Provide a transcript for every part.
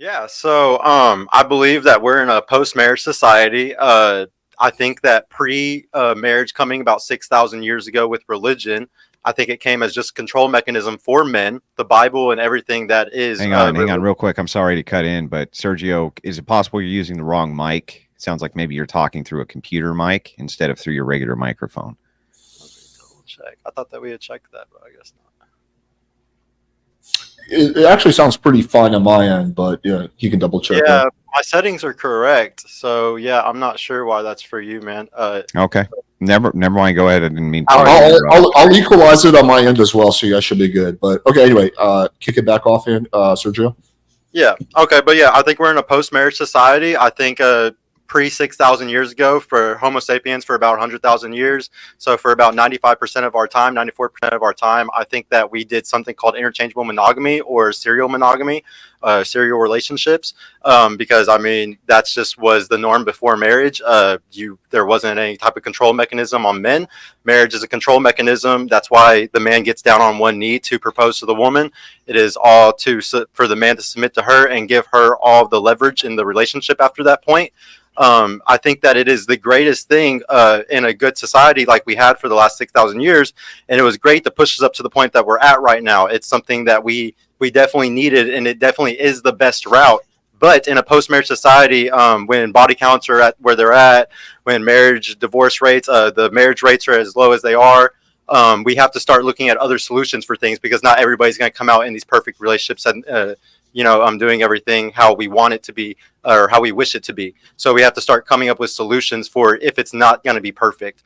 Yeah, so I believe that we're in a post-marriage society. I think that pre-marriage coming about 6,000 years ago with religion, I think it came as just control mechanism for men. The Bible and everything that is Hang on, real quick. I'm sorry to cut in, but Sergio, is it possible you're using the wrong mic? It sounds like maybe you're talking through a computer mic instead of through your regular microphone. Let me double check. I thought that we had checked that, but I guess not. It actually sounds pretty fine on my end, but yeah, you can double check Yeah, that. my settings are correct. So yeah, I'm not sure why that's for you, man. Okay. Never mind. Go ahead. I didn't mean I'll, to interrupt. I'll equalize it on my end as well, so you guys should be good. But okay, anyway, kick it back off in, Sergio. Yeah. Okay. But yeah, I think we're in a post-marriage society. I think pre 6,000 years ago for Homo sapiens for about 100,000 years. So for about 95% of our time, 94% of our time, I think that we did something called interchangeable monogamy or serial monogamy, serial relationships. Because I mean, that's just was the norm before marriage. There wasn't any type of control mechanism on men. Marriage is a control mechanism. That's why the man gets down on one knee to propose to the woman. It is all for the man to submit to her and give her all the leverage in the relationship after that point. I think that it is the greatest thing in a good society like we had for the last 6,000 years. And it was great to push us up to the point that we're at right now. It's something that we definitely needed, and it definitely is the best route. But in a post-marriage society, when body counts are at where they're at, when marriage divorce rates, the marriage rates are as low as they are, we have to start looking at other solutions for things because not everybody's going to come out in these perfect relationships and I'm doing everything how we want it to be or how we wish it to be. So we have to start coming up with solutions for if it's not going to be perfect.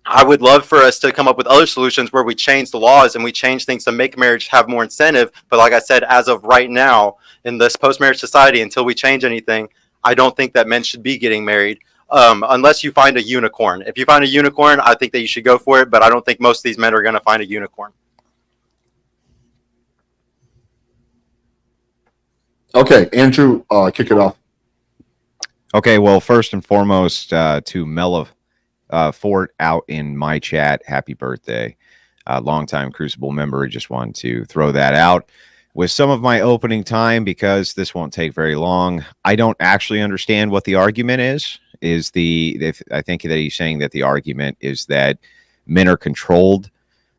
I would love for us to come up with other solutions where we change the laws and we change things to make marriage have more incentive. But like I said, as of right now in this post-marriage society, until we change anything, I don't think that men should be getting married. Unless you find a unicorn. If you find a unicorn, I think that you should go for it. But I don't think most of these men are going to find a unicorn. Okay, Andrew, kick it off. Okay, well, first and foremost, to Mella Fort out in my chat, happy birthday. Longtime Crucible member, just wanted to throw that out with some of my opening time because this won't take very long. I don't actually understand what the argument is. I think that he's saying that the argument is that men are controlled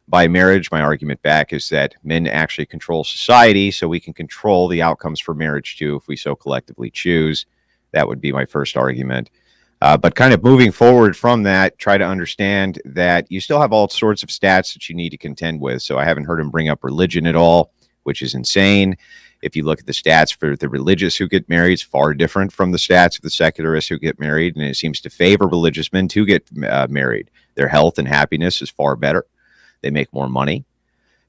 by marriage. My argument back is that men actually control society, so we can control the outcomes for marriage too if we so collectively choose. That would be my first argument. But kind of moving forward from that, try to understand that you still have all sorts of stats that you need to contend with. So I haven't heard him bring up religion at all, which is insane. If you look at the stats for the religious who get married, it's far different from the stats of the secularists who get married, and it seems to favor religious men to get married. Their health and happiness is far better. They make more money.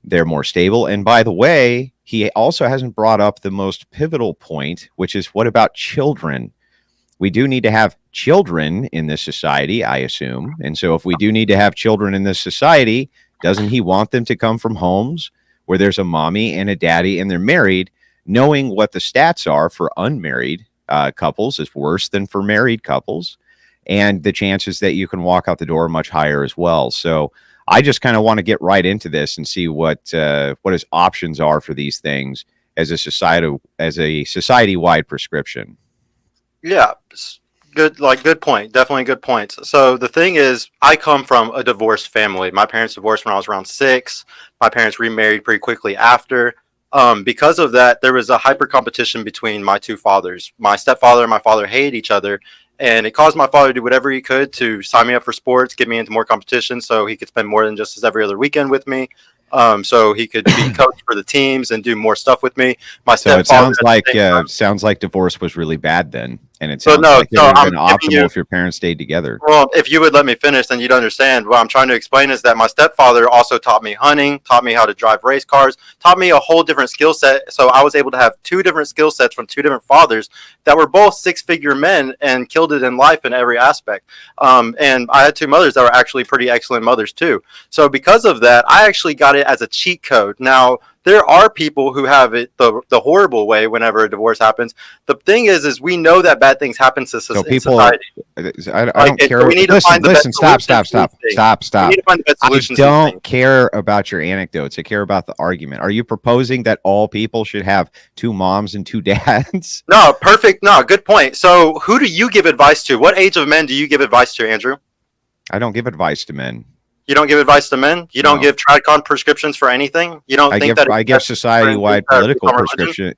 They're more stable. And by the way, he also hasn't brought up the most pivotal point, which is what about children? We do need to have children in this society, I assume. And so if we do need to have children in this society, doesn't he want them to come from homes where there's a mommy and a daddy and they're married? Knowing what the stats are for unmarried couples is worse than for married couples. And the chances that you can walk out the door are much higher as well. So I just kind of want to get right into this and see what his options are for these things as a society-wide prescription. Yeah, good point. Definitely good points. So the thing is, I come from a divorced family. My parents divorced when I was around 6. My parents remarried pretty quickly after. Because of that, there was a hyper competition between my two fathers. My stepfather and my father hated each other, and it caused my father to do whatever he could to sign me up for sports, get me into more competition, so he could spend more than just his every other weekend with me. So he could be coach for the teams and do more stuff with me. My So it stepfather sounds like divorce was really bad then, and it So sounds no, like it so would have I'm been giving optimal you. if your parents stayed together. Well, if you would let me finish, then you'd understand. What I'm trying to explain is that my stepfather also taught me hunting, taught me how to drive race cars, taught me a whole different skill set. So I was able to have 2 different skill sets from 2 different fathers that were both 6-figure men and killed it in life in every aspect. And I had 2 mothers that were actually pretty excellent mothers too. So because of that, I actually got it as a cheat code. Now, There are people who have it the horrible way whenever a divorce happens. The thing is we know that bad things happen to So in people, society. I Like, don't care. so we need to find the Listen, best stop. solutions to these things. We need to find the best I solutions to these don't things. care about your anecdotes. I care about the argument. Are you proposing that all people should have two moms and two dads? No, perfect. No, good point. So who do you give advice to? What age of men do you give advice to, Andrew? I don't give advice to men. You don't give advice to men? You don't No. give Tradcon prescriptions for anything? You don't think that I give society-wide for political religion? prescription.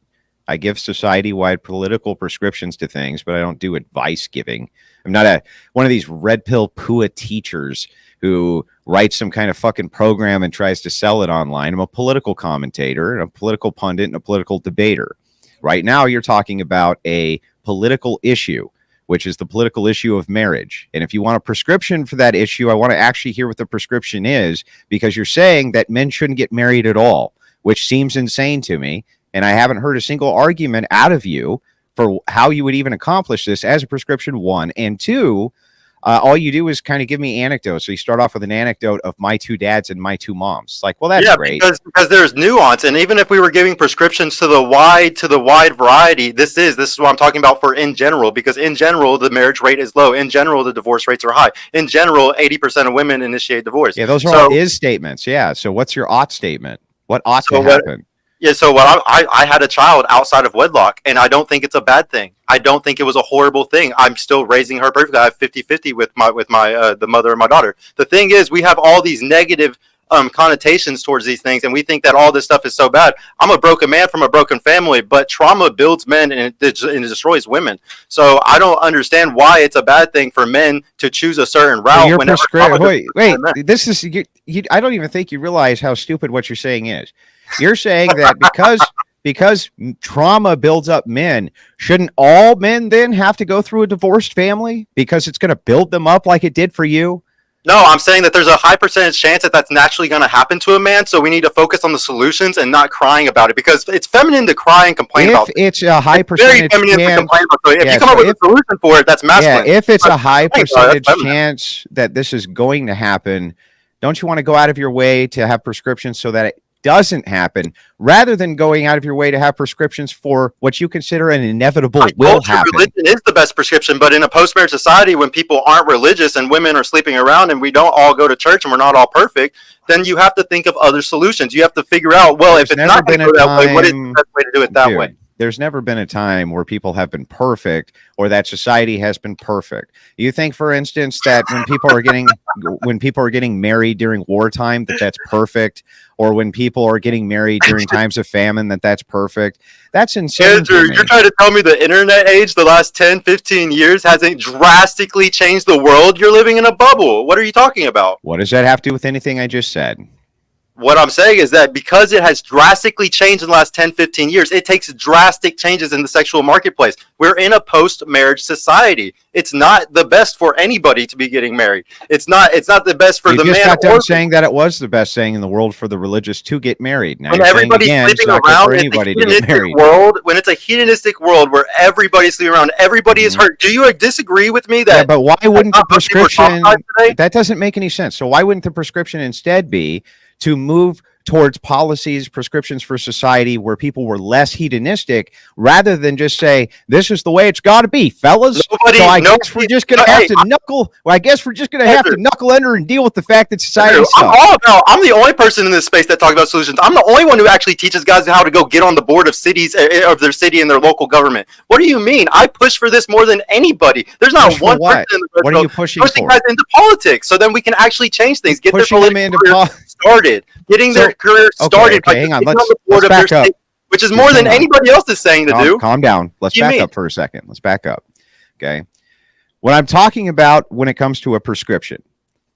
I give society-wide political prescriptions to things, but I don't do advice giving. I'm not one of these red pill PUA teachers who writes some kind of fucking program and tries to sell it online. I'm a political commentator and a political pundit and a political debater. Right now, you're talking about a political issue, which is the political issue of marriage. And if you want a prescription for that issue, I want to actually hear what the prescription is, because you're saying that men shouldn't get married at all, which seems insane to me. And I haven't heard a single argument out of you for how you would even accomplish this as a prescription, one. And two, all you do is kind of give me anecdotes. So you start off with an anecdote of my two dads and my two moms. It's like, well, that's great. Because there's nuance, and even if we were giving prescriptions to the wide variety, this is what I'm talking about for in general. Because in general, the marriage rate is low. In general, the divorce rates are high. In general, 80% of women initiate divorce. Yeah, those are all is statements. Yeah. So what's your ought statement? What ought to happen? Yeah, so I had a child outside of wedlock, and I don't think it's a bad thing. I don't think it was a horrible thing. I'm still raising her perfectly. I have 50-50 with my the mother of my daughter. The thing is, we have all these negative connotations towards these things, and we think that all this stuff is so bad. I'm a broken man from a broken family, but trauma builds men and it destroys women. So I don't understand why it's a bad thing for men to choose a certain route. Wait, this is I don't even think you realize how stupid what you're saying is. You're saying that because trauma builds up men, shouldn't all men then have to go through a divorced family because it's going to build them up like it did for you? No, I'm saying that there's a high percentage chance that that's naturally going to happen to a man. So we need to focus on the solutions and not crying about it, because it's feminine to cry and complain about it. It's a high percentage chance. To complain about it. If you come up with a solution for it, that's masculine. Yeah, if it's a high percentage chance that this is going to happen, don't you want to go out of your way to have prescriptions so that it doesn't happen, rather than going out of your way to have prescriptions for what you consider an inevitable will happen? Religion is the best prescription, but in a post-marriage society, when people aren't religious and women are sleeping around and we don't all go to church and we're not all perfect, then you have to think of other solutions. You have to figure out, well, if it's not going to go that way, what is the best way to do it that way? There's never been a time where people have been perfect or that society has been perfect. You think, for instance, that when people are getting married during wartime, that's perfect, or when people are getting married during times of famine, that's perfect? That's insane. Andrew, you're trying to tell me the internet age, the last 10, 15 years, hasn't drastically changed the world? You're living in a bubble. What are you talking about? What does that have to do with anything I just said? What I'm saying is that because it has drastically changed in the last 10, 15 years, it takes drastic changes in the sexual marketplace. We're in a post-marriage society. It's not the best for anybody to be getting married. It's not the best for the man. You just got done saying that it was the best thing in the world for the religious to get married. Now when everybody's sleeping around, when it's a hedonistic world where everybody's sleeping around, everybody is hurt. Do you disagree with me that? Yeah, but why wouldn't the prescription? That doesn't make any sense. So why wouldn't the prescription instead be to move towards policies, prescriptions for society where people were less hedonistic, rather than just say, this is the way it's got to be, fellas? I guess we're just going to have to knuckle. Well, I guess we're just going to have to knuckle under and deal with the fact that society sucks. I'm the only person in this space that talks about solutions. I'm the only one who actually teaches guys how to go get on the board of cities, of their city and their local government. What do you mean? I push for this more than anybody. There's not one person in the What are you pushing for? Guys into politics, so then we can actually change things. Get pushing them into started. Getting their career started by hang on. Let's back up. Which is more than anybody else is saying to do. Calm down. Let's back up for a second. Let's back up. Okay. What I'm talking about when it comes to a prescription,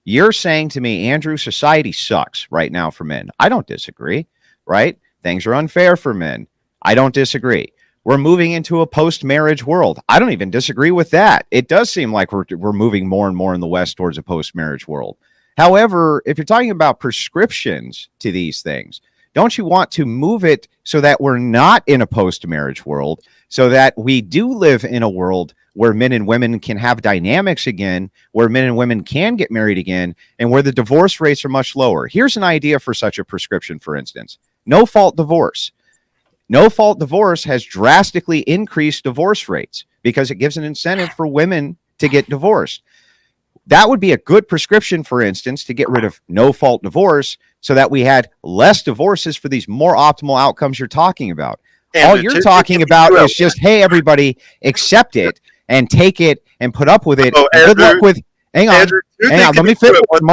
you're saying to me, Andrew, society sucks right now for men. I don't disagree, right? Things are unfair for men. I don't disagree. We're moving into a post-marriage world. I don't even disagree with that. It does seem like we're moving more and more in the West towards a post-marriage world. However, if you're talking about prescriptions to these things, don't you want to move it so that we're not in a post-marriage world, so that we do live in a world where men and women can have dynamics again, where men and women can get married again, and where the divorce rates are much lower? Here's an idea for such a prescription, for instance. no fault divorce. No fault divorce has drastically increased divorce rates because it gives an incentive for women to get divorced. That would be a good prescription, for instance, to get rid of no fault divorce so that we had less divorces for these more optimal outcomes you're talking about. All you're talking about is just, hey, everybody, accept it and take it and put up with it. Good luck with, hang on. Let me finish. I'm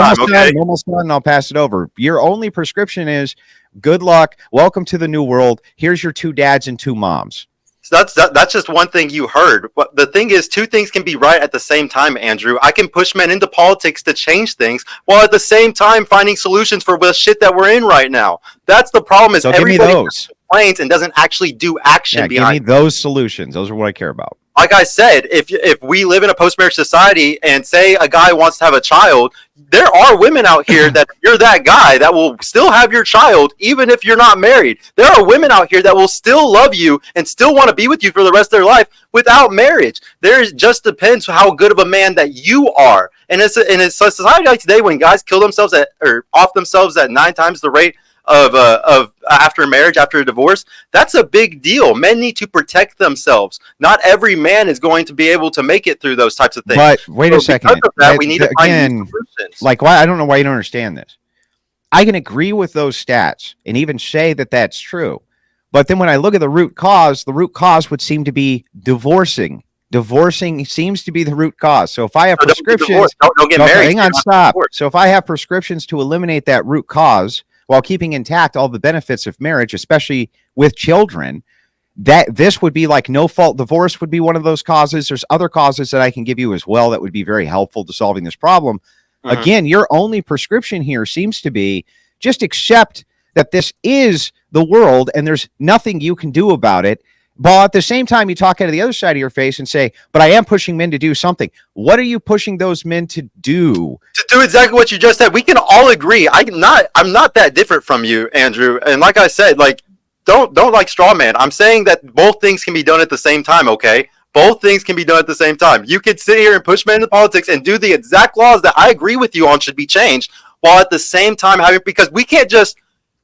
almost done, and I'll pass it over. Your only prescription is good luck. Welcome to the new world. Here's your 2 dads and 2 moms. So that's just one thing you heard. But the thing is, 2 things can be right at the same time, Andrew. I can push men into politics to change things while at the same time finding solutions for the shit that we're in right now. That's the problem. Is so everybody complains and doesn't actually do action behind. Give me those solutions. Those are what I care about. Like I said, if we live in a post-marriage society and say a guy wants to have a child, there are women out here that you're that guy that will still have your child even if you're not married. There are women out here that will still love you and still want to be with you for the rest of their life without marriage. There just depends how good of a man that you are. And it's a society like today when guys kill themselves or off themselves at 9 times the rate of after marriage, after a divorce, that's a big deal. Men need to protect themselves. Not every man is going to be able to make it through those types of things. But wait a second. Because of that, we need to find new solutions. Like, why? I don't know why you don't understand this. I can agree with those stats and even say that that's true. But then when I look at the root cause would seem to be divorcing. Divorcing seems to be the root cause. So if I have prescriptions, don't get married. Hang on, stop. So if I have prescriptions to eliminate that root cause while keeping intact all the benefits of marriage, especially with children, that this would be like no fault divorce would be one of those causes. There's other causes that I can give you as well that would be very helpful to solving this problem. Mm-hmm. Again, your only prescription here seems to be just accept that this is the world and there's nothing you can do about it. But at the same time, you talk out of the other side of your face and say, but I am pushing men to do something. What are you pushing those men to do? To do exactly what you just said. We can all agree. I'm not that different from you, Andrew. And like I said, like, don't like straw man. I'm saying that both things can be done at the same time, okay? Both things can be done at the same time. You could sit here and push men into politics and do the exact laws that I agree with you on should be changed, while at the same time having, because we can't just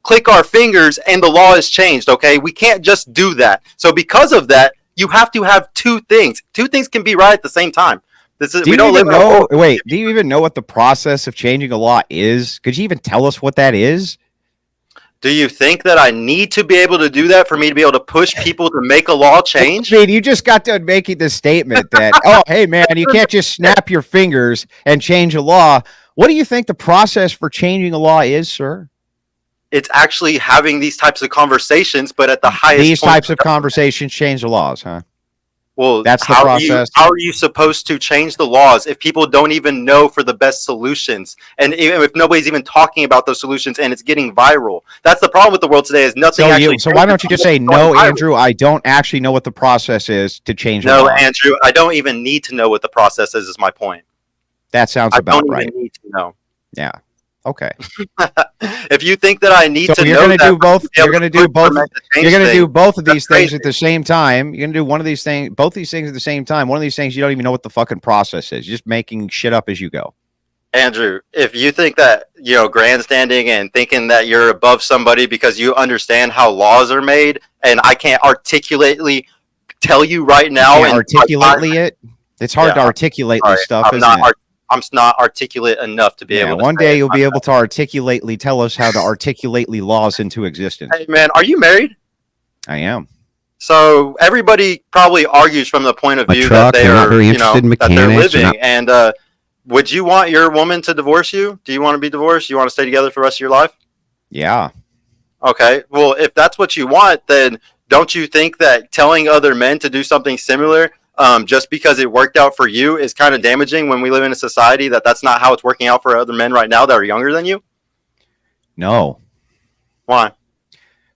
click our fingers and the law is changed, okay? We can't just do that. So because of that, you have to have 2 things. 2 things can be right at the same time. Do you even know what the process of changing a law is? Could you even tell us what that is? Do you think that I need to be able to do that for me to be able to push people to make a law change? I mean, you just got done making the statement that, oh, hey, man, you can't just snap your fingers and change a law. What do you think the process for changing a law is, sir? It's actually having these types of conversations, but at the highest These types of conversations change the laws, huh? Well, that's the process. How are you supposed to change the laws if people don't even know for the best solutions? And if nobody's even talking about those solutions and it's getting viral. That's the problem with the world today is nothing So why don't you just say, no, Andrew, I don't actually know what the process is to change the law. No, Andrew, I don't even need to know what the process is my point. That sounds about right. I don't even need to know. Yeah. Okay. If you think that I need to know, you're going to do both. You're going to do both. You're going to do both of these things at the same time. You're going to do one of these things, both these things at the same time. One of these things you don't even know what the fucking process is. You're just making shit up as you go. Andrew, if you think that, grandstanding and thinking that you're above somebody because you understand how laws are made, and I can't articulately tell you right now, it's hard to articulate this stuff, isn't it? I'm not articulate enough to be able to. One day you'll be able to articulately tell us how to articulately laws into existence. Hey, man, are you married? I am. So everybody probably argues from the point of view that they are, that they're living. And would you want your woman to divorce you? Do you want to be divorced? Do you want to stay together for the rest of your life? Yeah. Okay. Well, if that's what you want, then don't you think that telling other men to do something similar just because it worked out for you is kind of damaging when we live in a society that's not how it's working out for other men right now that are younger than you? No. Why?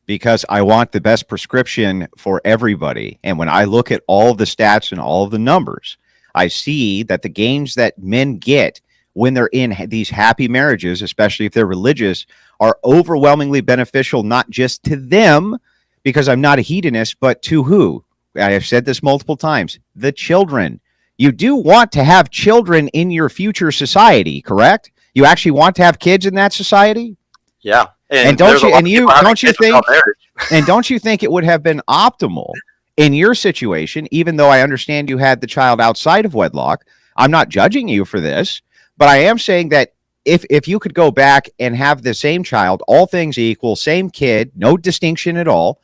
Because I want the best prescription for everybody. And when I look at all of the stats and all of the numbers, I see that the gains that men get when they're in these happy marriages, especially if they're religious, are overwhelmingly beneficial, not just to them, because I'm not a hedonist, but to who? I have said this multiple times, the children. You do want to have children in your future society, correct? You actually want to have kids in that society? Yeah. And there's a lot of people having don't you kids without think marriage. and don't you think it would have been optimal in your situation, even though I understand you had the child outside of wedlock? I'm not judging you for this, but I am saying that if you could go back and have the same child, all things equal, same kid, no distinction at all,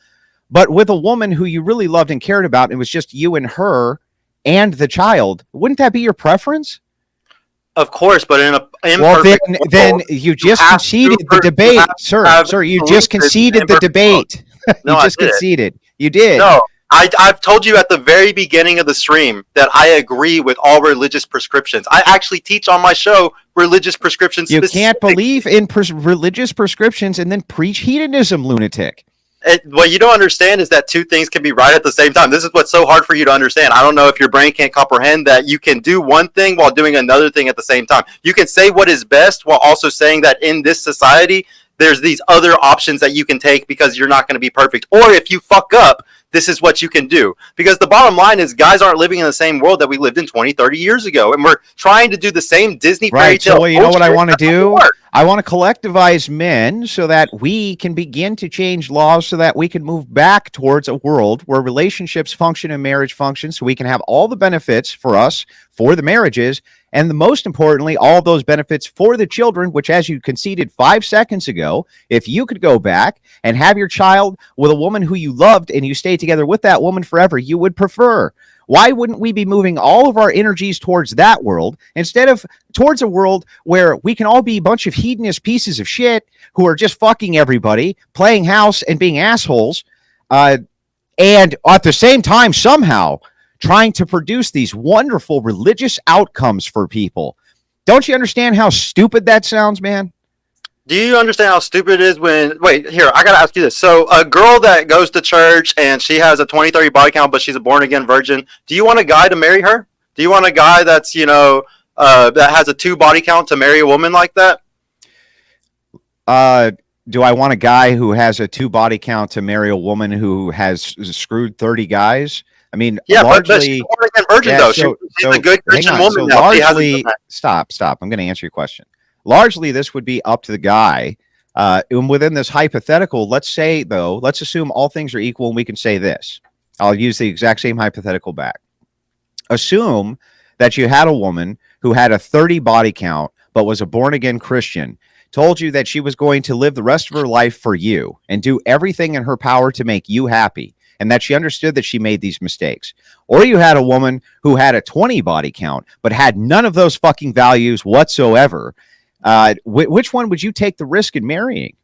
but with a woman who you really loved and cared about, it was just you and her and the child, wouldn't that be your preference? Of course, but in a Well, imperfect then world, you just have conceded to the debate, have sir. have Sir, you just solutions in conceded the imperfect world. debate. No, You I just did. conceded. You did. No, I've told you at the very beginning of the stream that I agree with all religious prescriptions. I actually teach on my show religious prescriptions. You can't believe in religious prescriptions and then preach hedonism, lunatic. What you don't understand is that two things can be right at the same time. This is what's so hard for you to understand. I don't know if your brain can't comprehend that you can do one thing while doing another thing at the same time. You can say what is best while also saying that in this society, there's these other options that you can take because you're not going to be perfect. Or if you fuck up, this is what you can do. Because the bottom line is guys aren't living in the same world that we lived in 20, 30 years ago. And we're trying to do the same Disney fairy tale. So you know what I want to do? Work. I want to collectivize men so that we can begin to change laws so that we can move back towards a world where relationships function and marriage functions so we can have all the benefits for us, for the marriages, and the most importantly, all those benefits for the children, which, as you conceded 5 seconds ago, if you could go back and have your child with a woman who you loved and you stay together with that woman forever, you would prefer. Why wouldn't we be moving all of our energies towards that world instead of towards a world where we can all be a bunch of hedonist pieces of shit who are just fucking everybody, playing house and being assholes, and at the same time somehow trying to produce these wonderful religious outcomes for people? Don't you understand how stupid that sounds, man? Do you understand how stupid it is when... Wait, here, I got to ask you this. So a girl that goes to church and she has a 20, 30 body count, but she's a born-again virgin, do you want a guy to marry her? Do you want a guy that's, that has a 2 body count to marry a woman like that? Do I want a guy who has a 2 body count to marry a woman who has screwed 30 guys? I mean, yeah, largely, but she's a born-again virgin, though. She's a good Christian woman so now. Largely, stop. I'm going to answer your question. Largely, this would be up to the guy. And within this hypothetical, let's assume all things are equal and we can say this. I'll use the exact same hypothetical back. Assume that you had a woman who had a 30 body count, but was a born-again Christian, told you that she was going to live the rest of her life for you and do everything in her power to make you happy, and that she understood that she made these mistakes. Or you had a woman who had a 20 body count, but had none of those fucking values whatsoever. Which one would you take the risk in marrying?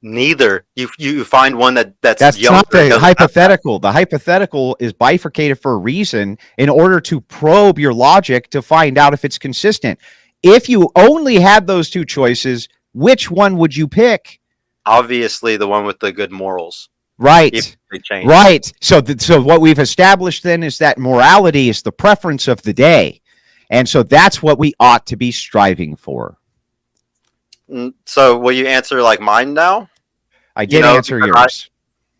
Neither. You find one that's younger, not the hypothetical. The hypothetical is bifurcated for a reason in order to probe your logic to find out if it's consistent. If you only had those 2 choices, which one would you pick? Obviously, the one with the good morals. Right. Right. So what we've established then is that morality is the preference of the day. And so that's what we ought to be striving for. So will you answer like mine now? I did answer yours.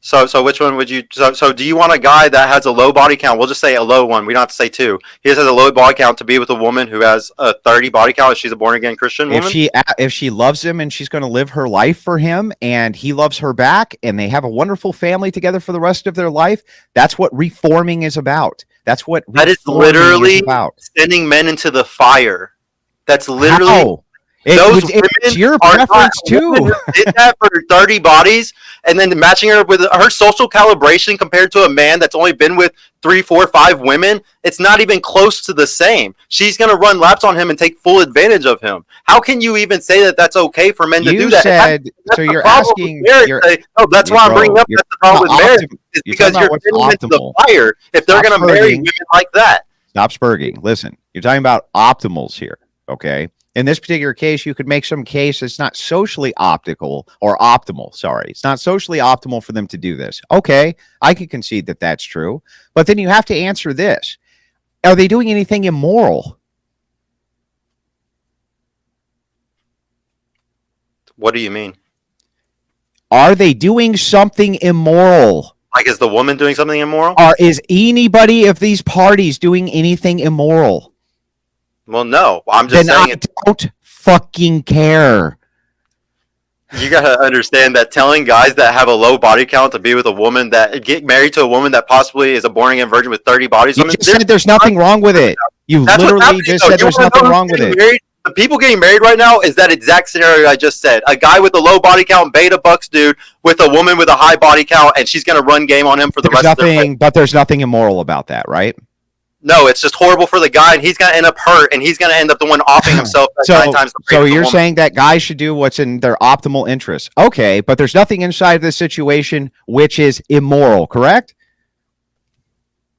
So which one would you... So do you want a guy that has a low body count? We'll just say a low one. We don't have to say 2. He just has a low body count to be with a woman who has a 30 body count if she's a born-again Christian woman? If she loves him and she's going to live her life for him and he loves her back and they have a wonderful family together for the rest of their life, that's what reforming is about. That's what that is literally about. Sending men into the fire. That's literally... How? It's your preference too. Did that for 30 bodies and then matching her with her social calibration compared to a man that's only been with 3, 4, 5 women. It's not even close to the same. She's going to run laps on him and take full advantage of him. How can you even say that that's okay for men to do that? So you're asking. That's why I'm bringing up that's the problem with marriage. Is because you're getting into the fire if they're going to marry women like that. Stop spurging. Listen, you're talking about optimals here. Okay. In this particular case, you could make some case it's not socially optimal. Sorry. It's not socially optimal for them to do this. Okay. I can concede that that's true. But then you have to answer this. Are they doing anything immoral? What do you mean? Are they doing something immoral? Like, is the woman doing something immoral? Or is anybody of these parties doing anything immoral? Well, no. I'm just saying I don't fucking care. You gotta understand that telling guys that have a low body count to be with a woman that get married to a woman that possibly is a born again virgin with 30 bodies. You just said there's nothing wrong with it. You That's what's literally happening, just though. said You there's wanna know nothing who's wrong with getting it. married? The people getting married right now is that exact scenario I just said. A guy with a low body count, beta bucks dude, with a woman with a high body count, and she's gonna run game on him for the There's rest of their life. but there's nothing immoral about that, right? No, it's just horrible for the guy, and he's gonna end up hurt, and he's gonna end up the one offing himself 9 times. So you're saying that guys should do what's in their optimal interest. Okay, but there's nothing inside this situation which is immoral, correct?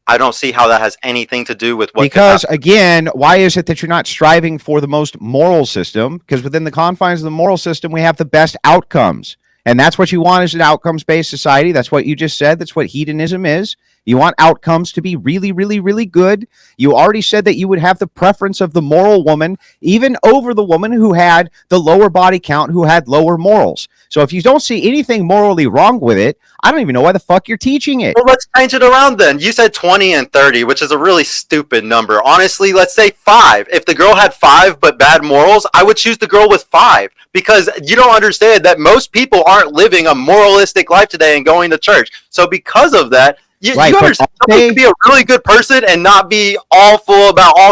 I don't see how that has anything to do with what. Because again, why is it that you're not striving for the most moral system? Because within the confines of the moral system, we have the best outcomes. And that's what you want is an outcomes-based society. That's what you just said. That's what hedonism is. You want outcomes to be really, really, really good. You already said that you would have the preference of the moral woman, even over the woman who had the lower body count, who had lower morals. So if you don't see anything morally wrong with it, I don't even know why the fuck you're teaching it. Well, let's change it around then. You said 20 and 30, which is a really stupid number. Honestly, let's say 5. If the girl had 5 but bad morals, I would choose the girl with 5. Because you don't understand that most people aren't living a moralistic life today and going to church. So because of that, you understand somebody can be a really good person and not be all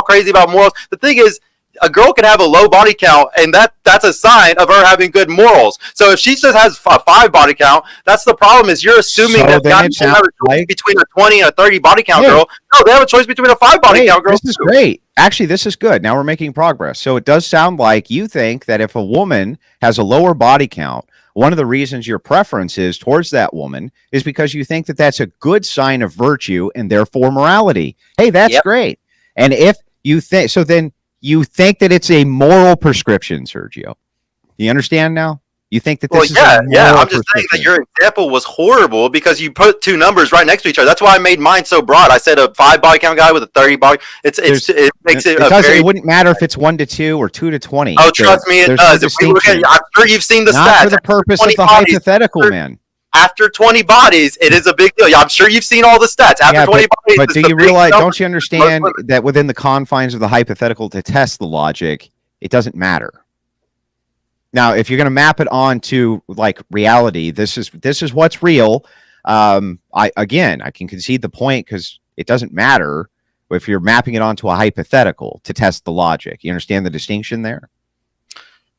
crazy about morals. The thing is, a girl can have a low body count, and that's a sign of her having good morals. So if she just has a 5 body count, that's the problem. Is you're assuming that guys have a choice between a 20 and a 30 body count girl. No, they have a choice between a 5 body count girl. This is great. Actually, this is good. Now we're making progress. So it does sound like you think that if a woman has a lower body count, one of the reasons your preference is towards that woman is because you think that that's a good sign of virtue and therefore morality. Hey, that's great. And if you think so, then you think that it's a moral prescription, Sergio. You understand now? You think that this is a moral I'm just saying that your example was horrible because you put 2 numbers right next to each other. That's why I made mine so broad. I said a 5 body count guy with a 30 body. It makes it. It wouldn't matter if it's 1 to 2 or 2 to 20. Oh, trust me, it does. If we look at, I'm sure you've seen the stats. Not for the purpose of the hypothetical, man. After 20 bodies, it is a big deal. I'm sure you've seen all the stats. After 20 bodies, but do you realize? Don't you understand that within the confines of the hypothetical, to test the logic, it doesn't matter. Now, if you're going to map it on to like reality, this is what's real. I can concede the point because it doesn't matter if you're mapping it onto a hypothetical to test the logic. You understand the distinction there?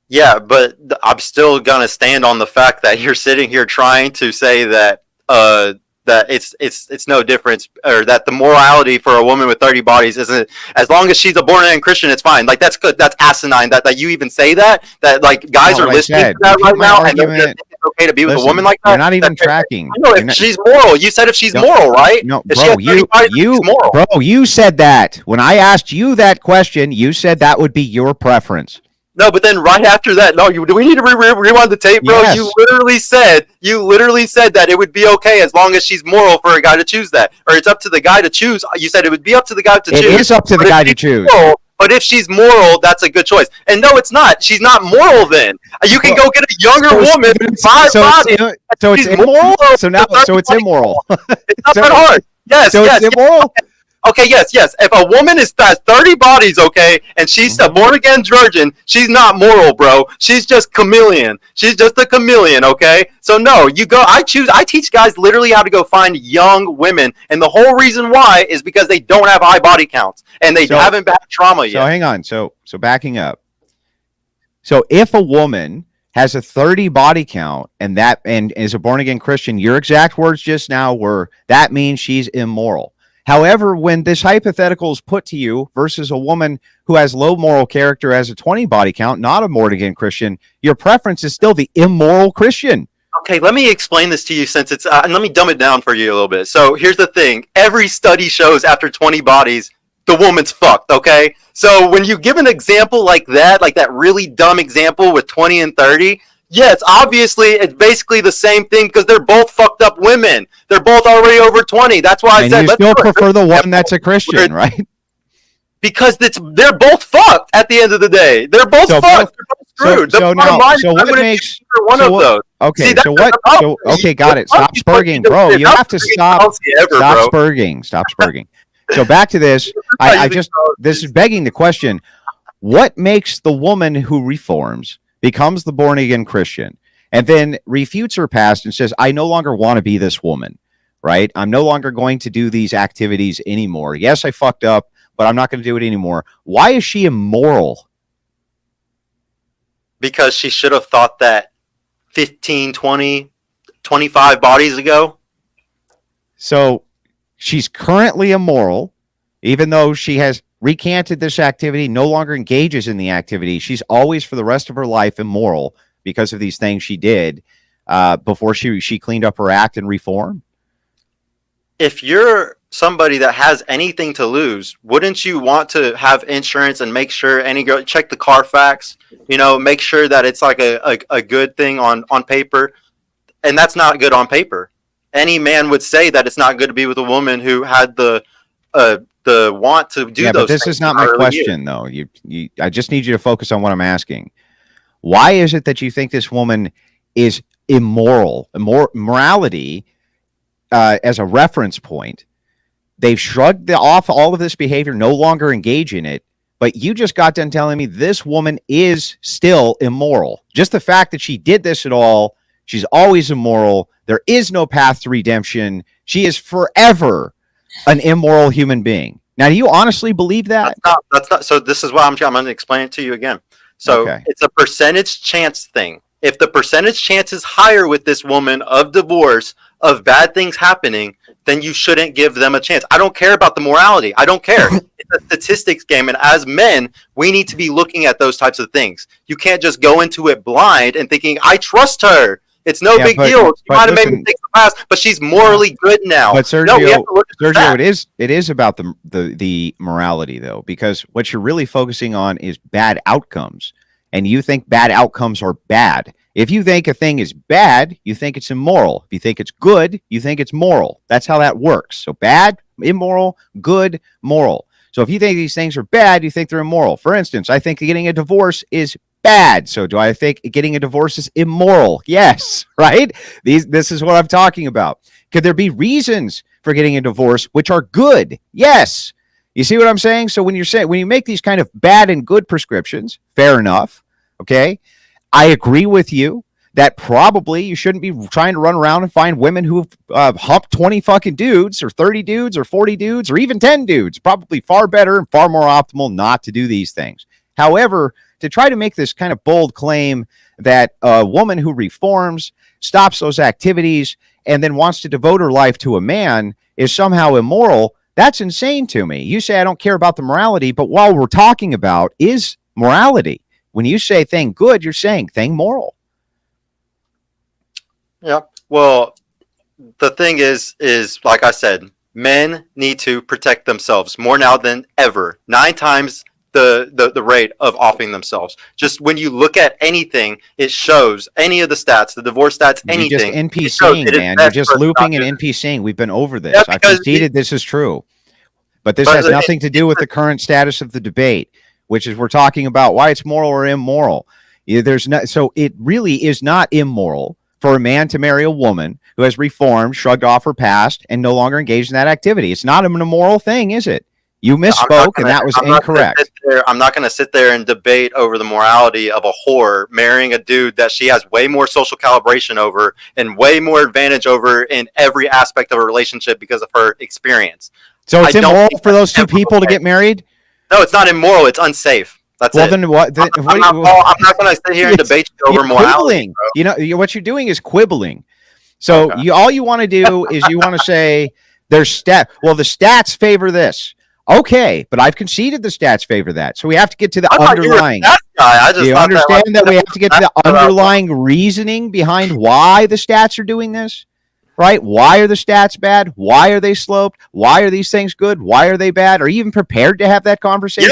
Yeah, but I'm still gonna stand on the fact that you're sitting here trying to say that that it's no difference, or that the morality for a woman with 30 bodies isn't, as long as she's a born again Christian, it's fine. Like that's good. That's asinine. That you even say that like guys are listening to that right now, and it's okay to be with a woman like that. You're not even tracking. I know if she's moral. You said if she's moral, right? No, bro, you said that when I asked you that question. You said that would be your preference. No, but then right after that, do we need to rewind the tape, bro? Yes. You literally said that it would be okay as long as she's moral for a guy to choose that, or it's up to the guy to choose. You said it would be up to the guy to choose. It is up to the guy to choose. But if she's moral, that's a good choice. And no, it's not. She's not moral. Then you can go get a younger woman with 5 bodies. So it's immoral. So it's immoral. It's not that hard. Yes. So it's immoral. Okay, yes. If a woman has 30 bodies, okay, and she's a born-again virgin, she's not moral, bro. She's just chameleon. She's just a chameleon, okay? So no, I teach guys literally how to go find young women, and the whole reason why is because they don't have high body counts, and they haven't had trauma yet. So hang on. So backing up. So if a woman has a 30 body count and is a born-again Christian, your exact words just now were, that means she's immoral. However, when this hypothetical is put to you versus a woman who has low moral character as a 20 body count, not a born-again Christian, your preference is still the immoral Christian. Okay, let me explain this to you since it's, and let me dumb it down for you a little bit. So here's the thing. Every study shows after 20 bodies, the woman's fucked, okay? So when you give an example like that really dumb example with 20 and 30, yes, obviously, it's basically the same thing because they're both fucked up women. They're both already over 20. That's why I said, you still prefer the one that's a Christian, right? Because they're both fucked at the end of the day. They're both fucked. They're both screwed. Okay, got it. Stop spurging, bro. You have to stop spurging. So back to this. This is begging the question: what makes the woman who reforms, becomes the born-again Christian, and then refutes her past and says, I no longer want to be this woman, right? I'm no longer going to do these activities anymore. Yes, I fucked up, but I'm not going to do it anymore. Why is she immoral? Because she should have thought that 15, 20, 25 bodies ago. So she's currently immoral, even though she has recanted this activity, no longer engages in the activity. She's always, for the rest of her life, immoral because of these things she did before she cleaned up her act and reformed. If you're somebody that has anything to lose, wouldn't you want to have insurance and make sure check the Carfax, make sure that it's like a good thing on paper? And that's not good on paper. Any man would say that it's not good to be with a woman who had the want to do those but this things is not my question, though. I just need you to focus on what I'm asking. Why is it that you think this woman is immoral? Morality, as a reference point, they've shrugged off all of this behavior, no longer engage in it. But you just got done telling me this woman is still immoral. Just the fact that she did this at all, she's always immoral. There is no path to redemption. She is forever an immoral human being. Now, do you honestly believe that? That's not. So this is why I'm going to explain it to you again. So It's a percentage chance thing. If the percentage chance is higher with this woman of divorce, of bad things happening, then you shouldn't give them a chance. I don't care about the morality. I don't care. It's a statistics game. And as men, we need to be looking at those types of things. You can't just go into it blind and thinking, I trust her. It's no big deal. She might have made mistakes in the past, but she's morally good now. But Sergio, it is about the morality, though, because what you're really focusing on is bad outcomes. And you think bad outcomes are bad. If you think a thing is bad, you think it's immoral. If you think it's good, you think it's moral. That's how that works. So bad, immoral, good, moral. So if you think these things are bad, you think they're immoral. For instance, I think getting a divorce is bad. So do I think getting a divorce is immoral? Yes, right? This is what I'm talking about. Could there be reasons for getting a divorce which are good? Yes. You see what I'm saying? So when you make these kind of bad and good prescriptions, fair enough. Okay. I agree with you that probably you shouldn't be trying to run around and find women who've humped 20 fucking dudes or 30 dudes or 40 dudes or even 10 dudes. Probably far better and far more optimal not to do these things. However, to try to make this kind of bold claim that a woman who reforms, stops those activities, and then wants to devote her life to a man is somehow immoral, that's insane to me. You say I don't care about the morality, but what we're talking about is morality. When you say thing good, you're saying thing moral. Yeah. Well, the thing is like I said, men need to protect themselves more now than ever. 9 times the rate of offing themselves. Just when you look at anything, it shows any of the stats, the divorce stats, anything. You're just NPCing, man. You're just looping and NPCing. We've been over this. I've conceded this is true. But this has nothing to do with the current status of the debate, which is we're talking about why it's moral or immoral. So it really is not immoral for a man to marry a woman who has reformed, shrugged off her past, and no longer engaged in that activity. It's not an immoral thing, is it? You misspoke, and that was incorrect. I'm not going to sit there and debate over the morality of a whore marrying a dude that she has way more social calibration over and way more advantage over in every aspect of a relationship because of her experience. So it's immoral for those two people to get married? No, it's not immoral. It's unsafe. That's it. Then what? I'm not going to sit here and debate you over morality. What you're doing is quibbling. So all you want to do is you want to say there's stat. Well, the stats favor this. Okay, but I've conceded the stats favor that. So we have to get to the underlying. Do you understand that we have to get to the underlying reasoning behind why the stats are doing this? Right? Why are the stats bad? Why are they sloped? Why are these things good? Why are they bad? Are you even prepared to have that conversation?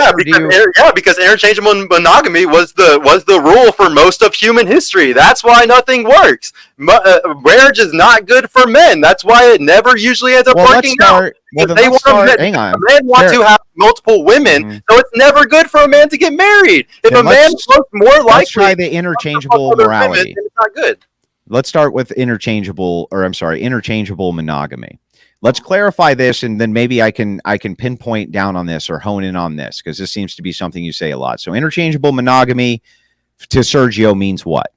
Because interchangeable monogamy was the rule for most of human history. That's why nothing works. Marriage is not good for men. That's why it never usually ends up working out. Hang on. A man wants to have multiple women, so it's never good for a man to get married. If a man is more likely, let's try the interchangeable morality. It's not good. Let's start with interchangeable monogamy. Let's clarify this, and then maybe I can pinpoint down on this or hone in on this, because this seems to be something you say a lot. So interchangeable monogamy to Sergio means what?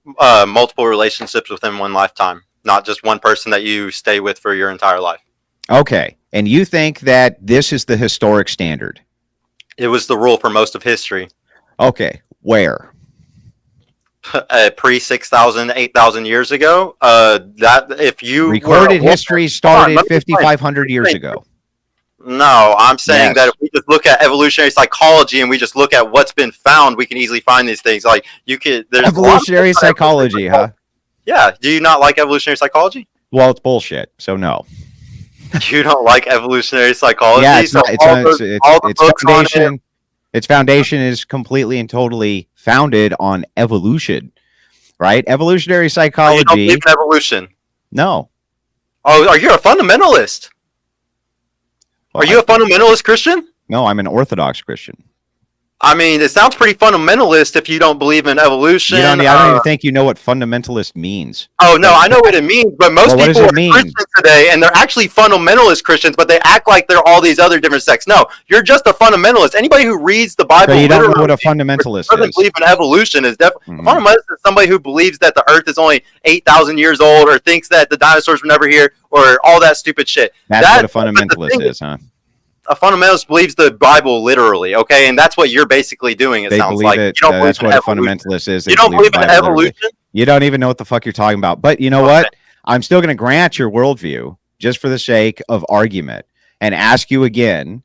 multiple relationships within one lifetime, not just one person that you stay with for your entire life. Okay. And you think that this is the historic standard? It was the rule for most of history. Okay. Where? Pre 6,000, 8,000 years ago. That if you recorded history started 5,500 years explain. ago. No, I'm saying Yes. that if we just look at evolutionary psychology and we just look at what's been found, we can easily find these things. Like you could, there's Evolutionary psychology, huh? Yeah. Do you not like evolutionary psychology? Well, it's bullshit. So no. You don't like evolutionary psychology? Yeah, it's so not. Its foundation. Its foundation is completely and totally founded on evolution, right? Evolutionary psychology. You don't believe in evolution? No. Oh, are you a fundamentalist? Well, are you a fundamentalist Christian? No, I'm an Orthodox Christian. I mean, it sounds pretty fundamentalist if you don't believe in evolution. I don't even think you know what fundamentalist means. Oh, no, I know what it means, but most people are Christians today, and they're actually fundamentalist Christians, but they act like they're all these other different sects. No, you're just a fundamentalist. Anybody who reads the Bible so you don't know what a fundamentalist doesn't believe in evolution is definitely a fundamentalist is somebody who believes that the Earth is only 8,000 years old, or thinks that the dinosaurs were never here, or all that stupid shit. That's what a fundamentalist is, huh? A fundamentalist believes the Bible literally, okay, and that's what you're basically doing. It sounds like you don't that's what a fundamentalist is. You don't believe in evolution. You don't even know what the fuck you're talking about. But you know what? I'm still going to grant your worldview just for the sake of argument, and ask you again: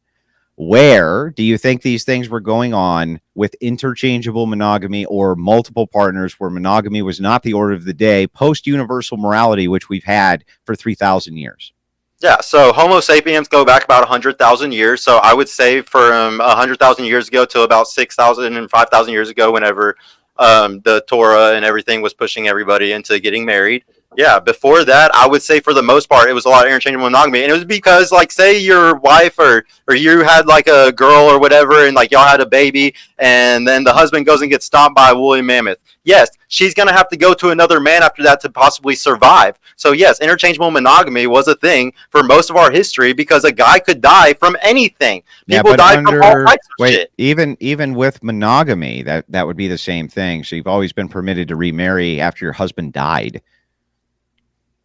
where do you think these things were going on with interchangeable monogamy or multiple partners, where monogamy was not the order of the day, post universal morality, which we've had for 3,000 years? Yeah, so Homo sapiens go back about 100,000 years. So I would say from 100,000 years ago to about 6,000 and 5,000 years ago, whenever the Torah and everything was pushing everybody into getting married. Yeah, before that, I would say for the most part, it was a lot of interchangeable monogamy. And it was because, like, say your wife or you had, like, a girl or whatever, and, like, y'all had a baby, and then the husband goes and gets stomped by a woolly mammoth. Yes, she's going to have to go to another man after that to possibly survive. So, yes, interchangeable monogamy was a thing for most of our history because a guy could die from anything. People died from all types of shit. Even with monogamy, that would be the same thing. So you've always been permitted to remarry after your husband died.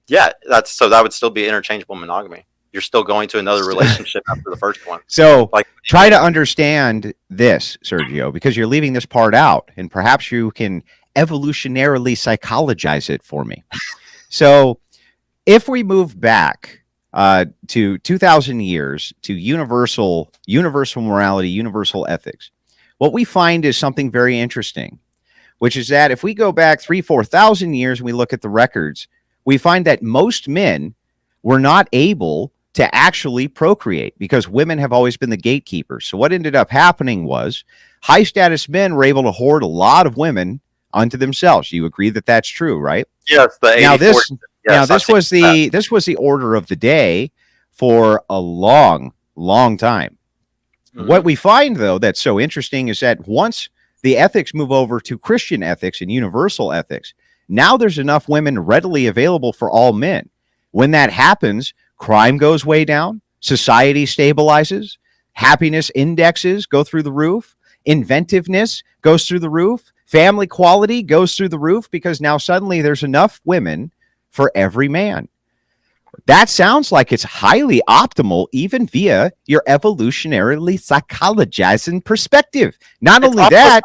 Yeah, that would still be interchangeable monogamy. You're still going to another relationship after the first one. So try to understand this, Sergio, because you're leaving this part out, and perhaps you can evolutionarily psychologize it for me. So if we move back to 2,000 years to universal morality, universal ethics, what we find is something very interesting, which is that if we go back 3,000-4,000 years and we look at the records, we find that most men were not able to actually procreate because women have always been the gatekeepers. So what ended up happening was high status men were able to hoard a lot of women unto themselves. You agree that that's true, right? Yes. This was the order of the day for a long time. Mm-hmm. What we find, though, that's so interesting is that once the ethics move over to Christian ethics and universal ethics, now there's enough women readily available for all men. When that happens, crime goes way down, society stabilizes, happiness indexes go through the roof, inventiveness goes through the roof, family quality goes through the roof, because now suddenly there's enough women for every man. That sounds like it's highly optimal, even via your evolutionarily psychologizing perspective. Not only that,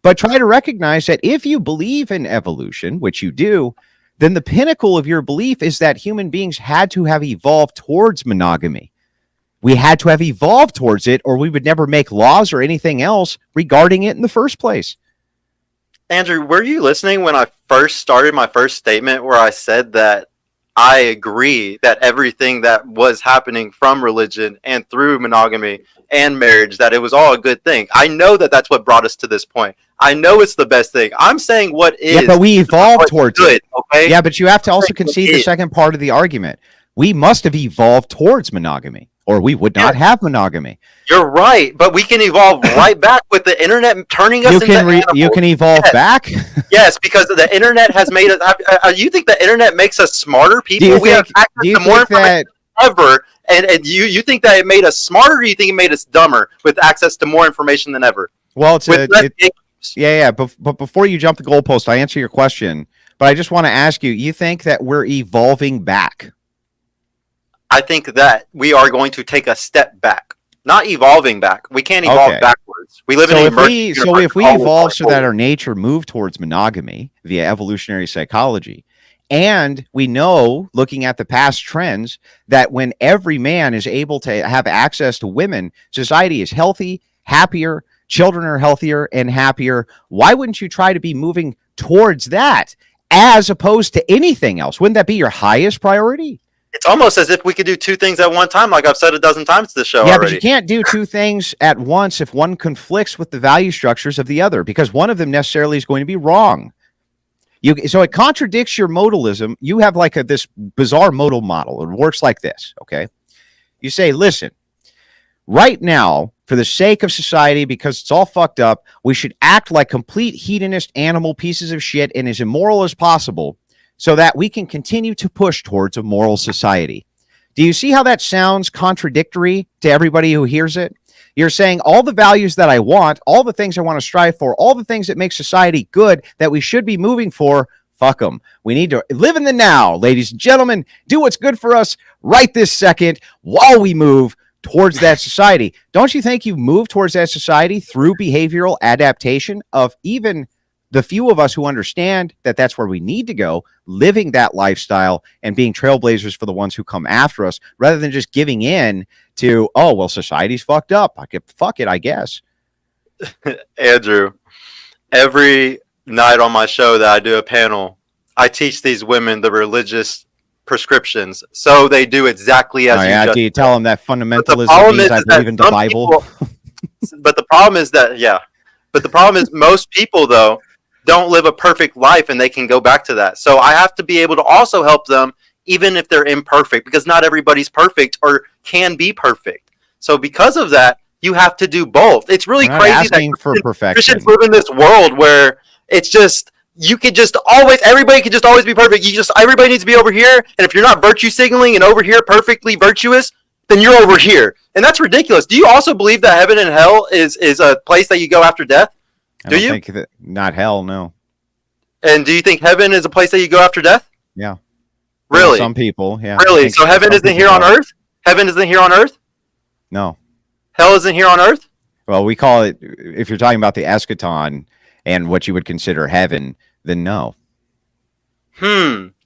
but try to recognize that if you believe in evolution, which you do, then the pinnacle of your belief is that human beings had to have evolved towards monogamy. We had to have evolved towards it, or we would never make laws or anything else regarding it in the first place. Andrew, were you listening when I first started my first statement where I said that I agree that everything that was happening from religion and through monogamy and marriage, that it was all a good thing? I know that that's what brought us to this point. I know it's the best thing. I'm saying what is. Yeah, but we evolved towards it. Okay? Yeah, but you have to also concede the second part of the argument. We must have evolved towards monogamy, or we would not have monogamy. You're right, but we can evolve right back with the internet turning us into animals. You can evolve back? Yes, because the internet has made us. You think the internet makes us smarter people? We have access to more information than ever. And you think that it made us smarter, or do you think it made us dumber with access to more information than ever? Well, Yeah. But before you jump the goalpost, I answer your question. But I just want to ask you, you think that we're evolving back? I think that we are going to take a step back, not evolving back. We can't evolve Okay. backwards. We live in an emergent So universe if we always evolve going so that forward. our nature moved towards monogamy via evolutionary psychology, and we know, looking at the past trends, that when every man is able to have access to women, society is healthy, happier, children are healthier and happier. Why wouldn't you try to be moving towards that as opposed to anything else? Wouldn't that be your highest priority? It's almost as if we could do two things at one time, like I've said a dozen times this show Yeah, already. but you can't do two things at once if one conflicts with the value structures of the other, because one of them necessarily is going to be wrong. So it contradicts your modalism. You have like this bizarre modal model. It works like this, okay? You say, listen, right now, for the sake of society, because it's all fucked up, we should act like complete hedonist animal pieces of shit and as immoral as possible so that we can continue to push towards a moral society. Do you see how that sounds contradictory to everybody who hears it? You're saying all the values that I want, all the things I want to strive for, all the things that make society good that we should be moving for, fuck them. We need to live in the now, ladies and gentlemen. Do what's good for us right this second while we move towards that society. Don't you think you've moved towards that society through behavioral adaptation of even the few of us who understand that that's where we need to go, living that lifestyle and being trailblazers for the ones who come after us, rather than just giving in to, oh, well, society's fucked up. Fuck it, I guess. Andrew, every night on my show that I do a panel, I teach these women the religious prescriptions, so they do exactly as you just do you tell them that fundamentalism means I is believe in the Bible? But the problem is that, but the problem is most people, though, don't live a perfect life, and they can go back to that. So I have to be able to also help them, even if they're imperfect, because not everybody's perfect or can be perfect. So because of that, you have to do both. It's really crazy that Christians live in this world where it's just, everybody could just always be perfect. Everybody needs to be over here, and if you're not virtue signaling and over here perfectly virtuous, then you're over here. And that's ridiculous. Do you also believe that heaven and hell is a place that you go after death? I don't think that, not hell, no. And do you think heaven is a place that you go after death? Yeah. Really? Some people, yeah. Really? So heaven isn't here on earth? Heaven isn't here on earth? No. Hell isn't here on earth? Well, we call it, if you're talking about the eschaton and what you would consider heaven, then no.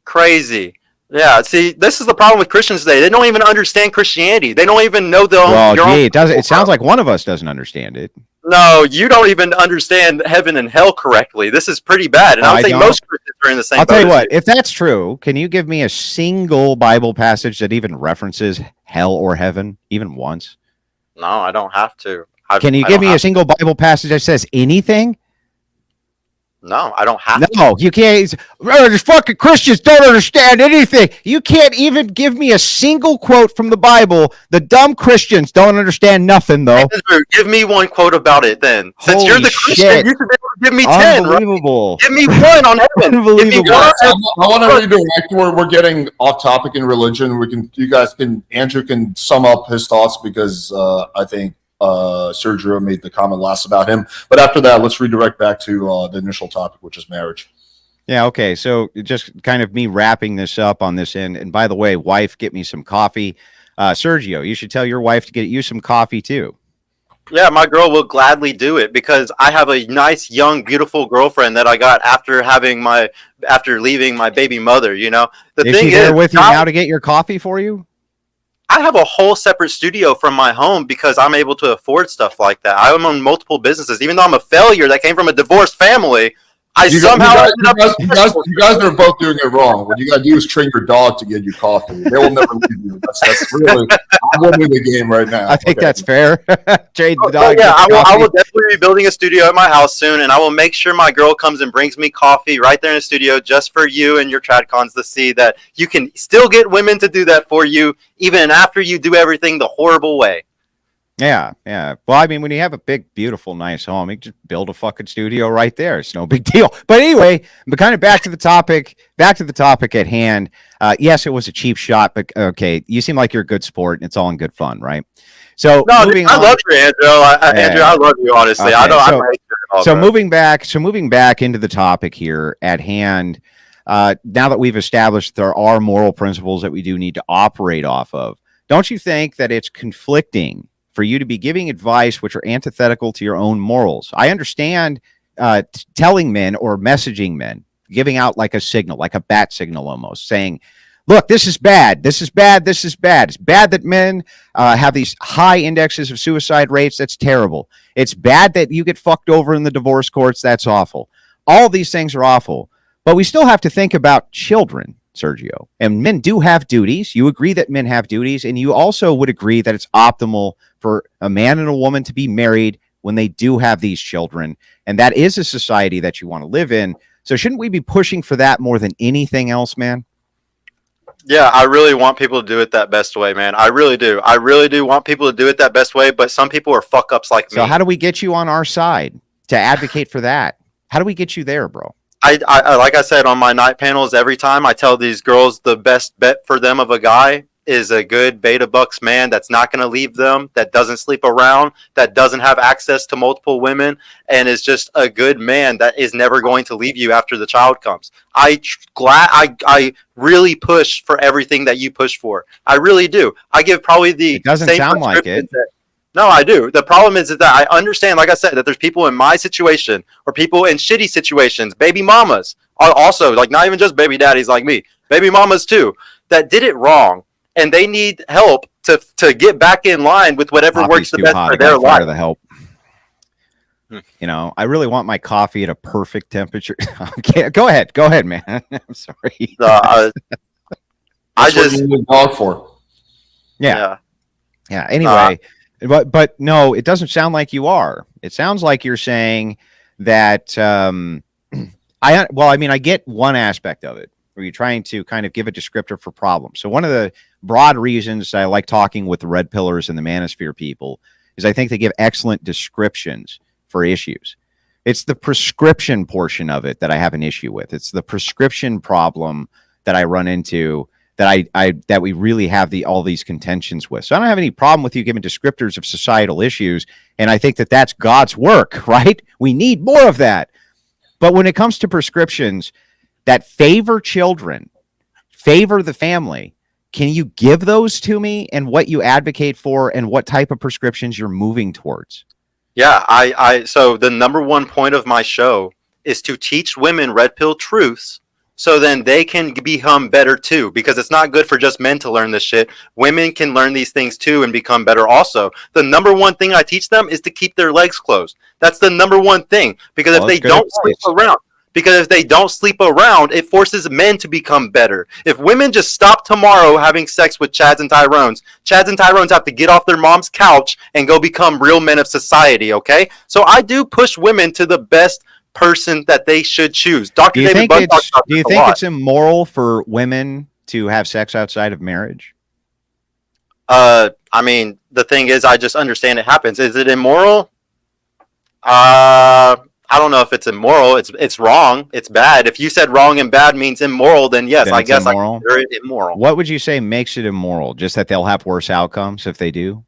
Crazy. Yeah, see, this is the problem with Christians today. They don't even understand Christianity. They don't even know their own. It sounds like one of us doesn't understand it. No, you don't even understand heaven and hell correctly. This is pretty bad. And I would say most Christians are in the same boat. I'll tell you what, if that's true, can you give me a single Bible passage that even references hell or heaven, even once? No, I don't have to. Can you give me a single Bible passage that says anything? No, I don't have to. No, you can't. These fucking Christians don't understand anything. You can't even give me a single quote from the Bible. The dumb Christians don't understand nothing, though. Andrew, give me one quote about it, then. Since you're the Christian, you should be able to give me 10, right? Unbelievable. Give me one on heaven. Unbelievable. I want to redirect. We're getting off topic in religion. Andrew can sum up his thoughts because I think Sergio made the comment last about him. But after that, let's redirect back to the initial topic, which is marriage. Yeah, okay. So just kind of me wrapping this up on this end. And by the way, wife, get me some coffee. Sergio, you should tell your wife to get you some coffee too. Yeah, my girl will gladly do it because I have a nice, young, beautiful girlfriend that I got after leaving my baby mother. You know, is she there with you now to get your coffee for you? I have a whole separate studio from my home because I'm able to afford stuff like that. I'm on multiple businesses, even though I'm a failure that came from a divorced family. You guys are both doing it wrong. What you got to do is train your dog to get you coffee. They will never leave you. That's really, I'm winning the game right now. I think that's fair. Train the dog. Yeah, I will definitely be building a studio at my house soon, and I will make sure my girl comes and brings me coffee right there in the studio just for you and your TradCons to see that you can still get women to do that for you, even after you do everything the horrible way. Yeah. Well, I mean, when you have a big, beautiful, nice home, you just build a fucking studio right there. It's no big deal. But anyway, but kind of back to the topic at hand. Yes, it was a cheap shot, but okay, you seem like you're a good sport, and it's all in good fun, right? So, no, I love you, Andrew. Andrew, I love you, honestly. Okay, I don't hate you at Oh, So bro. moving back into the topic here at hand, now that we've established there are moral principles that we do need to operate off of, don't you think that it's conflicting for you to be giving advice which are antithetical to your own morals? I understand telling men or messaging men, giving out like a signal, like a bat signal almost, saying, look, this is bad. This is bad. This is bad. It's bad that men have these high indexes of suicide rates. That's terrible. It's bad that you get fucked over in the divorce courts. That's awful. All these things are awful. But we still have to think about children, Sergio. And men do have duties. You agree that men have duties. And you also would agree that it's optimal for a man and a woman to be married when they do have these children. And that is a society that you want to live in. So shouldn't we be pushing for that more than anything else, man? Yeah, I really want people to do it that best way, man. I really do. I really do want people to do it that best way, but some people are fuck ups like me. So how do we get you on our side to advocate for that? How do we get you there, bro? I like I said on my night panels, every time I tell these girls the best bet for them of a guy is a good beta bucks man that's not going to leave them, that doesn't sleep around, that doesn't have access to multiple women, and is just a good man that is never going to leave you after the child comes. I really push for everything that you push for. I really do. I give probably the It doesn't same sound like it. no, I do. The problem is that I understand, like I said, that there's people in my situation or people in shitty situations, baby mamas, are also like not even just baby daddies like me, baby mamas too, that did it wrong, and they need help to get back in line with whatever Coffee's works the too best hot. for I gotta their fire life. the help. You know, I really want my coffee at a perfect temperature. Okay, go ahead, man. I'm sorry. I That's what just you need a dog for. Yeah. Anyway, but no, it doesn't sound like you are. It sounds like you're saying that. I get one aspect of it where you're trying to kind of give a descriptor for problems. So one of the broad reasons I like talking with the Red Pillars and the Manosphere people is I think they give excellent descriptions for issues. It's the prescription portion of it that I have an issue with. It's the prescription problem that I run into that we really have all these contentions with. So I don't have any problem with you giving descriptors of societal issues, and I think that that's God's work, right? We need more of that. But when it comes to prescriptions that favor children, favor the family, can you give those to me and what you advocate for and what type of prescriptions you're moving towards? Yeah, so the number one point of my show is to teach women red pill truths so then they can become better too, because it's not good for just men to learn this shit. Women can learn these things too and become better also. The number one thing I teach them is to keep their legs closed. That's the number one thing, because if they don't sleep around, it forces men to become better. If women just stop tomorrow having sex with Chads and Tyrones have to get off their mom's couch and go become real men of society, okay? So I do push women to the best person that they should choose. Dr. David Budd talks about do you think it's immoral for women to have sex outside of marriage? I mean, the thing is, I just understand it happens. Is it immoral? I don't know if it's immoral. It's wrong. It's bad. If you said wrong and bad means immoral, then yes, I guess I consider it immoral. What would you say makes it immoral? Just that they'll have worse outcomes if they do?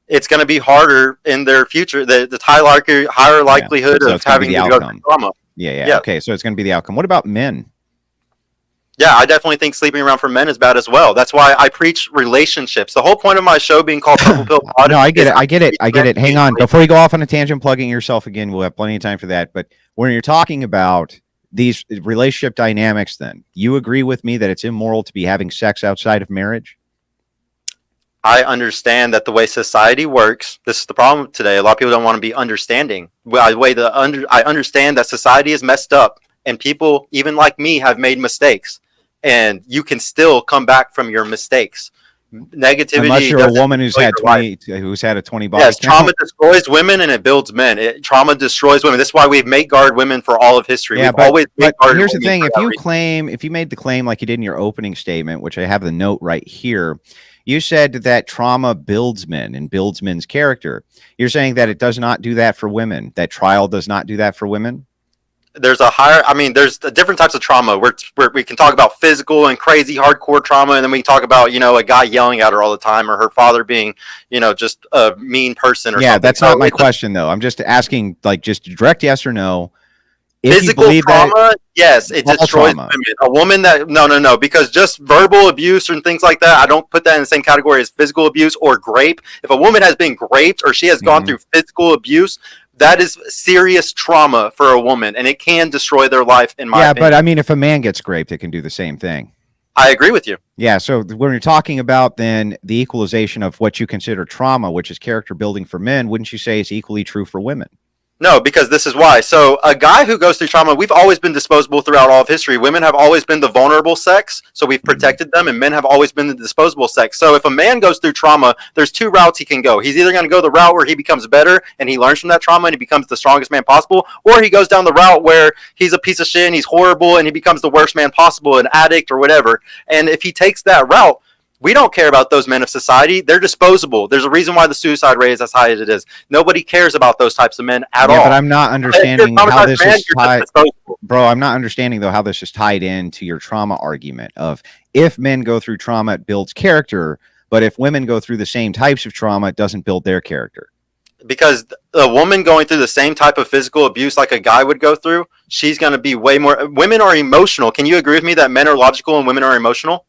It's going to be harder in their future. The higher likelihood of having to go through trauma. Yeah. Okay, so it's going to be the outcome. What about men? Yeah, I definitely think sleeping around for men is bad as well. That's why I preach relationships. The whole point of my show being called Purple Pill Pod. No, I get it. Hang on. Before you go off on a tangent, plugging yourself again, we'll have plenty of time for that. But when you're talking about these relationship dynamics, then you agree with me that it's immoral to be having sex outside of marriage? I understand that the way society works, this is the problem today. A lot of people don't want to be understanding. I understand that society is messed up, and people, even like me, have made mistakes. And you can still come back from your mistakes. Negativity. Unless you're a woman who's had a 20 body Yes, trauma destroys women and it builds men. Trauma destroys women. This is why we've made guard women for all of history. Yeah, but here's the thing: if you made the claim like you did in your opening statement, which I have the note right here, you said that trauma builds men and builds men's character. You're saying that it does not do that for women. That trial does not do that for women. there's a higher. I mean, there's different types of trauma where we can talk about physical and crazy hardcore trauma, and then we can talk about a guy yelling at her all the time, or her father being just a mean person or Yeah, something. that's not my question though. I'm just asking, like, just direct yes or no. If you Physical believe that trauma, yes, it all destroys trauma. women. A woman that no, because just verbal abuse and things like that, I don't put that in the same category as physical abuse or grape. If a woman has been raped or she has gone through physical abuse, that is serious trauma for a woman, and it can destroy their life. In my opinion. But I mean, if a man gets raped, it can do the same thing. I agree with you. Yeah, so when you're talking about then the equalization of what you consider trauma, which is character building for men, wouldn't you say is equally true for women? No, because this is why. So a guy who goes through trauma, we've always been disposable throughout all of history. Women have always been the vulnerable sex, so we've protected them, and men have always been the disposable sex. So if a man goes through trauma, there's two routes he can go. He's either going to go the route where he becomes better and he learns from that trauma and he becomes the strongest man possible, or he goes down the route where he's a piece of shit and he's horrible and he becomes the worst man possible, an addict or whatever. And if he takes that route, we don't care about those men of society. They're disposable. There's a reason why the suicide rate is as high as it is. Nobody cares about those types of men at all. But I'm not understanding how this is tied. Disposable. Bro, I'm not understanding, though, how this is tied into your trauma argument of if men go through trauma, it builds character. But if women go through the same types of trauma, it doesn't build their character. Because a woman going through the same type of physical abuse like a guy would go through, she's going to be way more. Women are emotional. Can you agree with me that men are logical and women are emotional?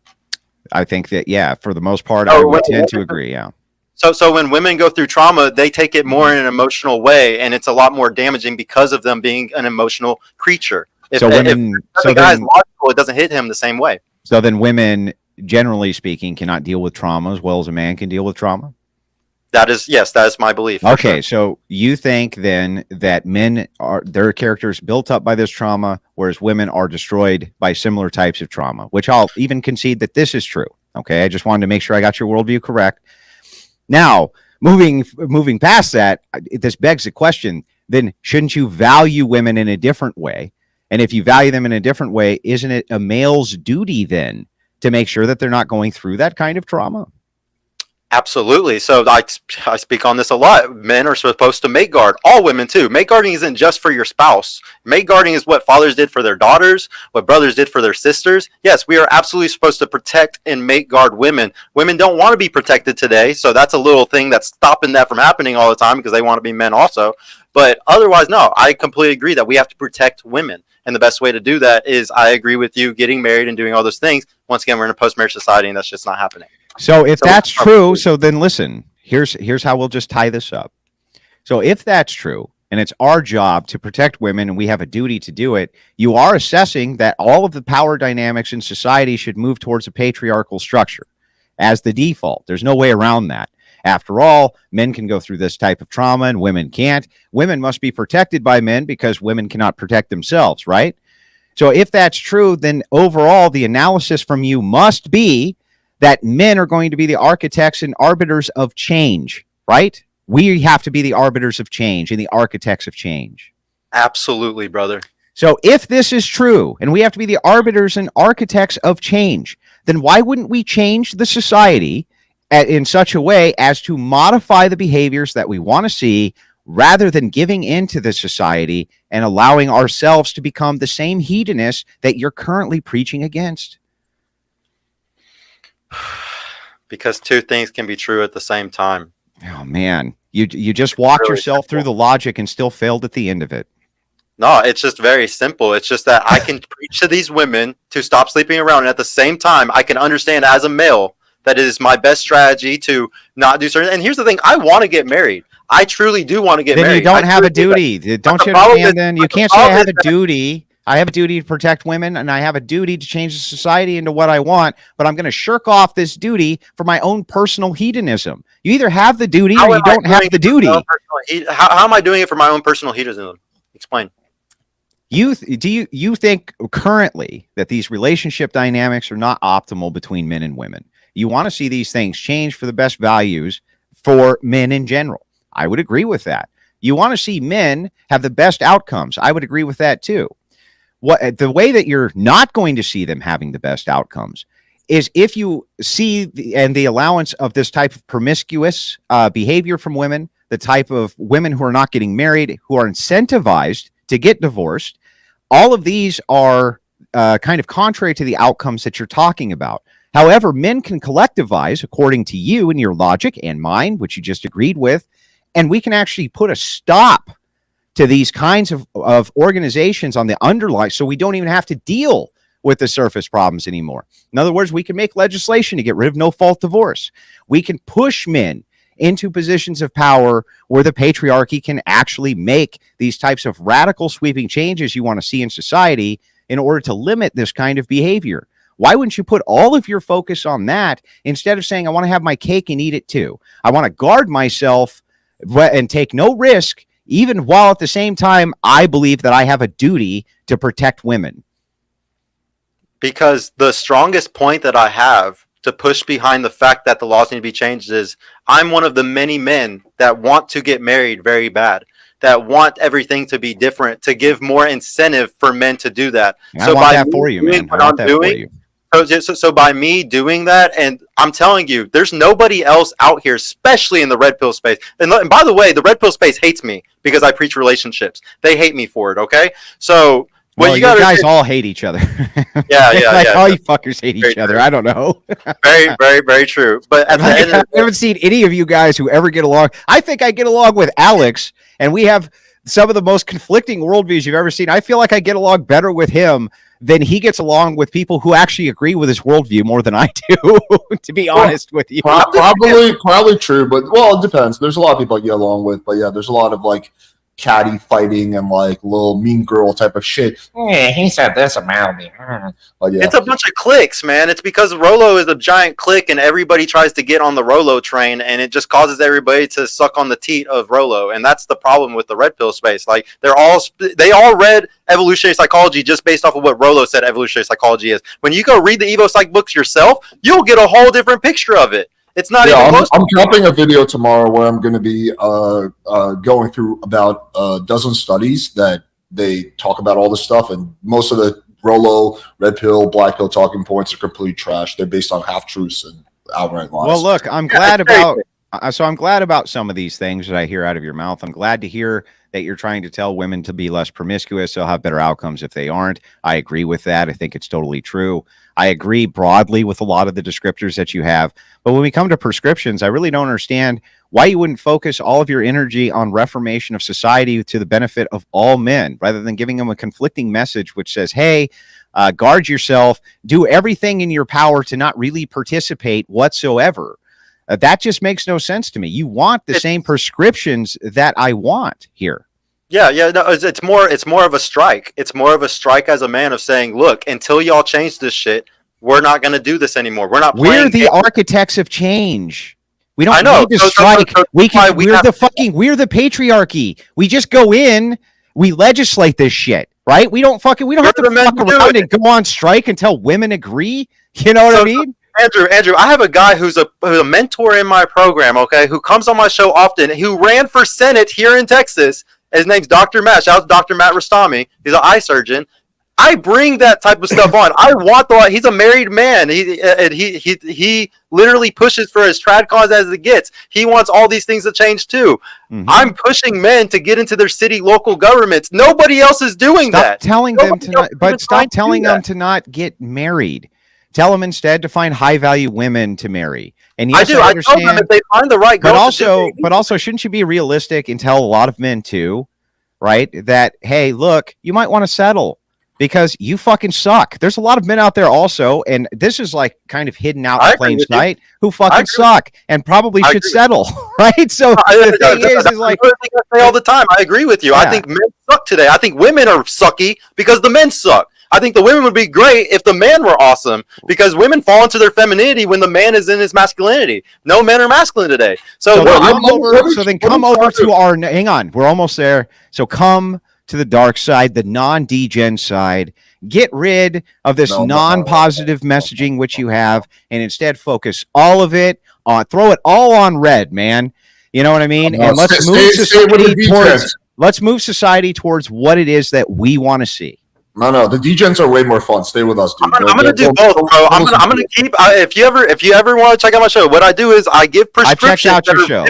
I think that, yeah, for the most part, I would tend to agree, yeah. So when women go through trauma, they take it more in an emotional way, and it's a lot more damaging because of them being an emotional creature. If a guy is logical, it doesn't hit him the same way. So then women, generally speaking, cannot deal with trauma as well as a man can deal with trauma? That is my belief. Okay, so you think then that men are their characters built up by this trauma, whereas women are destroyed by similar types of trauma, which I'll even concede that this is true. Okay, I just wanted to make sure I got your worldview correct. Now, moving past that, this begs the question, then shouldn't you value women in a different way? And if you value them in a different way, isn't it a male's duty then to make sure that they're not going through that kind of trauma? Absolutely. So I speak on this a lot. Men are supposed to mate guard. All women too. Mate guarding isn't just for your spouse. Mate guarding is what fathers did for their daughters, what brothers did for their sisters. Yes, we are absolutely supposed to protect and mate guard women. Women don't want to be protected today, so that's a little thing that's stopping that from happening all the time because they want to be men also. But otherwise, no, I completely agree that we have to protect women. And the best way to do that is, I agree with you, getting married and doing all those things. Once again, we're in a post-marriage society, and that's just not happening. So if that's true, so then listen, here's how we'll just tie this up. So if that's true, and it's our job to protect women, and we have a duty to do it, you are assessing that all of the power dynamics in society should move towards a patriarchal structure as the default. There's no way around that. After all, men can go through this type of trauma and women can't. Women must be protected by men because women cannot protect themselves, right? So if that's true, then overall, the analysis from you must be that men are going to be the architects and arbiters of change, right? We have to be the arbiters of change and the architects of change. Absolutely, brother. So if this is true, and we have to be the arbiters and architects of change, then why wouldn't we change the society in such a way as to modify the behaviors that we want to see, rather than giving into the society and allowing ourselves to become the same hedonists that you're currently preaching against? Because two things can be true at the same time. Oh man, you just walked really yourself through the logic and still failed at the end of it. No, it's just very simple. It's just that I can preach to these women to stop sleeping around, and at the same time, I can understand as a male that it is my best strategy to not do certain. And here's the thing: I want to get married. I truly do want to get married. Then you don't have a duty. Don't you understand? Then you can't say I have a duty. I have a duty to protect women, and I have a duty to change the society into what I want, but I'm going to shirk off this duty for my own personal hedonism. You either have the duty or you don't have the duty. How am I doing it for my own personal hedonism? Explain. You think currently that these relationship dynamics are not optimal between men and women? You want to see these things change for the best values for men in general. I would agree with that. You want to see men have the best outcomes. I would agree with that too. The way that you're not going to see them having the best outcomes is if you see the allowance of this type of promiscuous behavior from women, the type of women who are not getting married, who are incentivized to get divorced, all of these are kind of contrary to the outcomes that you're talking about. However, men can collectivize according to you and your logic and mine, which you just agreed with, and we can actually put a stop to these kinds of organizations on the underlying, so we don't even have to deal with the surface problems anymore. In other words, we can make legislation to get rid of no-fault divorce. We can push men into positions of power where the patriarchy can actually make these types of radical sweeping changes you want to see in society in order to limit this kind of behavior. Why wouldn't you put all of your focus on that instead of saying, I want to have my cake and eat it too? I want to guard myself and take no risk, even while at the same time, I believe that I have a duty to protect women. Because the strongest point that I have to push behind the fact that the laws need to be changed is I'm one of the many men that want to get married very bad, that want everything to be different, to give more incentive for men to do that. I want that for you, man. I want that for you. So by me doing that, and I'm telling you, there's nobody else out here, especially in the red pill space. And by the way, the red pill space hates me because I preach relationships. They hate me for it, okay? So well, you guys all hate each other. Yeah, like yeah. all you fuckers hate each other. I don't know. Very true. But at the end of I haven't seen any of you guys who ever get along. I think I get along with Alex, and we have some of the most conflicting worldviews you've ever seen. I feel like I get along better with him than he gets along with people who actually agree with his worldview more than I do, to be honest with you. Probably true, but well, it depends. There's a lot of people I get along with, but yeah, there's a lot of like catty fighting and like little mean girl type of shit. Yeah, he said this about me. But yeah. It's a bunch of cliques, man. It's because Rolo is a giant clique and everybody tries to get on the Rolo train, and it just causes everybody to suck on the teat of Rolo. And that's the problem with the red pill space. Like they all read evolutionary psychology just based off of what Rolo said evolutionary psychology is. When you go read the Evo Psych books yourself, you'll get a whole different picture of it. It's not even close. I'm dropping a video tomorrow where I'm going to be going through about a dozen studies that they talk about all this stuff, and most of the Rolo, red pill, black pill talking points are complete trash. They're based on half truths and outright lies. Well, look, I'm glad about some of these things that I hear out of your mouth. I'm glad to hear that you're trying to tell women to be less promiscuous. They'll have better outcomes if they aren't. I agree with that. I think it's totally true. I agree broadly with a lot of the descriptors that you have. But when we come to prescriptions, I really don't understand why you wouldn't focus all of your energy on reformation of society to the benefit of all men, rather than giving them a conflicting message which says, hey, guard yourself, do everything in your power to not really participate whatsoever. That just makes no sense to me. You want the same prescriptions that I want here. Yeah, no, it's more of a strike. It's more of a strike as a man of saying, look, until y'all change this shit, we're not going to do this anymore. We're the games. Architects of change. We don't need to strike. We're the patriarchy. We just go in, we legislate this shit, right? We don't have to fuck around and go on strike until women agree. You know what I mean? Andrew, I have a guy who's a mentor in my program, okay, who comes on my show often, who ran for Senate here in Texas. His name's Dr. Matt. Shout out to Dr. Matt Rastami. He's an eye surgeon. I bring that type of stuff on. I want he's a married man. He literally pushes for as trad cause as it gets. He wants all these things to change too. Mm-hmm. I'm pushing men to get into their city local governments. Nobody else is doing that. Stop telling them to not get married. Tell them instead to find high value women to marry. And yes, I understand. I tell them if they find the right girl. But also, shouldn't you be realistic and tell a lot of men too, right? That hey, look, you might want to settle because you fucking suck. There's a lot of men out there also, and this is like kind of hidden out in plain sight, who fucking suck and probably should settle, right? So the thing is like I say all the time. I agree with you. Yeah. I think men suck today. I think women are sucky because the men suck. I think the women would be great if the man were awesome, because women fall into their femininity when the man is in his masculinity. No men are masculine today. So come over to our, hang on, we're almost there. So come to the dark side, the non-degen side, get rid of this non-positive messaging which you have, and instead focus all of it on, throw it all on red, man. You know what I mean? And let's move society towards what it is that we want to see. No, the degens are way more fun. Stay with us, dude. I'm gonna do both, bro. I'm gonna keep. If you ever want to check out my show, what I do is I give prescriptions. I checked out your show.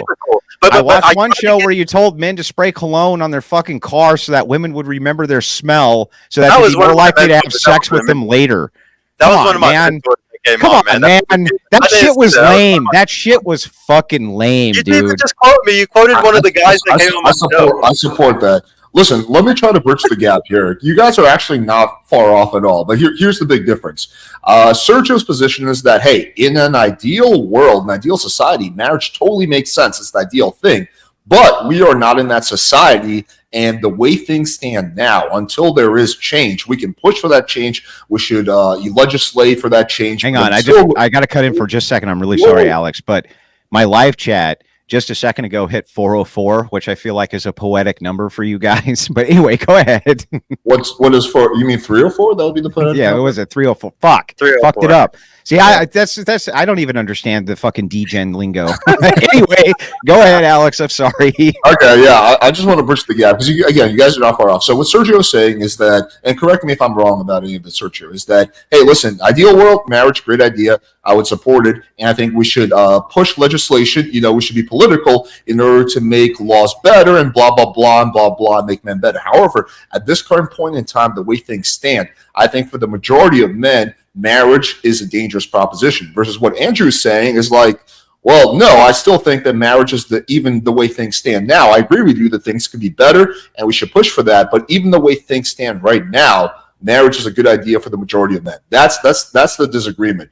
I watched one show where you told men to spray cologne on their fucking car so that women would remember their smell, so that they'd be more likely to have sex with them later. That was one of my mentors that came Come on, on, man. That shit was lame. That shit was fucking lame, you dude. didn't even just quote me. You quoted one of the guys that came on my show. I support that. Listen, let me try to bridge the gap here. You guys are actually not far off at all, but here's the big difference. Sergio's position is that, hey, in an ideal world, an ideal society, marriage totally makes sense. It's the ideal thing. But we are not in that society, and the way things stand now, until there is change, we can push for that change. We should legislate for that change. Hang on, I got to cut in for just a second. I'm really sorry, Alex, but my live chat just a second ago hit 404, which I feel like is a poetic number for you guys. But anyway, go ahead. What is for? You mean 304? That would be the poetic yeah, number? it was a 304. Fuck, 304. Fucked it up. See, that's I don't even understand the fucking degen lingo. Anyway, go ahead, Alex. I'm sorry. Okay, yeah, I just want to bridge the gap because you guys are not far off. So what Sergio is saying is that, and correct me if I'm wrong about any of this, Sergio, is that, hey, listen, ideal world, marriage, great idea. I would support it, and I think we should push legislation. We should be political in order to make laws better and blah blah blah and blah blah and make men better. However, at this current point in time, the way things stand, I think for the majority of men, marriage is a dangerous proposition. Versus what Andrew is saying is like, well, no, I still think that marriage is even the way things stand now. I agree with you that things could be better and we should push for that. But even the way things stand right now, marriage is a good idea for the majority of men. That's the disagreement.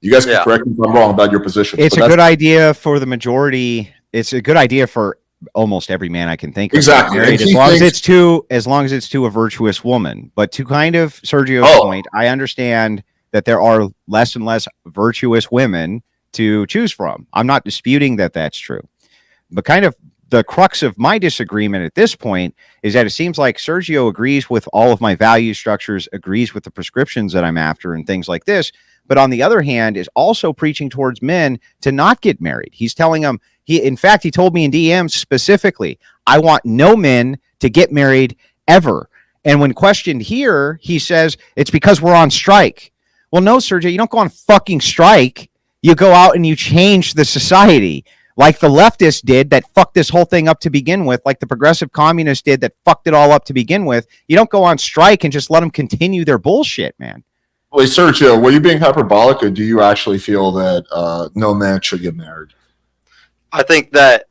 You guys can correct me if I'm wrong about your position. It's a good idea for the majority. It's a good idea for almost every man I can think of. Exactly. As long as it's to a virtuous woman. But to kind of Sergio's point, I understand that there are less and less virtuous women to choose from. I'm not disputing that that's true. But kind of the crux of my disagreement at this point is that it seems like Sergio agrees with all of my value structures, agrees with the prescriptions that I'm after and things like this. But on the other hand, is also preaching towards men to not get married. He's telling them, in fact, he told me in DMs specifically, I want no men to get married ever. And when questioned here, he says, it's because we're on strike. Well, no, Sergio, you don't go on fucking strike. You go out and you change the society like the leftists did that fucked this whole thing up to begin with, like the progressive communists did that fucked it all up to begin with. You don't go on strike and just let them continue their bullshit, man. Wait, Sergio, were you being hyperbolic, or do you actually feel that no man should get married? I think that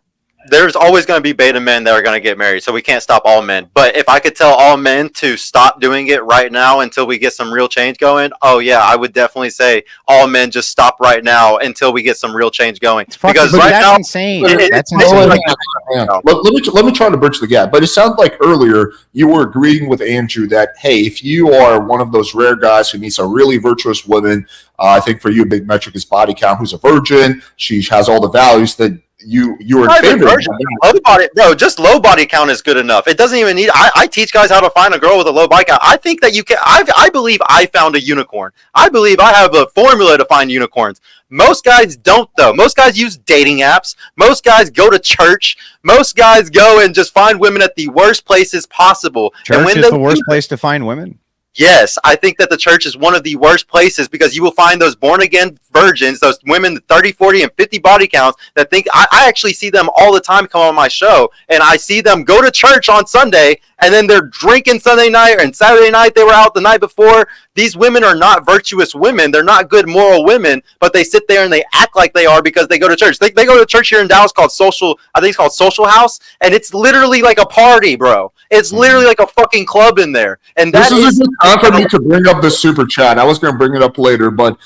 there's always going to be beta men that are going to get married, so we can't stop all men. But if I could tell all men to stop doing it right now until we get some real change going, oh yeah, I would definitely say all men just stop right now until we get some real change going. Because right now, insane. That's insane. Let me try to bridge the gap. But it sounds like earlier you were agreeing with Andrew that, hey, if you are one of those rare guys who meets a really virtuous woman, I think for you a big metric is body count, who's a virgin, she has all the values that you are in favor of. Just low body count is good enough. It doesn't even need. I teach guys how to find a girl with a low body count. I think that you can. I believe I found a unicorn. I believe I have a formula to find unicorns. Most guys don't, though. Most guys use dating apps. Most guys go to church. Most guys go and just find women at the worst places possible. Church is the worst place to find women. Yes, I think that the church is one of the worst places because you will find those born-again virgins, those women, 30, 40, and 50 body counts that think – I actually see them all the time come on my show, and I see them go to church on Sunday, and then they're drinking Sunday night, and Saturday night they were out the night before. These women are not virtuous women. They're not good moral women, but they sit there and they act like they are because they go to church. They go to church here in Dallas called Social House, and it's literally like a party, bro. It's literally like a fucking club in there. And that is a good time for me to bring up this super chat. I was going to bring it up later, but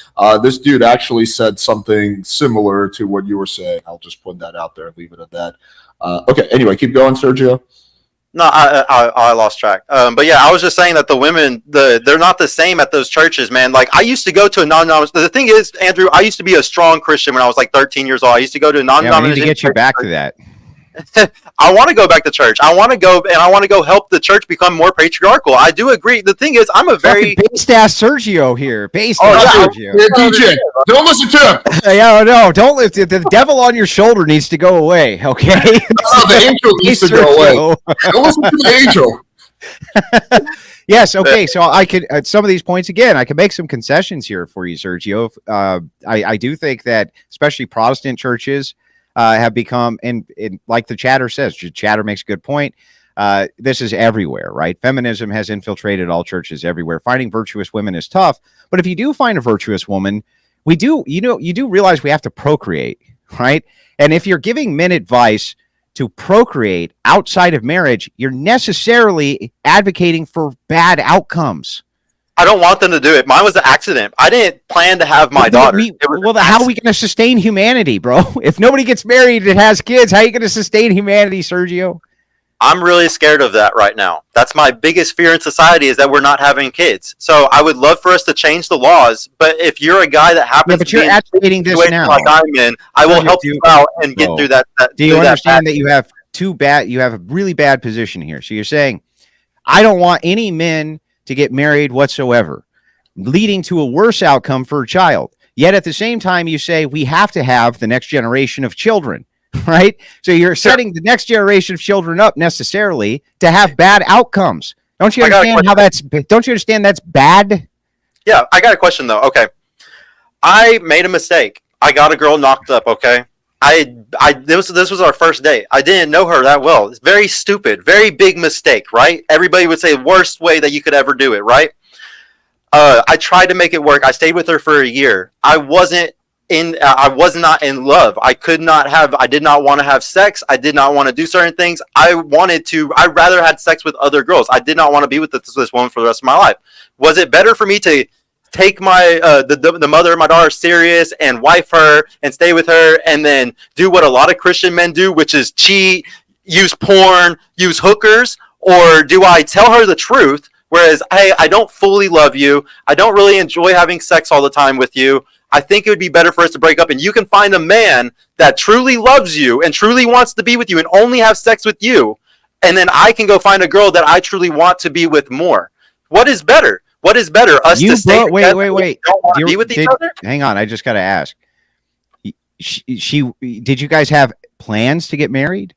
this dude actually said something similar to what you were saying. I'll just put that out there and leave it at that. Okay, anyway, keep going, Sergio. No, I lost track. But yeah, I was just saying that the women, they're not the same at those churches, man. Like I used to go to a non-denominational. The thing is, Andrew, I used to be a strong Christian when I was like 13 years old. I used to go to a non-denominational. Yeah, we need to get you back to that. I want to go back to church. I want to go help the church become more patriarchal. I do agree. The thing is, I'm a very based ass Sergio here. Sergio. Yeah, DJ, don't listen to him. Yeah, no, don't listen. The devil on your shoulder needs to go away. Okay. The angel needs to go away. Don't listen to the angel. Yes. Okay. So I could at some of these points again. I can make some concessions here for you, Sergio. I do think that especially Protestant churches. have become, and like the chatter says, chatter makes a good point. This is everywhere, right? Feminism has infiltrated all churches everywhere. Finding virtuous women is tough, but if you do find a virtuous woman, you do realize we have to procreate, right? And if you're giving men advice to procreate outside of marriage, you're necessarily advocating for bad outcomes. I don't want them to do it. Mine was an accident. I didn't plan to have my daughter. How are we going to sustain humanity, bro? If nobody gets married and has kids, how are you going to sustain humanity, Sergio? I'm really scared of that right now. That's my biggest fear in society, is that we're not having kids. So I would love for us to change the laws, but if you're a guy that happens but you're advocating this now, like I'm in, I will help you out and get through that. Do you understand that you have you have a really bad position here? So you're saying, I don't want any men to get married whatsoever, leading to a worse outcome for a child. Yet at the same time, you say we have to have the next generation of children. Right, so you're setting the next generation of children up necessarily to have bad outcomes. Don't you understand how that's? Don't you understand that's bad? Yeah, I got a question though. Okay, I made a mistake. I got a girl knocked up. Okay, this was our first date. I didn't know her that well. It's very stupid, very big mistake, right? Everybody would say worst way that you could ever do it, right? I tried to make it work. I stayed with her for a year. I was not in love. I did not want to have sex. I did not want to do certain things. I rather had sex with other girls. I did not want to be with this woman for the rest of my life. Was it better for me to take my the mother of my daughter serious and wife her and stay with her and then do what a lot of Christian men do, which is cheat, use porn, use hookers? Or do I tell her the truth? Whereas, hey, I don't fully love you. I don't really enjoy having sex all the time with you. I think it would be better for us to break up, and you can find a man that truly loves you and truly wants to be with you and only have sex with you, and then I can go find a girl that I truly want to be with more. What is better? What is better? Us to stay together? Wait. Don't want to be with each other? Hang on, I just got to ask. Did you guys have plans to get married?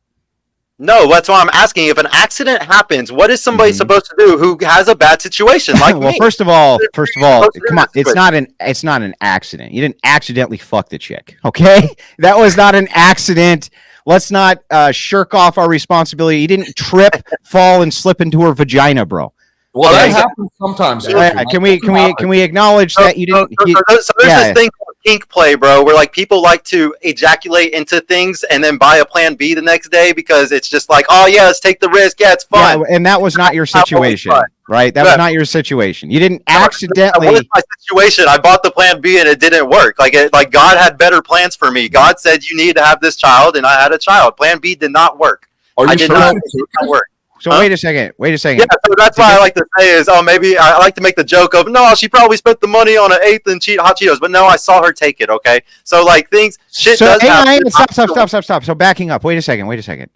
No, that's why I'm asking. If an accident happens, what is somebody supposed to do who has a bad situation like well, me? First of all, come on. It's not an accident. You didn't accidentally fuck the chick, okay? That was not an accident. Let's not shirk off our responsibility. You didn't trip, fall, and slip into her vagina, bro. Well, that happens sometimes. Can we acknowledge that you didn't? So there's this thing called kink play, bro, where like people like to ejaculate into things and then buy a plan B the next day because it's just like, oh yeah, let's take the risk. Yeah, it's fun. Yeah, and that was not your situation, right? That was not your situation. You didn't accidentally. What is my situation? I bought the plan B and it didn't work. Like God had better plans for me. God said you need to have this child, and I had a child. Plan B did not work. Are you sure? It did not work. So wait a second. Yeah, so that's why I like to say is, maybe I like to make the joke of, no, she probably spent the money on an eighth and hot Cheetos, but no, I saw her take it. Okay, so like shit does happen. Stop. So backing up. Wait a second.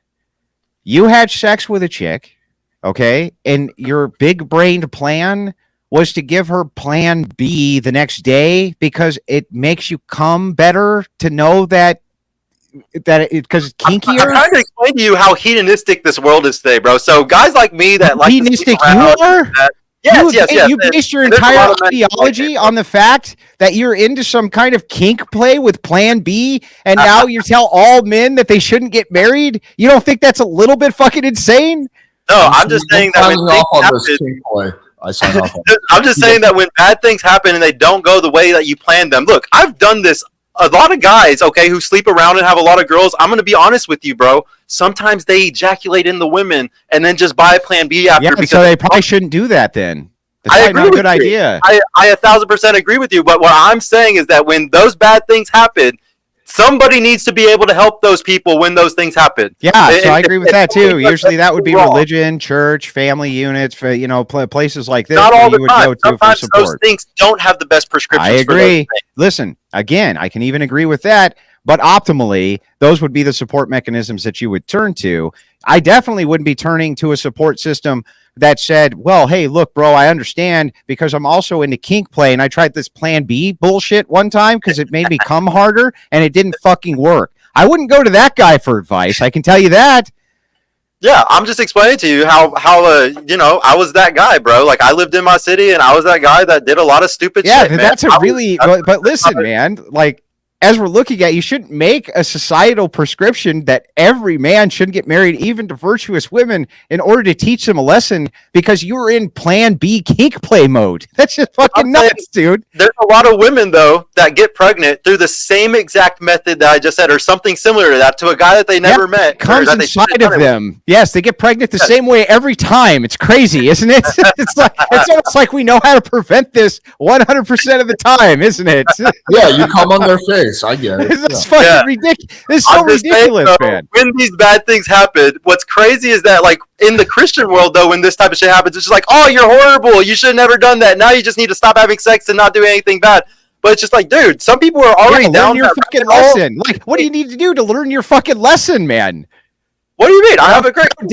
You had sex with a chick, okay, and your big-brained plan was to give her plan B the next day because it makes you come better to know that because it's kinkier. I'm trying to explain to you how hedonistic this world is today, bro. So guys like me that like hedonistic, you are. Yes. You based your entire ideology on the fact that you're into some kind of kink play with Plan B, and now you tell all men that they shouldn't get married. You don't think that's a little bit fucking insane? No, I'm just saying that I'm just saying that when bad things happen and they don't go the way that you planned them. Look, I've done this. A lot of guys, okay, who sleep around and have a lot of girls, I'm going to be honest with you, bro. Sometimes they ejaculate in the women and then just buy a plan B after. Yeah, so they probably shouldn't do that then. That's I agree not a with good you. idea. I 1,000% agree with you. But what I'm saying is that when those bad things happen, somebody needs to be able to help those people when those things happen. Yeah, so I agree with that too. Usually that would be religion, church, family units, for places like this. Not all the time. Sometimes those things don't have the best prescriptions. I agree. Listen, again, I can even agree with that. But optimally, those would be the support mechanisms that you would turn to. I definitely wouldn't be turning to a support system that said, well, hey, look, bro, I understand because I'm also into kink play and I tried this plan B bullshit one time because it made me come harder and it didn't fucking work. I wouldn't go to that guy for advice. I can tell you that. Yeah, I'm just explaining to you how I was that guy, bro. Like I lived in my city and I was that guy that did a lot of stupid shit. Yeah, that's but listen, man, like as we're looking at, you shouldn't make a societal prescription that every man shouldn't get married, even to virtuous women, in order to teach them a lesson because you're in Plan B kink play mode. That's just fucking nuts, dude. There's a lot of women, though, that get pregnant through the same exact method that I just said, or something similar to that, to a guy that they never met. It comes inside of them. Yes, they get pregnant the same way every time. It's crazy, isn't it? It's almost like we know how to prevent this 100% of the time, isn't it? Yeah, you come on their face. I get it. It's fucking ridiculous. It's so ridiculous, man. When these bad things happen, what's crazy is that, like, in the Christian world, though, when this type of shit happens, it's just like, oh, you're horrible. You should have never done that. Now you just need to stop having sex and not do anything bad. But it's just like, dude, some people are already down your fucking lesson. Like, what do you need to do to learn your fucking lesson, man? What do you mean? I have a great. How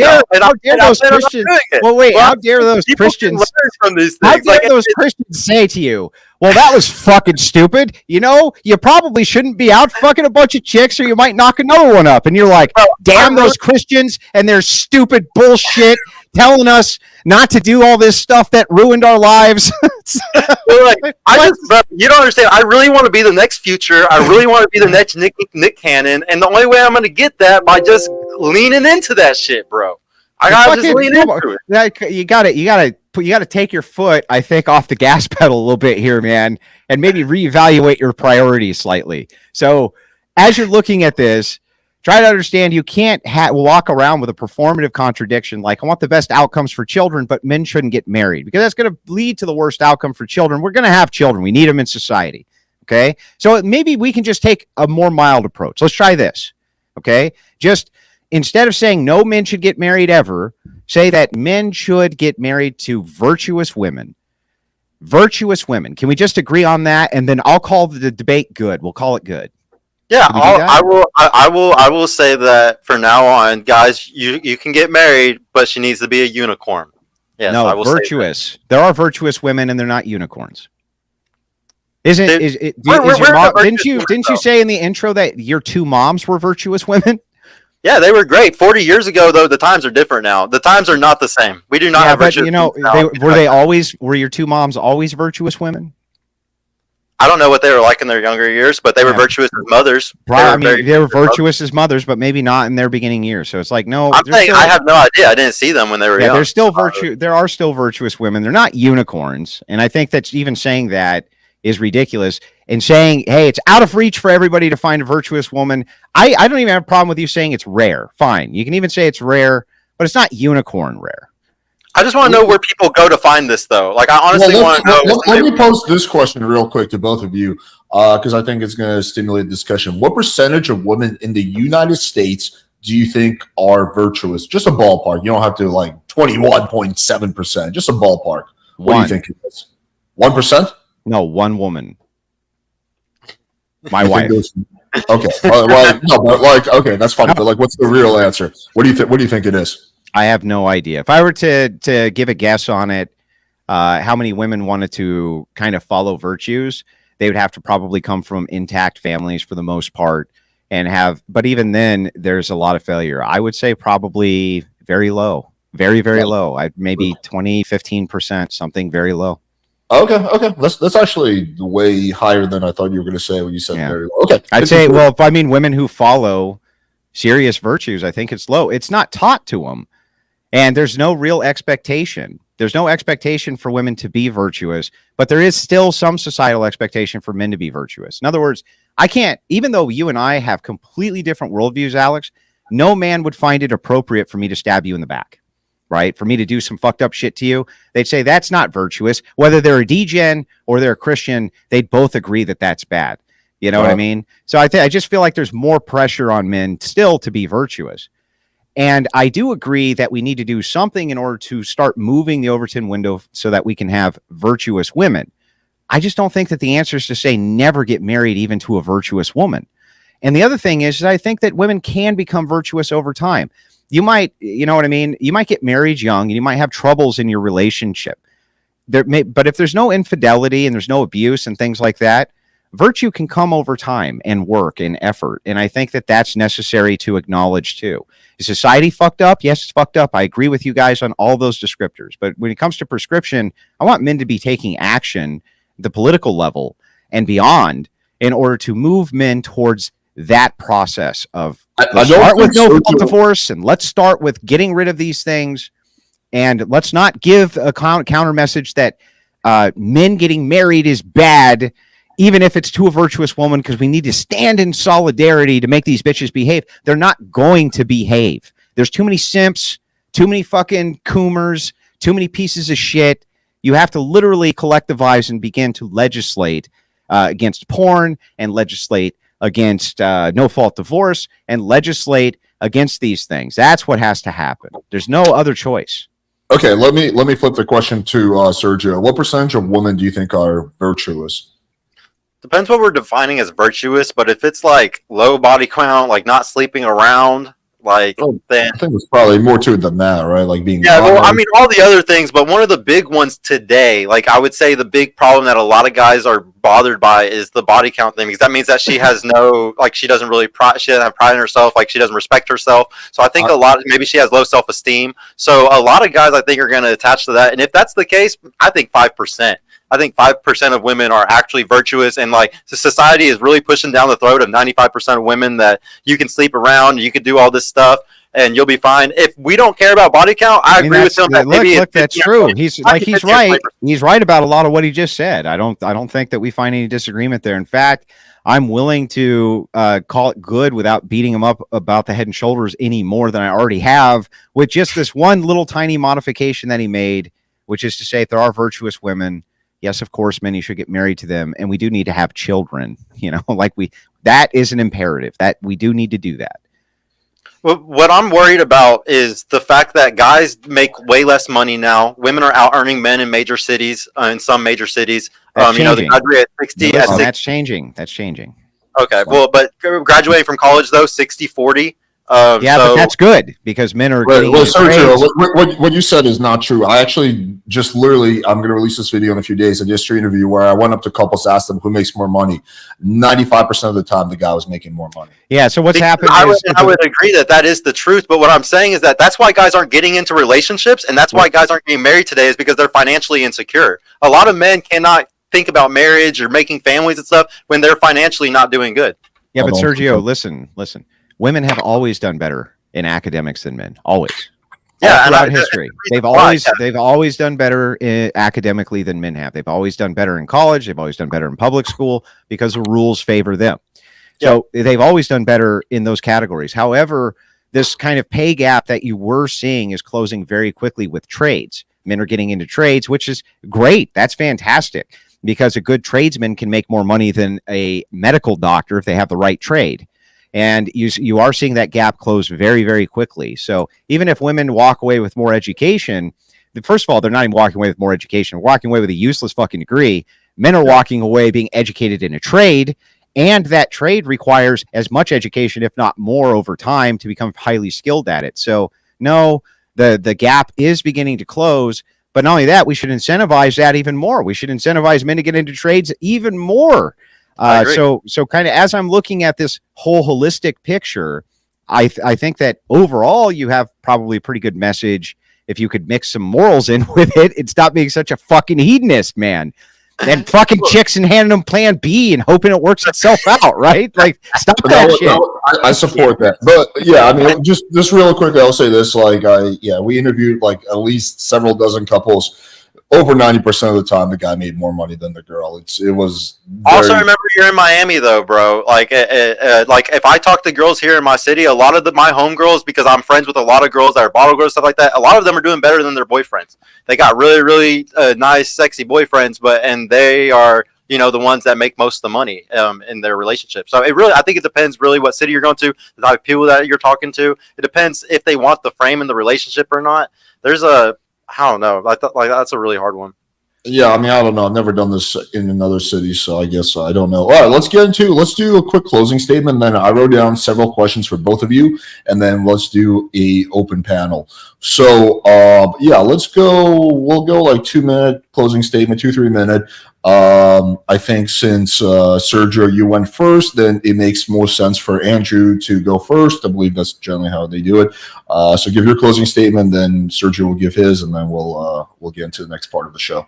dare those Christians? Well, wait. How dare those Christians? From these how things. dare those Christians say to you, "Well, that was fucking stupid." You know, you probably shouldn't be out fucking a bunch of chicks, or you might knock another one up. And you're like, "Damn those Christians and their stupid bullshit, telling us not to do all this stuff that ruined our lives." You don't understand. I really want to be the next Future. I really want to be the next Nick Cannon, and the only way I'm going to get that by just leaning into that shit, bro. I gotta just lean into it. You gotta take your foot, I think, off the gas pedal a little bit here, man, and maybe reevaluate your priorities slightly. So, as you're looking at this, try to understand you can't walk around with a performative contradiction like, I want the best outcomes for children, but men shouldn't get married, because that's going to lead to the worst outcome for children. We're going to have children. We need them in society. Okay. So maybe we can just take a more mild approach. Let's try this. Okay. Just instead of saying no men should get married ever, say that men should get married to virtuous women. Virtuous women. Can we just agree on that? And then I'll call the debate good. We'll call it good. Yeah, I will say that for now on, guys, you can get married, but she needs to be a unicorn. Yes, no, I will virtuous. There are virtuous women, and they're not unicorns. Didn't you say in the intro that your two moms were virtuous women? Yeah, they were great. 40 years ago, though, the times are different now. The times are not the same. We do not have virtuous women. Were your two moms always virtuous women? I don't know what they were like in their younger years, but they were virtuous as mothers. They were virtuous as mothers, but maybe not in their beginning years. So it's like, no. I'm saying I have no idea. I didn't see them when they were young. There are still virtuous women. They're not unicorns. And I think that even saying that is ridiculous. And saying, hey, it's out of reach for everybody to find a virtuous woman. I don't even have a problem with you saying it's rare. Fine. You can even say it's rare, but it's not unicorn rare. I just want to know where people go to find this, though. Like, I honestly want to know. Let me pose this question real quick to both of you, because I think it's going to stimulate discussion. What percentage of women in the United States do you think are virtuous? Just a ballpark. You don't have to like 21.7%. Just a ballpark. What do you think it is? 1%? No, one woman. My wife. Okay. Well, no, but like, okay, that's fine. But like, what's the real answer? What do you think? What do you think it is? I have no idea. If I were to give a guess on it, how many women wanted to kind of follow virtues, they would have to probably come from intact families for the most part, but even then, there's a lot of failure. I would say probably very low, very, very low. Maybe 15%, something very low. Okay. That's actually way higher than I thought you were going to say when you said very low. Okay. I'd say, well, if I mean women who follow serious virtues, I think it's low. It's not taught to them. And there's no real expectation. There's no expectation for women to be virtuous, but there is still some societal expectation for men to be virtuous. In other words, I can't, even though you and I have completely different worldviews, Alex, no man would find it appropriate for me to stab you in the back, right? For me to do some fucked up shit to you. They'd say that's not virtuous. Whether they're a degen or they're a Christian, they'd both agree that that's bad. You know what I mean? So I just feel like there's more pressure on men still to be virtuous. And I do agree that we need to do something in order to start moving the Overton window so that we can have virtuous women. I just don't think that the answer is to say never get married even to a virtuous woman. And the other thing is I think that women can become virtuous over time. You might, you know what I mean? You might get married young and you might have troubles in your relationship. But if there's no infidelity and there's no abuse and things like that, virtue can come over time and work and effort. And I think that that's necessary to acknowledge too. Is society fucked up? Yes, it's fucked up. I agree with you guys on all those descriptors. But when it comes to prescription, I want men to be taking action at the political level and beyond in order to move men towards that process of I let's don't start with think no Sergio- fault divorce, and let's start with getting rid of these things, and let's not give a counter message that men getting married is bad, even if it's to a virtuous woman, because we need to stand in solidarity to make these bitches behave. They're not going to behave. There's too many simps, too many fucking coomers, too many pieces of shit. You have to literally collectivize and begin to legislate against porn, and legislate against no-fault divorce, and legislate against these things. That's what has to happen. There's no other choice. Okay, let me flip the question to Sergio. What percentage of women do you think are virtuous? Depends what we're defining as virtuous, but if it's like low body count, like not sleeping around, like then I think it's probably more to it than that, right? Like being yeah, well, I honest. mean, all the other things, but one of the big ones today, like I would say the big problem that a lot of guys are bothered by is the body count thing, because that means that she has no, like, she doesn't really, she doesn't have pride in herself, like, she doesn't respect herself. So I think maybe she has low self esteem. So a lot of guys, I think, are going to attach to that. And if that's the case, I think 5%. I think 5% of women are actually virtuous, and like the society is really pushing down the throat of 95% of women that you can sleep around, you can do all this stuff, and you'll be fine. If we don't care about body count, I agree with him. That Look, that's true. He's right. He's right about a lot of what he just said. I don't think that we find any disagreement there. In fact, I'm willing to call it good without beating him up about the head and shoulders any more than I already have, with just this one little tiny modification that he made, which is to say, if there are virtuous women, yes, of course, many should get married to them, and we do need to have children. You know, like that is an imperative, that we do need to do that. Well, what I'm worried about is the fact that guys make way less money now. Women are out earning men in major cities, in some major cities. That's You know, they changing. graduate at 60. Listen, that's changing. That's changing. Okay, well, but graduating from college, though, 60-40. Yeah, but that's good, because men are getting Well, into Sergio, trades. what you said is not true. I actually just literally, I'm going to release this video in a few days, a history interview where I went up to couples, asked them who makes more money. 95% of the time, the guy was making more money. Yeah, so what's happened I is... would agree that is the truth, but what I'm saying is that's why guys aren't getting into relationships, and that's why guys aren't getting married today, is because they're financially insecure. A lot of men cannot think about marriage or making families and stuff when they're financially not doing good. Yeah, but Sergio, listen. Women have always done better in academics than men. Always. Yeah, throughout history. They've always done better academically than men have. They've always done better in college. They've always done better in public school because the rules favor them. So they've always done better in those categories. However, this kind of pay gap that you were seeing is closing very quickly with trades. Men are getting into trades, which is great. That's fantastic, because a good tradesman can make more money than a medical doctor if they have the right trade. And you are seeing that gap close very, very quickly. So even if women walk away with more education, first of all, they're not even walking away with more education. They're walking away with a useless fucking degree. Men are walking away being educated in a trade, and that trade requires as much education, if not more, over time to become highly skilled at it. So no, the gap is beginning to close. But not only that, we should incentivize that even more. We should incentivize men to get into trades even more. So kind of as I'm looking at this whole holistic picture, I think that overall you have probably a pretty good message if you could mix some morals in with it and stop being such a fucking hedonist, man. And fucking chicks and handing them plan B and hoping it works itself out, right? Like, stop that shit. I support that. But yeah, I mean, just real quick, I'll say this. Like, we interviewed like at least several dozen couples. Over 90% of the time, the guy made more money than the girl. It was also, remember, you're in Miami though, bro. Like if I talk to girls here in my city, a lot of my home girls, because I'm friends with a lot of girls that are bottle girls, stuff like that. A lot of them are doing better than their boyfriends. They got really, really nice, sexy boyfriends, and they are, you know, the ones that make most of the money in their relationship. So I think it depends really what city you're going to, the type of people that you're talking to. It depends if they want the frame in the relationship or not. I don't know. That's a really hard one. Yeah, I mean, I don't know. I've never done this in another city, so I guess I don't know. All right, let's do a quick closing statement. Then I wrote down several questions for both of you, and then let's do a open panel. So, let's go. We'll go like 2-minute closing statement, 2-3 minute. I think since Sergio, you went first, then it makes more sense for Andrew to go first. I believe that's generally how they do it. So give your closing statement, then Sergio will give his, and then we'll get into the next part of the show.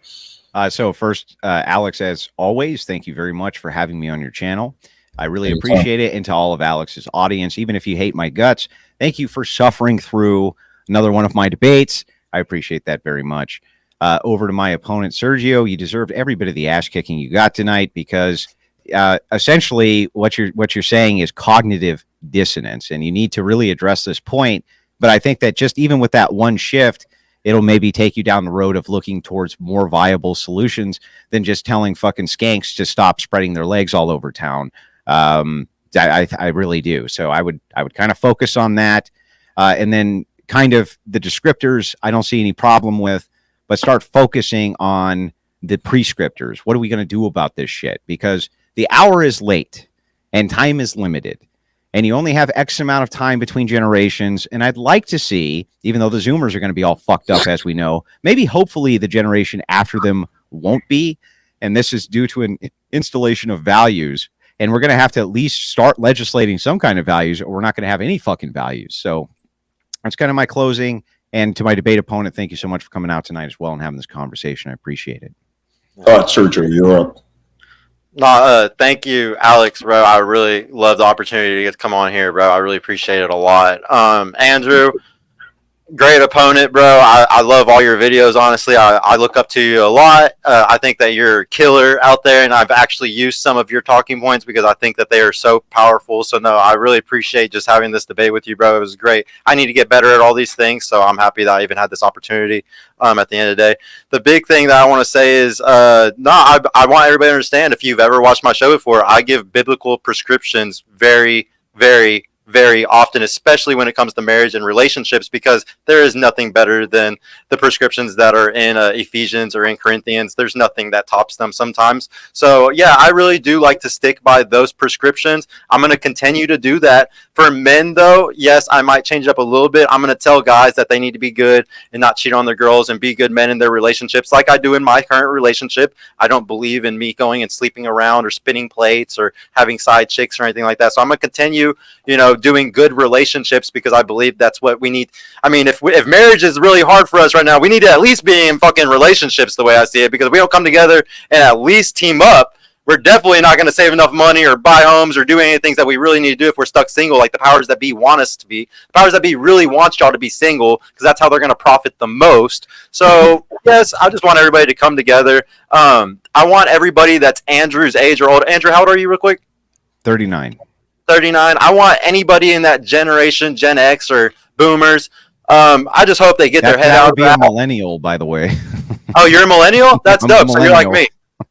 So first, Alex, as always, thank you very much for having me on your channel. I really Anytime. appreciate it. And to all of Alex's audience, even if you hate my guts, thank you for suffering through another one of my debates. I appreciate that very much. Over to my opponent, Sergio. You deserved every bit of the ass kicking you got tonight because essentially what you're saying is cognitive dissonance, and you need to really address this point. But I think that just even with that one shift, it'll maybe take you down the road of looking towards more viable solutions than just telling fucking skanks to stop spreading their legs all over town. I really do. So I would kind of focus on that, and then kind of the descriptors I don't see any problem with, but start focusing on the prescriptors. What are we going to do about this shit? Because the hour is late and time is limited. And you only have X amount of time between generations. And I'd like to see, even though the Zoomers are going to be all fucked up, as we know, maybe hopefully the generation after them won't be. And this is due to an installation of values. And we're going to have to at least start legislating some kind of values, or we're not going to have any fucking values. So that's kind of my closing. And to my debate opponent, thank you so much for coming out tonight as well and having this conversation. I appreciate it. Sergio, you're up. No, thank you, Alex, bro. I really love the opportunity to get to come on here, bro. I really appreciate it a lot. Andrew, great opponent, bro. I love all your videos, honestly. I look up to you a lot. I think that you're a killer out there, and I've actually used some of your talking points because I think that they are so powerful. So, no, I really appreciate just having this debate with you, bro. It was great. I need to get better at all these things, so I'm happy that I even had this opportunity at the end of the day. The big thing that I want to say is, I want everybody to understand, if you've ever watched my show before, I give biblical prescriptions very, very, very often, especially when it comes to marriage and relationships, because there is nothing better than the prescriptions that are in Ephesians or in Corinthians. There's nothing that tops them sometimes. So yeah, I really do like to stick by those prescriptions. I'm going to continue to do that. For men though, yes, I might change up a little bit. I'm going to tell guys that they need to be good and not cheat on their girls and be good men in their relationships, like I do in my current relationship. I don't believe in me going and sleeping around or spinning plates or having side chicks or anything like that. So I'm going to continue, doing good relationships, because I believe that's what we need. I mean, if marriage is really hard for us right now, we need to at least be in fucking relationships, the way I see it, because we don't come together and at least team up. We're definitely not going to save enough money or buy homes or do any things that we really need to do if we're stuck single, like the powers that be want us to be. The powers that be really want y'all to be single, because that's how they're going to profit the most. So yes, I just want everybody to come together. I want everybody that's Andrew's age or older. Andrew, how old are you real quick? 39. 39. I want anybody in that generation, Gen X or boomers. I just hope they get their head that out. Would be a millennial, by the way. Oh, you're a millennial? That's I'm dope. a So you're like millennial. me.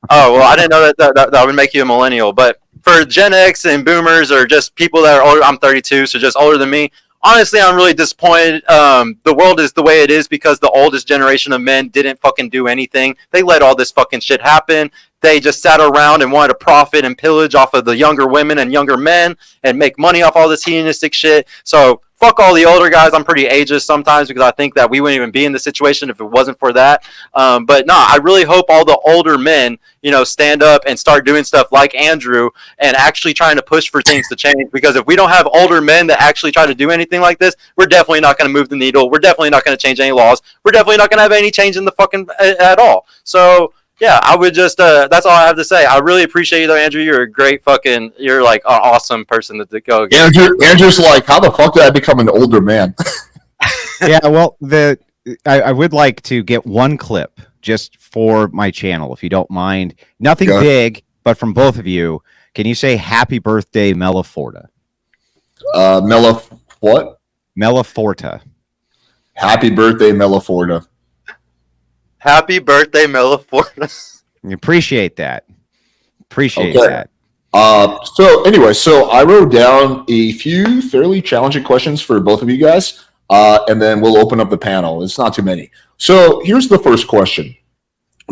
Oh, well, I didn't know that would make you a millennial. But for Gen X and boomers, or just people that are older, I'm 32, so just older than me. Honestly, I'm really disappointed. The world is the way it is because the oldest generation of men didn't fucking do anything. They let all this fucking shit happen. They just sat around and wanted to profit and pillage off of the younger women and younger men and make money off all this hedonistic shit. So fuck all the older guys. I'm pretty ageist sometimes because I think that we wouldn't even be in this situation if it wasn't for that. But no, I really hope all the older men, stand up and start doing stuff like Andrew and actually trying to push for things to change. Because if we don't have older men that actually try to do anything like this, we're definitely not going to move the needle. We're definitely not going to change any laws. We're definitely not going to have any change in the fucking at all. So yeah, I would just, that's all I have to say. I really appreciate you though, Andrew. You're a great you're like an awesome person to go against. Andrew's like, how the fuck did I become an older man? Yeah, well, I would like to get one clip just for my channel, if you don't mind. Nothing big, but from both of you. Can you say happy birthday, Melaforta? What? Melaforta. Happy birthday, Melaforta. Happy birthday, Melaforta. Appreciate that. Appreciate that. So anyway, I wrote down a few fairly challenging questions for both of you guys, and then we'll open up the panel. It's not too many. So here's the first question.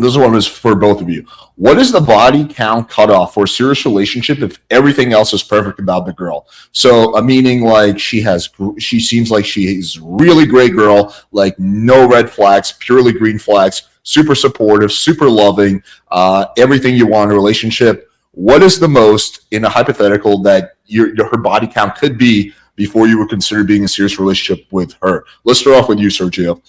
This one is for both of you. What is the body count cutoff for a serious relationship if everything else is perfect about the girl? So, meaning like she seems like she's a really great girl, like no red flags, purely green flags, super supportive, super loving, everything you want in a relationship. What is the most in a hypothetical that her body count could be before you would consider being in a serious relationship with her? Let's start off with you, Sergio.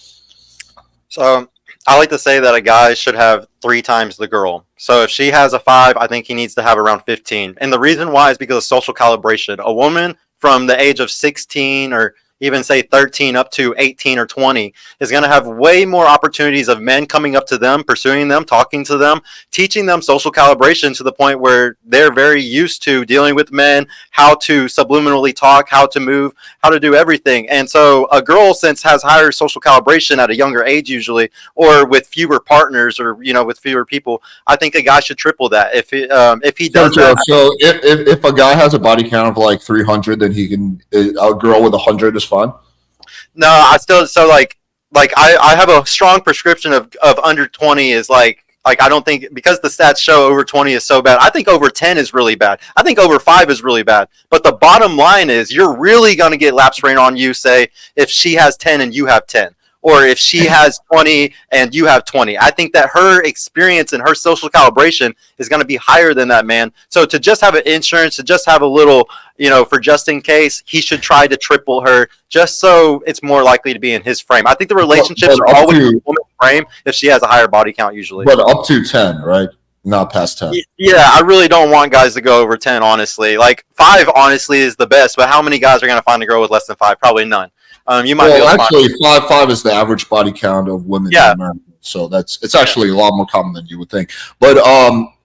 So I like to say that a guy should have 3 times the girl. So if she has a 5, I think he needs to have around 15. And the reason why is because of social calibration. A woman from the age of 16 or even say 13 up to 18 or 20 is going to have way more opportunities of men coming up to them, pursuing them, talking to them, teaching them social calibration to the point where they're very used to dealing with men, how to subliminally talk, how to move, how to do everything. And so a girl, since has higher social calibration at a younger age usually, or with fewer partners, or with fewer people, I think a guy should triple that. If he does Joe, that, so if a guy has a body count of like 300, then he can a girl with 100 is fine. no, I still I have a strong prescription of under 20 is like I don't think, because the stats show over 20 is so bad. I think over 10 is really bad. I think over 5 is really bad. But the bottom line is you're really going to get lapse rate on you, say, if she has 10 and you have 10. Or if she has 20 and you have 20. I think that her experience and her social calibration is going to be higher than that man. So to just have an insurance, to just have a little, for just in case, he should try to triple her just so it's more likely to be in his frame. I think the relationships are always in the woman's frame if she has a higher body count usually. But up to 10, right? Not past 10. Yeah, I really don't want guys to go over 10, honestly. Like 5, honestly, is the best. But how many guys are going to find a girl with less than 5? Probably none. You might well, actually, 5 is the average body count of women in America. So it's actually a lot more common than you would think. But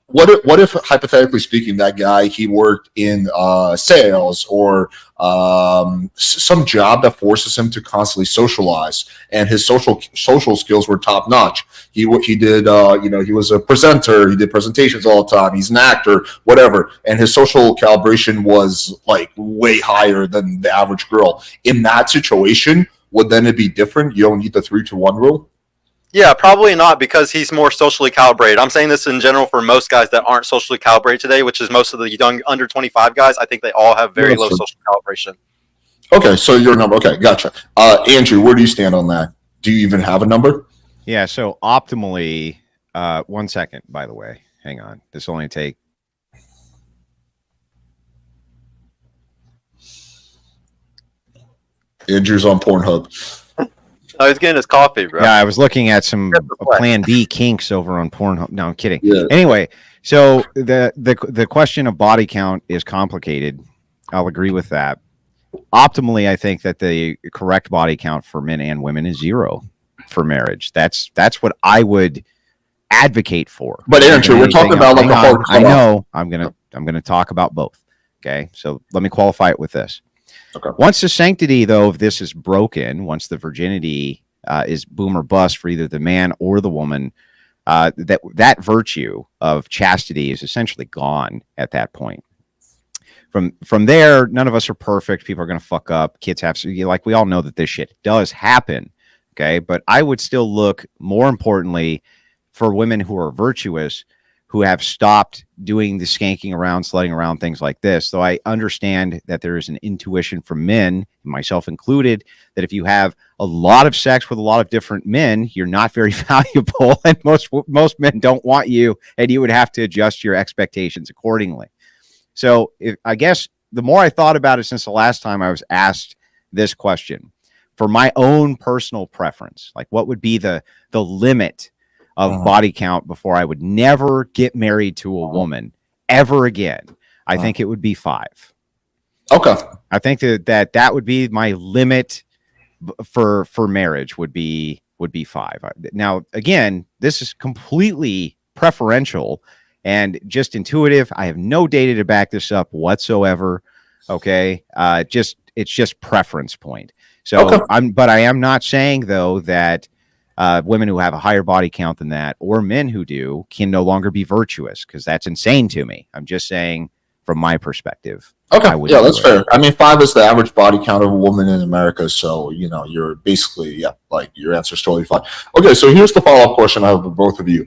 what if hypothetically speaking, that guy, he worked in sales or some job that forces him to constantly socialize, and his social skills were top notch. He did he was a presenter, he did presentations all the time, he's an actor, whatever, and his social calibration was like way higher than the average girl. In that situation, would then it be different? You don't need the 3-to-1 rule? Yeah, probably not, because he's more socially calibrated. I'm saying this in general for most guys that aren't socially calibrated today, which is most of the young under 25 guys. I think they all have very low social calibration. Okay, so your number. Okay, gotcha. Andrew, where do you stand on that? Do you even have a number? Yeah, so optimally, 1 second, by the way. Hang on. This will only take. Andrew's on Pornhub. Oh, he's getting his coffee, bro. Yeah, I was looking at some Plan B kinks over on Pornhub. No, I'm kidding. Yeah. Anyway, so the question of body count is complicated. I'll agree with that. Optimally, I think that the correct body count for men and women is 0 for marriage. That's what I would advocate for. But Andrew, we're talking about like a hard cutoff. I know. I'm gonna talk about both. Okay, so let me qualify it with this. Okay. Once the sanctity, though, of this is broken, once the virginity is boom or bust for either the man or the woman, that virtue of chastity is essentially gone at that point. From there, none of us are perfect. People are going to fuck up. Kids have to, like, we all know that this shit does happen. Okay, but I would still look more importantly for women who are virtuous, who have stopped doing the skanking around, slutting around, things like this. So I understand that there is an intuition from men, myself included, that if you have a lot of sex with a lot of different men, you're not very valuable, and most men don't want you, and you would have to adjust your expectations accordingly. So I guess the more I thought about it since the last time I was asked this question, for my own personal preference, like what would be the limit of body count before I would never get married to a woman ever again, I think it would be 5. Okay. I think that would be my limit for marriage would be 5. Now, again, this is completely preferential and just intuitive. I have no data to back this up whatsoever. Okay. It's just preference point. So but I am not saying though that women who have a higher body count than that, or men who do, can no longer be virtuous, because that's insane to me. I'm just saying from my perspective. Okay, yeah, that's fair. I mean, 5 is the average body count of a woman in America, so you're basically like your answer's totally fine. Okay, so here's the follow-up question I have for both of you.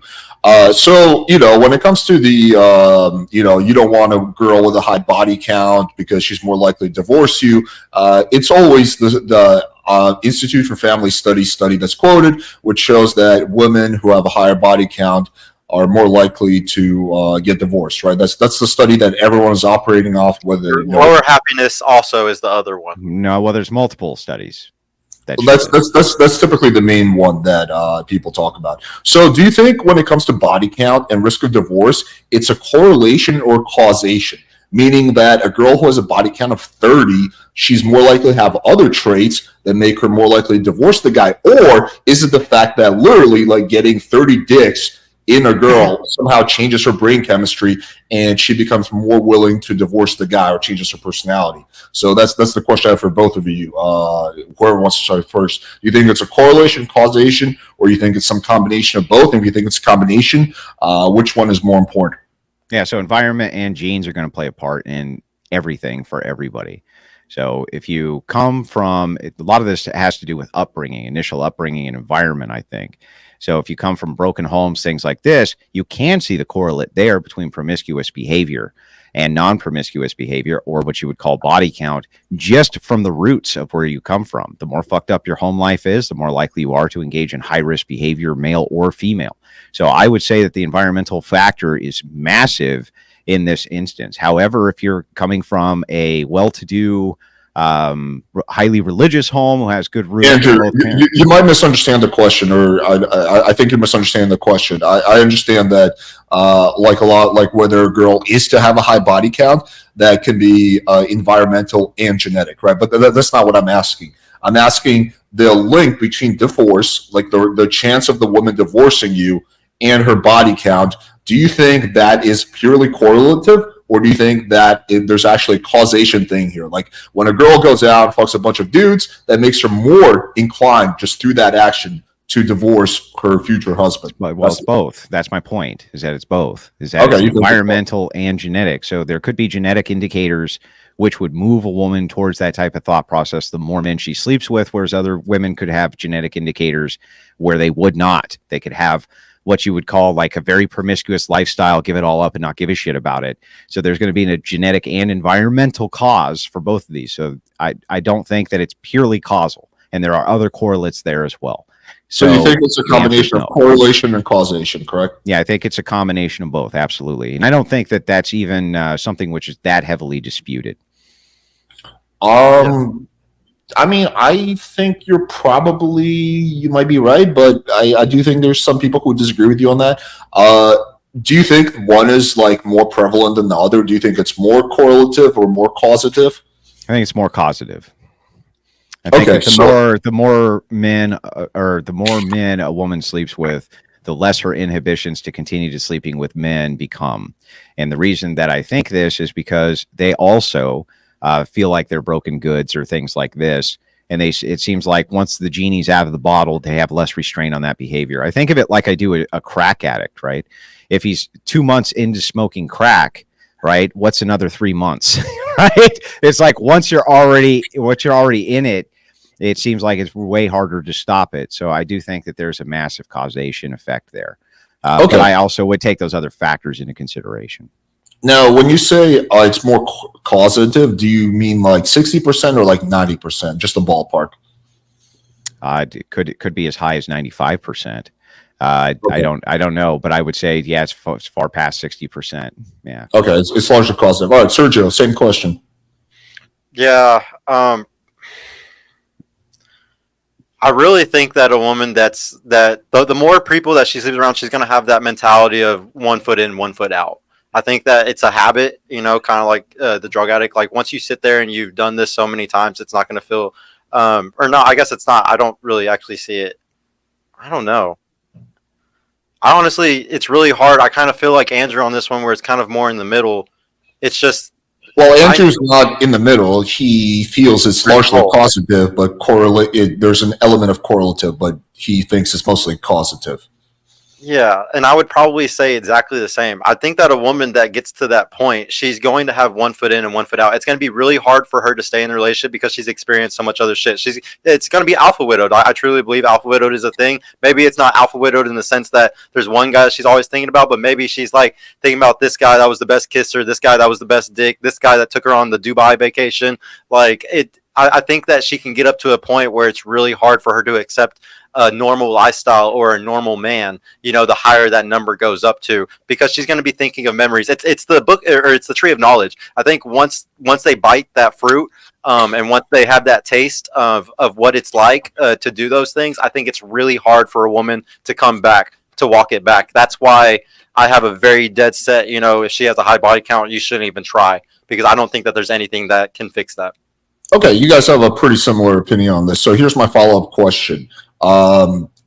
So when it comes to the you don't want a girl with a high body count because she's more likely to divorce you. It's always the Institute for Family Studies study that's quoted, which shows that women who have a higher body count are more likely to get divorced, right? That's the study that everyone is operating off. Whether lower happiness also is the other one. No, well, there's multiple studies. that Well, should live. that's typically the main one that people talk about. So, do you think when it comes to body count and risk of divorce, it's a correlation or causation? Meaning that a girl who has a body count of 30, she's more likely to have other traits that make her more likely to divorce the guy, or is it the fact that literally, like, getting 30 dicks in a girl somehow changes her brain chemistry and she becomes more willing to divorce the guy or changes her personality? So that's the question I have for both of you. Whoever wants to start first. Do you think it's a correlation, causation, or you think it's some combination of both? And if you think it's a combination, which one is more important? Yeah, so environment and genes are going to play a part in everything for everybody. So if you come from, a lot of this has to do with upbringing, initial upbringing and environment, I think. So if you come from broken homes, things like this, you can see the correlate there between promiscuous behavior and non-promiscuous behavior, or what you would call body count, just from the roots of where you come from. The more fucked up your home life is, the more likely you are to engage in high-risk behavior, male or female. So I would say that the environmental factor is massive in this instance. However, if you're coming from a well-to-do, highly religious home who has good roots, Andrew, you might misunderstand the question, or I think you're misunderstanding the question. I understand that, like a lot, like whether a girl is to have a high body count, that can be environmental and genetic, right? But that's not what I'm asking. I'm asking the link between divorce, like the chance of the woman divorcing you, and her body count. Do you think that is purely correlative, or do you think that there's actually a causation thing here? Like when a girl goes out and fucks a bunch of dudes, that makes her more inclined just through that action to divorce her future husband. Well, it's both. That's my point, is that it's both. Is that it's environmental and genetic. So there could be genetic indicators which would move a woman towards that type of thought process the more men she sleeps with, whereas other women could have genetic indicators where they would not. They could have what you would call like a very promiscuous lifestyle, give it all up and not give a shit about it. So there's going to be a genetic and environmental cause for both of these. So I don't think that it's purely causal, and there are other correlates there as well. So you think it's a combination of correlation and causation, correct? Yeah, I think it's a combination of both, absolutely. And I don't think that that's even something which is that heavily disputed. I mean, I think you might be right, but I do think there's some people who disagree with you on that. Do you think one is like more prevalent than the other? Do you think it's more correlative or more causative? I think it's more causative. I think that the more men a woman sleeps with, the less her inhibitions to continue to sleeping with men become. And the reason that I think this is because they also feel like they're broken goods or things like this. And it seems like once the genie's out of the bottle, they have less restraint on that behavior. I think of it like I do a crack addict, right? If he's 2 months into smoking crack, right, what's another 3 months, right? It's like once you're already in it, it seems like it's way harder to stop it. So I do think that there's a massive causation effect there. But I also would take those other factors into consideration. Now, when you say it's more causative, do you mean like 60% or like 90%? Just a ballpark. It could be as high as 95%. I don't know, but I would say it's far past 60%. Yeah. Okay, it's largely causative. All right, Sergio, same question. Yeah. I really think that a woman the more people that she sleeps around, she's going to have that mentality of 1 foot in, 1 foot out. I think that it's a habit, kind of like the drug addict. Like once you sit there and you've done this so many times, it's not going to feel, or no, I guess it's not. I don't really actually see it. I don't know. It's really hard. I kind of feel like Andrew on this one, where it's kind of more in the middle. It's just. Well, Andrew's not in the middle. He feels it's largely causative, but there's an element of correlative, but he thinks it's mostly causative. Yeah, and I would probably say exactly the same. I think that a woman that gets to that point, she's going to have 1 foot in and 1 foot out. It's going to be really hard for her to stay in the relationship because she's experienced so much other shit. It's going to be alpha widowed. I truly believe alpha widowed is a thing. Maybe it's not alpha widowed in the sense that there's one guy that she's always thinking about, but maybe she's like thinking about this guy that was the best kisser, this guy that was the best dick, this guy that took her on the Dubai vacation. I think that she can get up to a point where it's really hard for her to accept a normal lifestyle or a normal man, the higher that number goes up to, because she's going to be thinking of memories. It's the book, or it's the tree of knowledge. I think once they bite that fruit, and once they have that taste of what it's like to do those things, I think it's really hard for a woman to come back, to walk it back. That's why I have a very dead set, if she has a high body count, you shouldn't even try, because I don't think that there's anything that can fix that. Okay, you guys have a pretty similar opinion on this. So here's my follow-up question.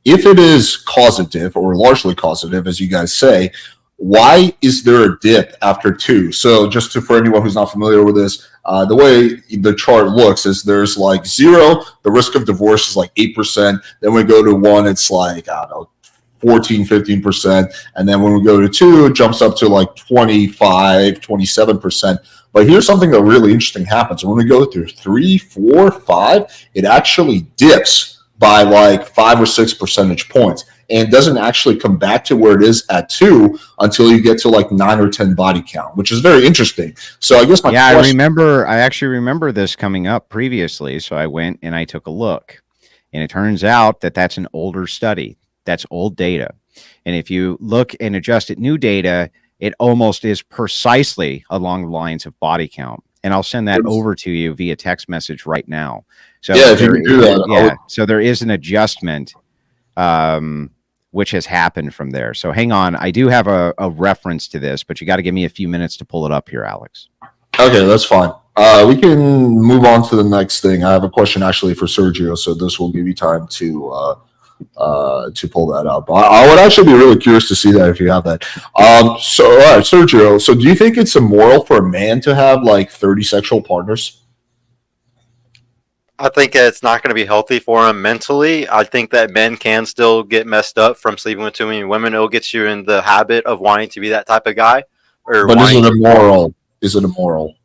If it is causative or largely causative, as you guys say, why is there a dip after 2? So just for anyone who's not familiar with this, the way the chart looks is there's like 0, the risk of divorce is like 8%. Then we go to 1, it's like, I don't know, 14, 15%. And then when we go to 2, it jumps up to like 25, 27%. But here's something that really interesting happens. When we go through 3, 4, 5, it actually dips by like 5 or 6 percentage points and doesn't actually come back to where it is at 2 until you get to like 9 or 10 body count, which is very interesting. So I guess I actually remember this coming up previously. So I went and I took a look, and it turns out that that's an older study. That's old data. And if you look and adjust it new data, it almost is precisely along the lines of body count. And I'll send that over to you via text message right now. So yeah, if you can do that. Yeah. So there is an adjustment which has happened from there. So hang on. I do have a reference to this, but you got to give me a few minutes to pull it up here, Alex. Okay, that's fine. We can move on to the next thing. I have a question actually for Sergio, so this will give you time to pull that up. I would actually be really curious to see that if you have that. So, all right, Sergio. So, do you think it's immoral for a man to have like 30 sexual partners? I think it's not going to be healthy for him mentally. I think that men can still get messed up from sleeping with too many women. It'll get you in the habit of wanting to be that type of guy. But is it immoral? Is it immoral?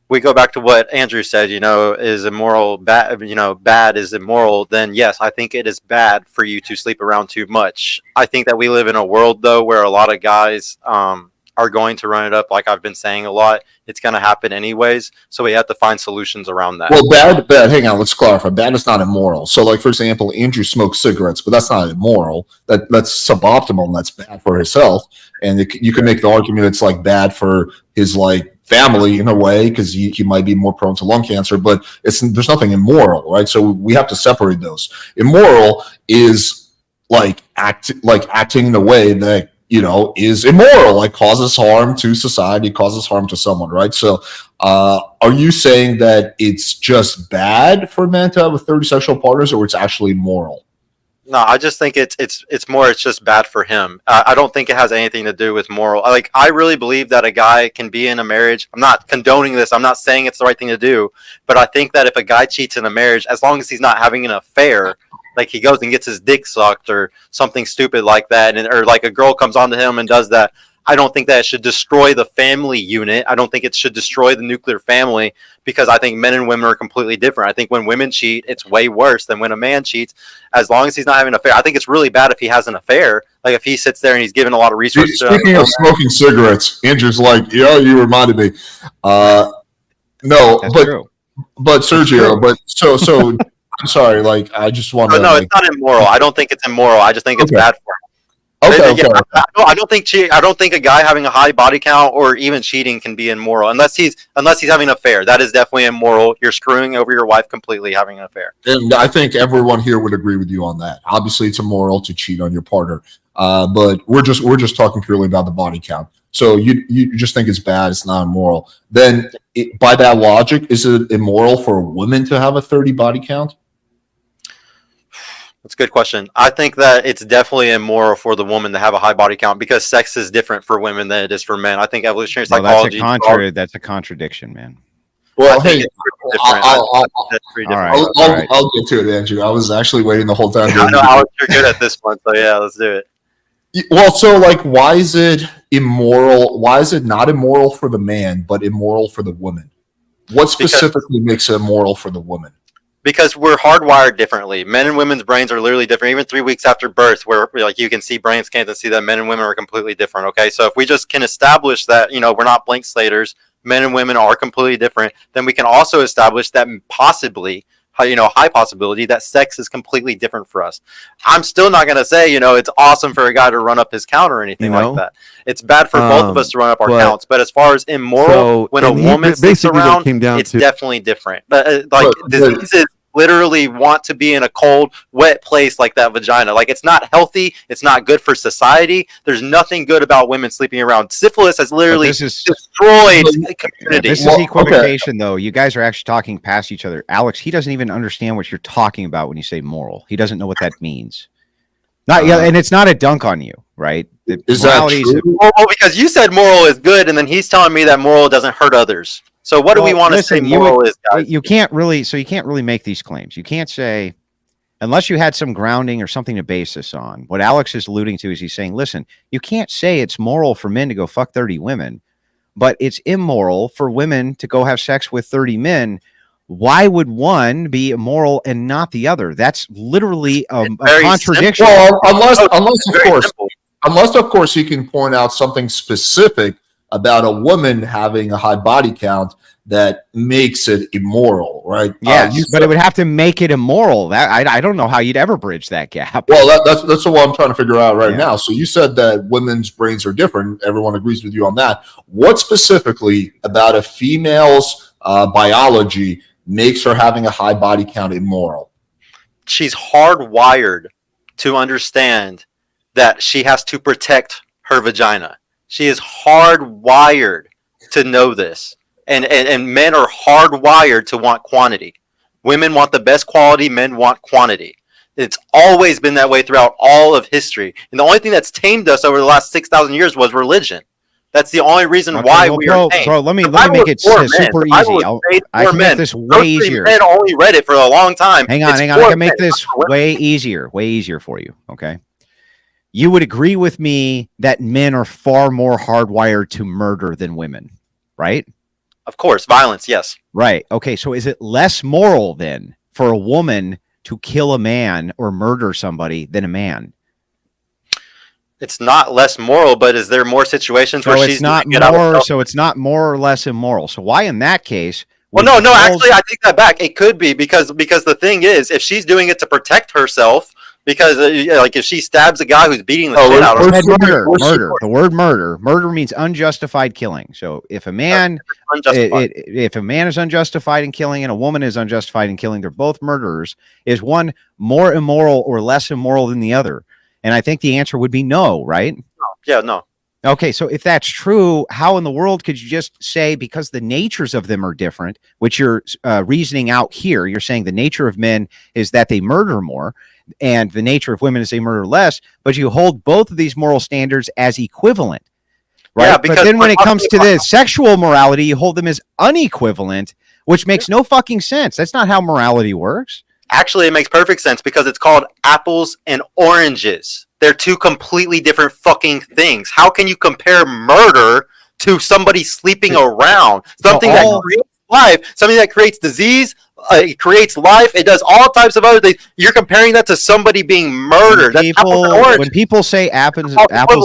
We go back to what Andrew said, is immoral bad, bad is immoral, then yes, I think it is bad for you to sleep around too much. I think that we live in a world, though, where a lot of guys are going to run it up, like I've been saying a lot. It's going to happen anyways, so we have to find solutions around that. Well, bad, hang on, let's clarify. Bad is not immoral. So, like, for example, Andrew smokes cigarettes, but that's not immoral. That's suboptimal, and that's bad for his health. And you can make the argument it's, like, bad for his, like, family in a way, because he might be more prone to lung cancer, but there's nothing immoral, right? So we have to separate those. Immoral is acting in a way that is immoral, like causes harm to society, causes harm to someone, right? So are you saying that it's just bad for men to have 30 sexual partners, or it's actually moral? No, I just think it's just bad for him. I don't think it has anything to do with moral. Like, I really believe that a guy can be in a marriage. I'm not condoning this. I'm not saying it's the right thing to do, but I think that if a guy cheats in a marriage, as long as he's not having an affair, like he goes and gets his dick sucked or something stupid like that, or like a girl comes onto him and does that, I don't think that it should destroy the family unit. I don't think it should destroy the nuclear family, because I think men and women are completely different. I think when women cheat, it's way worse than when a man cheats, as long as he's not having an affair. I think it's really bad if he has an affair. Like if he sits there and he's giving a lot of resources. Speaking of smoking cigarettes, Andrew's like, you reminded me. No, That's true. But Sergio, but so I'm sorry, like I just want to. No, it's not immoral. I don't think it's immoral. I just think it's bad for him. Okay. I don't think a guy having a high body count or even cheating can be immoral unless he's having an affair. That is definitely immoral. You're screwing over your wife completely having an affair. And I think everyone here would agree with you on that. Obviously, it's immoral to cheat on your partner, but we're just talking purely about the body count. So you just think it's bad. It's not immoral. Then by that logic, is it immoral for a woman to have a 30 body count? That's a good question. I think that it's definitely immoral for the woman to have a high body count, because sex is different for women than it is for men. I think evolutionary psychology. That's a contradiction, man. Well, I think it's pretty different. I'll get to it, Andrew. I was actually waiting the whole time. I know, Alex, you're good at this one, so yeah, let's do it. Well, so like, why is it immoral? Why is it not immoral for the man, but immoral for the woman? What specifically makes it immoral for the woman? Because we're hardwired differently. Men and women's brains are literally different. Even 3 weeks after birth, where like you can see brain scans and see that men and women are completely different. Okay, so if we just can establish that we're not blank slaters, men and women are completely different, then we can also establish that possibly, high possibility that sex is completely different for us. I'm still not going to say, it's awesome for a guy to run up his count or anything like that. It's bad for both of us to run up our counts. But as far as immoral, when a woman sticks around, it's definitely different. But diseases literally want to be in a cold, wet place like that vagina. Like, it's not healthy. It's not good for society. There's nothing good about women sleeping around. Syphilis has literally destroyed community. This is equivocation, though. You guys are actually talking past each other. Alex, he doesn't even understand what you're talking about when you say moral. He doesn't know what that means. And it's not a dunk on you, right? Is that true? Well, because you said moral is good, and then he's telling me that moral doesn't hurt others. So what do we want to say moral is, guys? You can't really make these claims. You can't say, unless you had some grounding or something to base this on. What Alex is alluding to is he's saying, listen, you can't say it's moral for men to go fuck 30 women, but it's immoral for women to go have sex with 30 men. Why would one be immoral and not the other? That's literally a contradiction. Well, unless of course you can point out something specific about a woman having a high body count that makes it immoral, right? Yes, but it would have to make it immoral. That I don't know how you'd ever bridge that gap. Well, that's what I'm trying to figure out right now. So you said that women's brains are different. Everyone agrees with you on that. What specifically about a female's biology makes her having a high body count immoral? She's hardwired to understand that she has to protect her vagina. She is hardwired to know this. And men are hardwired to want quantity. Women want the best quality, men want quantity. It's always been that way throughout all of history. And the only thing that's tamed us over the last 6,000 years was religion. That's the only reason why we are tamed. Bro, let me make it super easy. I can make this way easier. Men only read it for a long time. Hang on. I can make this way easier for you, okay? You would agree with me that men are far more hardwired to murder than women, right? Of course, violence, yes. Right. Okay, so is it less moral then for a woman to kill a man or murder somebody than a man? It's not less moral, but is there more situations where she's not more? So it's not more or less immoral. So why, in that case? Well, no. Actually, I take that back. It could be because the thing is, if she's doing it to protect herself, because like if she stabs a guy who's beating the shit out of her, murder. The word murder means unjustified killing. So if a man if a man is unjustified in killing and a woman is unjustified in killing, they're both murderers. Is one more immoral or less immoral than the other? And I think the answer would be no, right? Yeah, no. Okay, so if that's true, how in the world could you just say, because the natures of them are different, which you're reasoning out here, you're saying the nature of men is that they murder more, and the nature of women is they murder less, but you hold both of these moral standards as equivalent, right? Yeah, but then when it comes to the sexual morality, you hold them as unequivalent, which makes no fucking sense. That's not how morality works. Actually, it makes perfect sense because it's called apples and oranges. They're two completely different fucking things. How can you compare murder to somebody sleeping around? Something that creates life, something that creates disease, it creates life, it does all types of other things. You're comparing that to somebody being murdered. That's apples and oranges. When people say apples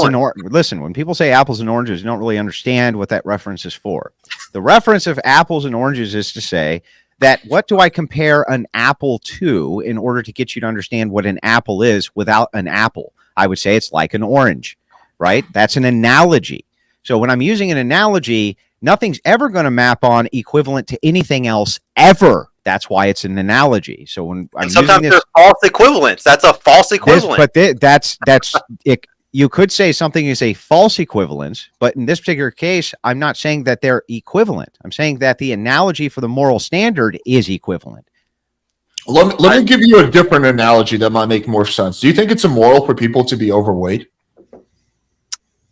and oranges, listen, when people say apples and oranges, you don't really understand what that reference is for. The reference of apples and oranges is to say that what do I compare an apple to in order to get you to understand what an apple is without an apple? I would say it's like an orange, right? That's an analogy. So when I'm using an analogy, nothing's ever going to map on equivalent to anything else ever. That's why it's an analogy. So when I'm sometimes using there's false equivalents. That's a false equivalent. That's it. You could say something is a false equivalence, but in this particular case, I'm not saying that they're equivalent. I'm saying that the analogy for the moral standard is equivalent. Let me give you a different analogy that might make more sense. Do you think it's immoral for people to be overweight?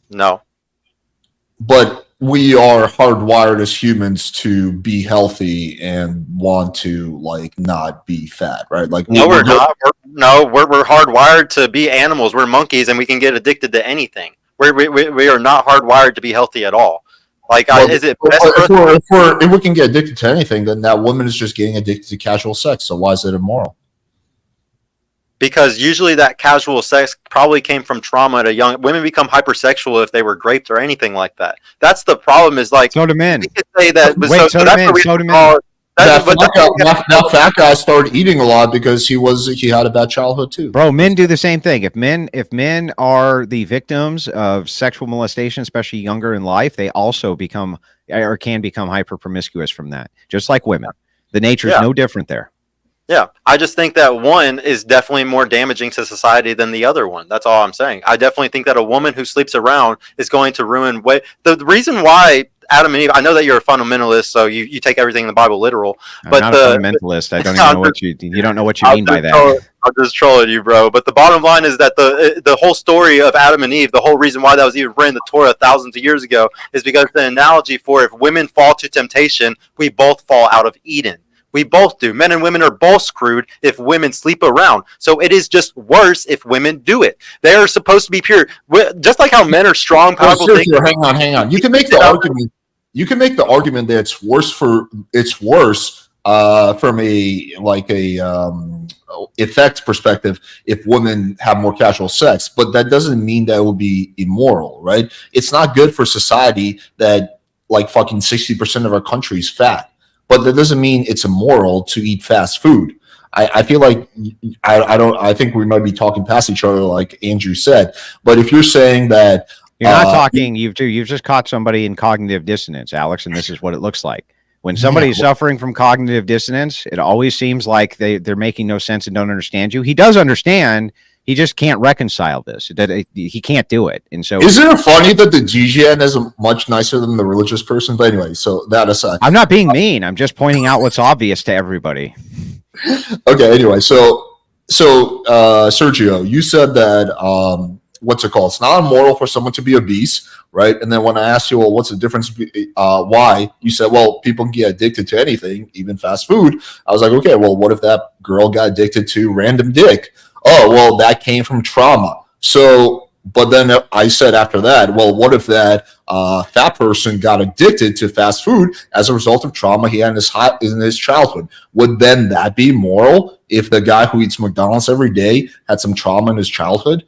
No. But we are hardwired as humans to be healthy and want to not be fat, right? Like we're not. We're hardwired to be animals. We're monkeys, and we can get addicted to anything. We are not hardwired to be healthy at all. Is it best if we can get addicted to anything, then that woman is just getting addicted to casual sex. So why is it immoral? Because usually that casual sex probably came from trauma at a young. Women become hypersexual if they were raped or anything like that. That's the problem. Is like So do men. we could say that. But Wait, so that's what we so do men. call. That fat guy started eating a lot because he had a bad childhood too. Bro, men do the same thing. If men are the victims of sexual molestation, especially younger in life, they also become or can become hyper promiscuous from that. Just like women. The nature is no different there. Yeah, I just think that one is definitely more damaging to society than the other one. That's all I'm saying. I definitely think that a woman who sleeps around is going to ruin the reason why Adam and Eve. I know that you're a fundamentalist, so you take everything in the Bible literal. But I'm not a fundamentalist. I don't even know what you don't know what you mean by that. I'm just trolling you, bro. But the bottom line is that the whole story of Adam and Eve, the whole reason why that was even written in the Torah thousands of years ago, is because the analogy for if women fall to temptation, we both fall out of Eden. We both do. Men and women are both screwed if women sleep around. So it is just worse if women do it. They are supposed to be pure. Just like how men are strong, powerful. Hang on. You can make the argument. You can make the argument that it's worse from a effect perspective if women have more casual sex, but that doesn't mean that it would be immoral, right? It's not good for society that like fucking 60% of our country is fat. But that doesn't mean it's immoral to eat fast food. I feel like I think we might be talking past each other, like Andrew said. But if you're saying that you're not talking, you've just caught somebody in cognitive dissonance, Alex, and this is what it looks like. When somebody's suffering from cognitive dissonance, it always seems like they're making no sense and don't understand you. He does understand. He just can't reconcile this. He can't do it. And so, isn't it funny that the GGN is much nicer than the religious person? But anyway, so that aside, I'm not being mean. I'm just pointing out what's obvious to everybody. Okay. Anyway, so Sergio, you said that what's it called? It's not immoral for someone to be obese, right? And then when I asked you, well, what's the difference? Why? You said, well, people can get addicted to anything, even fast food. I was like, okay, well, what if that girl got addicted to random dick? Oh, well, that came from trauma. So, but then I said after that, well, what if that fat person got addicted to fast food as a result of trauma he had in his childhood? Would then that be moral if the guy who eats McDonald's every day had some trauma in his childhood?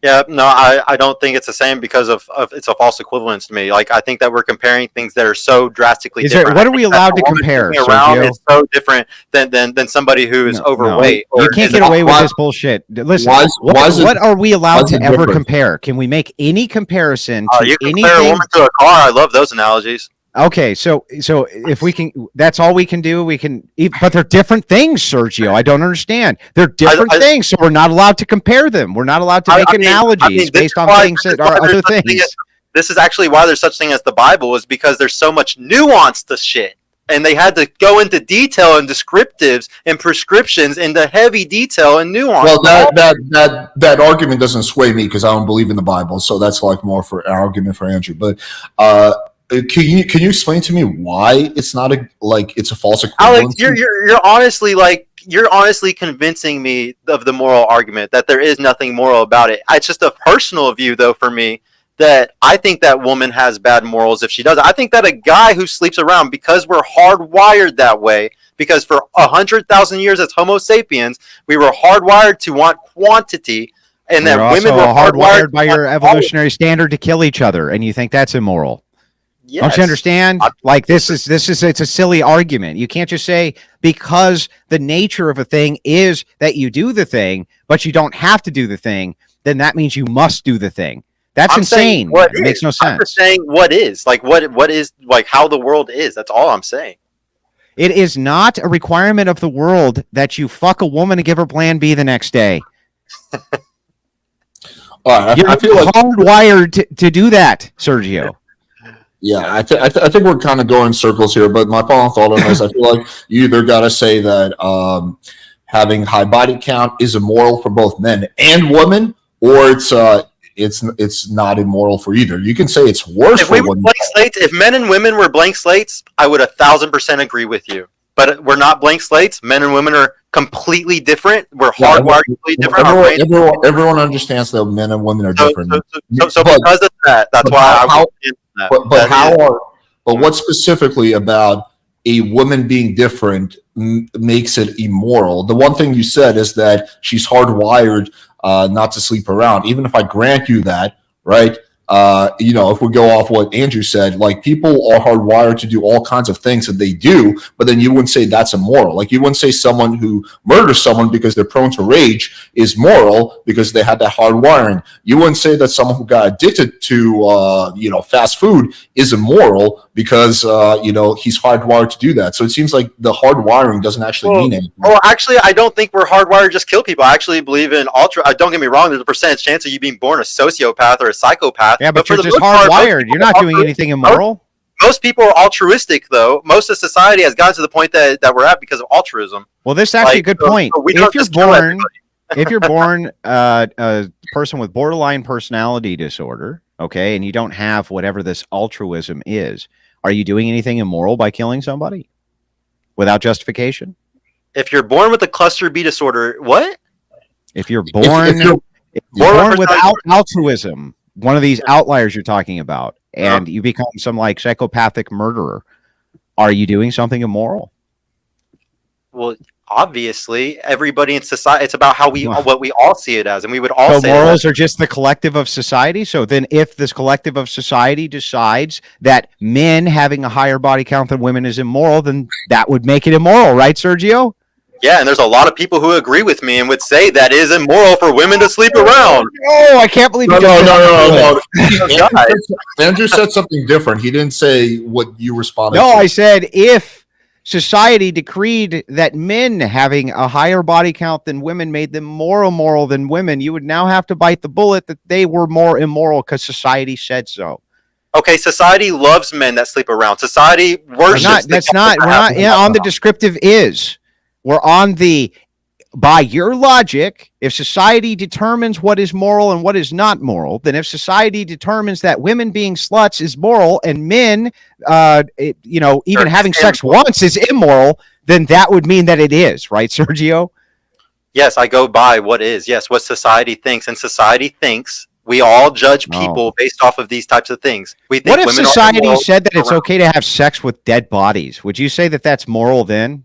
Yeah, no, I don't think it's the same because of it's a false equivalence to me. Like, I think that we're comparing things that are so drastically different. What are we allowed to compare, Sergio? It's so different than somebody who is overweight. You can't get away with this bullshit. Listen, what are we allowed to ever compare? Can we make any comparison to you can anything? compare a woman to a car. I love those analogies. Okay, so if we can, that's all we can do. We can, but they're different things, Sergio. I don't understand. They're different things, so we're not allowed to compare them. We're not allowed to make analogies based on things that are other things. This is actually why there's such thing as the Bible, is because there's so much nuance to shit, and they had to go into detail and descriptives and prescriptions into heavy detail and nuance. Well, that argument doesn't sway me because I don't believe in the Bible, so that's like more for an argument for Andrew, but. Can you explain to me why it's not it's a false equivalence? Alex, you're honestly convincing me of the moral argument that there is nothing moral about it. It's just a personal view, though, for me, that I think that woman has bad morals if she does. I think that a guy who sleeps around, because we're hardwired that way, because for 100,000 years as Homo sapiens, we were hardwired to want quantity, and that women were hardwired by your evolutionary standard to kill each other, and you think that's immoral. Yes. Don't you understand? Like it's a silly argument. You can't just say because the nature of a thing is that you do the thing, but you don't have to do the thing, then that means you must do the thing. That's insane. It makes no sense. I'm just saying what is, like what is, like how the world is. That's all I'm saying. It is not a requirement of the world that you fuck a woman and give her plan B the next day. I feel like hardwired to do that, Sergio. Yeah, I think we're kind of going in circles here, but my final thought on this, I feel like you either got to say that having high body count is immoral for both men and women, or it's not immoral for either. You can say it's worse for women. If men and women were blank slates, I would 1,000% agree with you. But we're not blank slates. Men and women are completely different. We're hardwired completely different. Everyone understands that men and women are different. So because of that, that's why But what specifically about a woman being different makes it immoral. The one thing you said is that she's hardwired not to sleep around. Even if I grant you that, right? If we go off what Andrew said, like people are hardwired to do all kinds of things that they do, but then you wouldn't say that's immoral. Like you wouldn't say someone who murders someone because they're prone to rage is moral because they had that hardwiring. You wouldn't say that someone who got addicted to, fast food is immoral because, he's hardwired to do that. So it seems like the hardwiring doesn't actually mean anything. Well, actually, I don't think we're hardwired to just kill people. I actually believe in don't get me wrong, there's a percentage chance of you being born a sociopath or a psychopath. Yeah, but for you're the just most part, hardwired. You're not doing anything immoral. Most people are altruistic, though. Most of society has gotten to the point that we're at because of altruism. Well, this is actually a good point. So we If don't you're just kill born, everybody. if you're born a person with borderline personality disorder, okay, and you don't have whatever this altruism is, are you doing anything immoral by killing somebody without justification? If you're born with a cluster B disorder, what? If you're born, If you're born without altruism, one of these outliers you're talking about, and you become some like psychopathic murderer, are you doing something immoral? Well, obviously, everybody in society, it's about what we all see it as, and we would all So say morals are just the collective of society. So then if this collective of society decides that men having a higher body count than women is immoral, then that would make it immoral, right, Sergio? yeah, and there's a lot of people who agree with me and would say that it is immoral for women to sleep around. Oh, I can't believe No. No. Andrew said something different. He didn't say what you responded No, to. I said if society decreed that men having a higher body count than women made them more immoral than women, you would now have to bite the bullet that they were more immoral because society said so. Okay, society loves men that sleep around. Society worships. We're not on the descriptive is. We're on the, by your logic, if society determines what is moral and what is not moral, then if society determines that women being sluts is moral and men, even having sex once is immoral, then that would mean that it is, right, Sergio? Yes, I go by what is. Yes, what society thinks, and society thinks we all judge people based off of these types of things. We think What if women society said that it's okay to have sex with dead bodies? Would you say that that's moral then?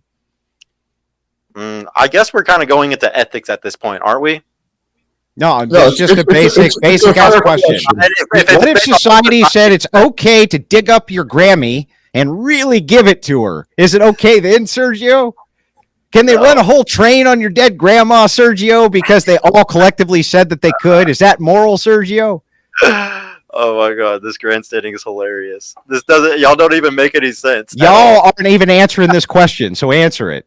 I guess we're kind of going into ethics at this point, aren't we? No, it's just a basic ass question. What if society said it's okay to dig up your Grammy and really give it to her? Is it okay then, Sergio? Can they run a whole train on your dead grandma, Sergio, because they all collectively said that they could? Is that moral, Sergio? Oh my god, this grandstanding is hilarious. Y'all don't even make any sense. Y'all aren't even answering this question, so answer it.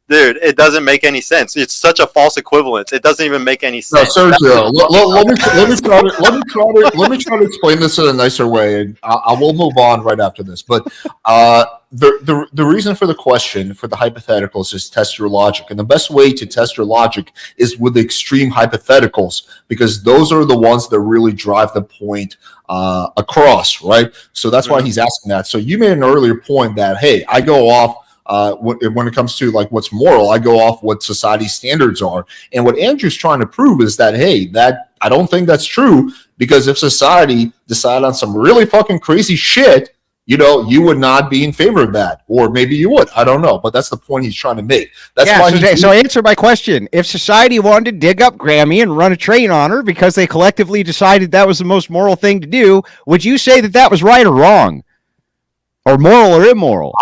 Dude, it doesn't make any sense. It's such a false equivalence. It doesn't even make any sense. No, Sergio, let me try to explain this in a nicer way, and I will move on right after this. But the reason for the question, for the hypotheticals, is test your logic, and the best way to test your logic is with the extreme hypotheticals, because those are the ones that really drive the point across, right? So that's why he's asking that. So you made an earlier point that, hey, I go off. When it comes to like what's moral, I go off what society's standards are. And what Andrew's trying to prove is that, hey, that I don't think that's true, because if society decided on some really fucking crazy shit, you would not be in favor of that. Or maybe you would. I don't know. But that's the point he's trying to make. That's why so answer my question. If society wanted to dig up Grammy and run a train on her because they collectively decided that was the most moral thing to do, would you say that that was right or wrong? Or moral or immoral?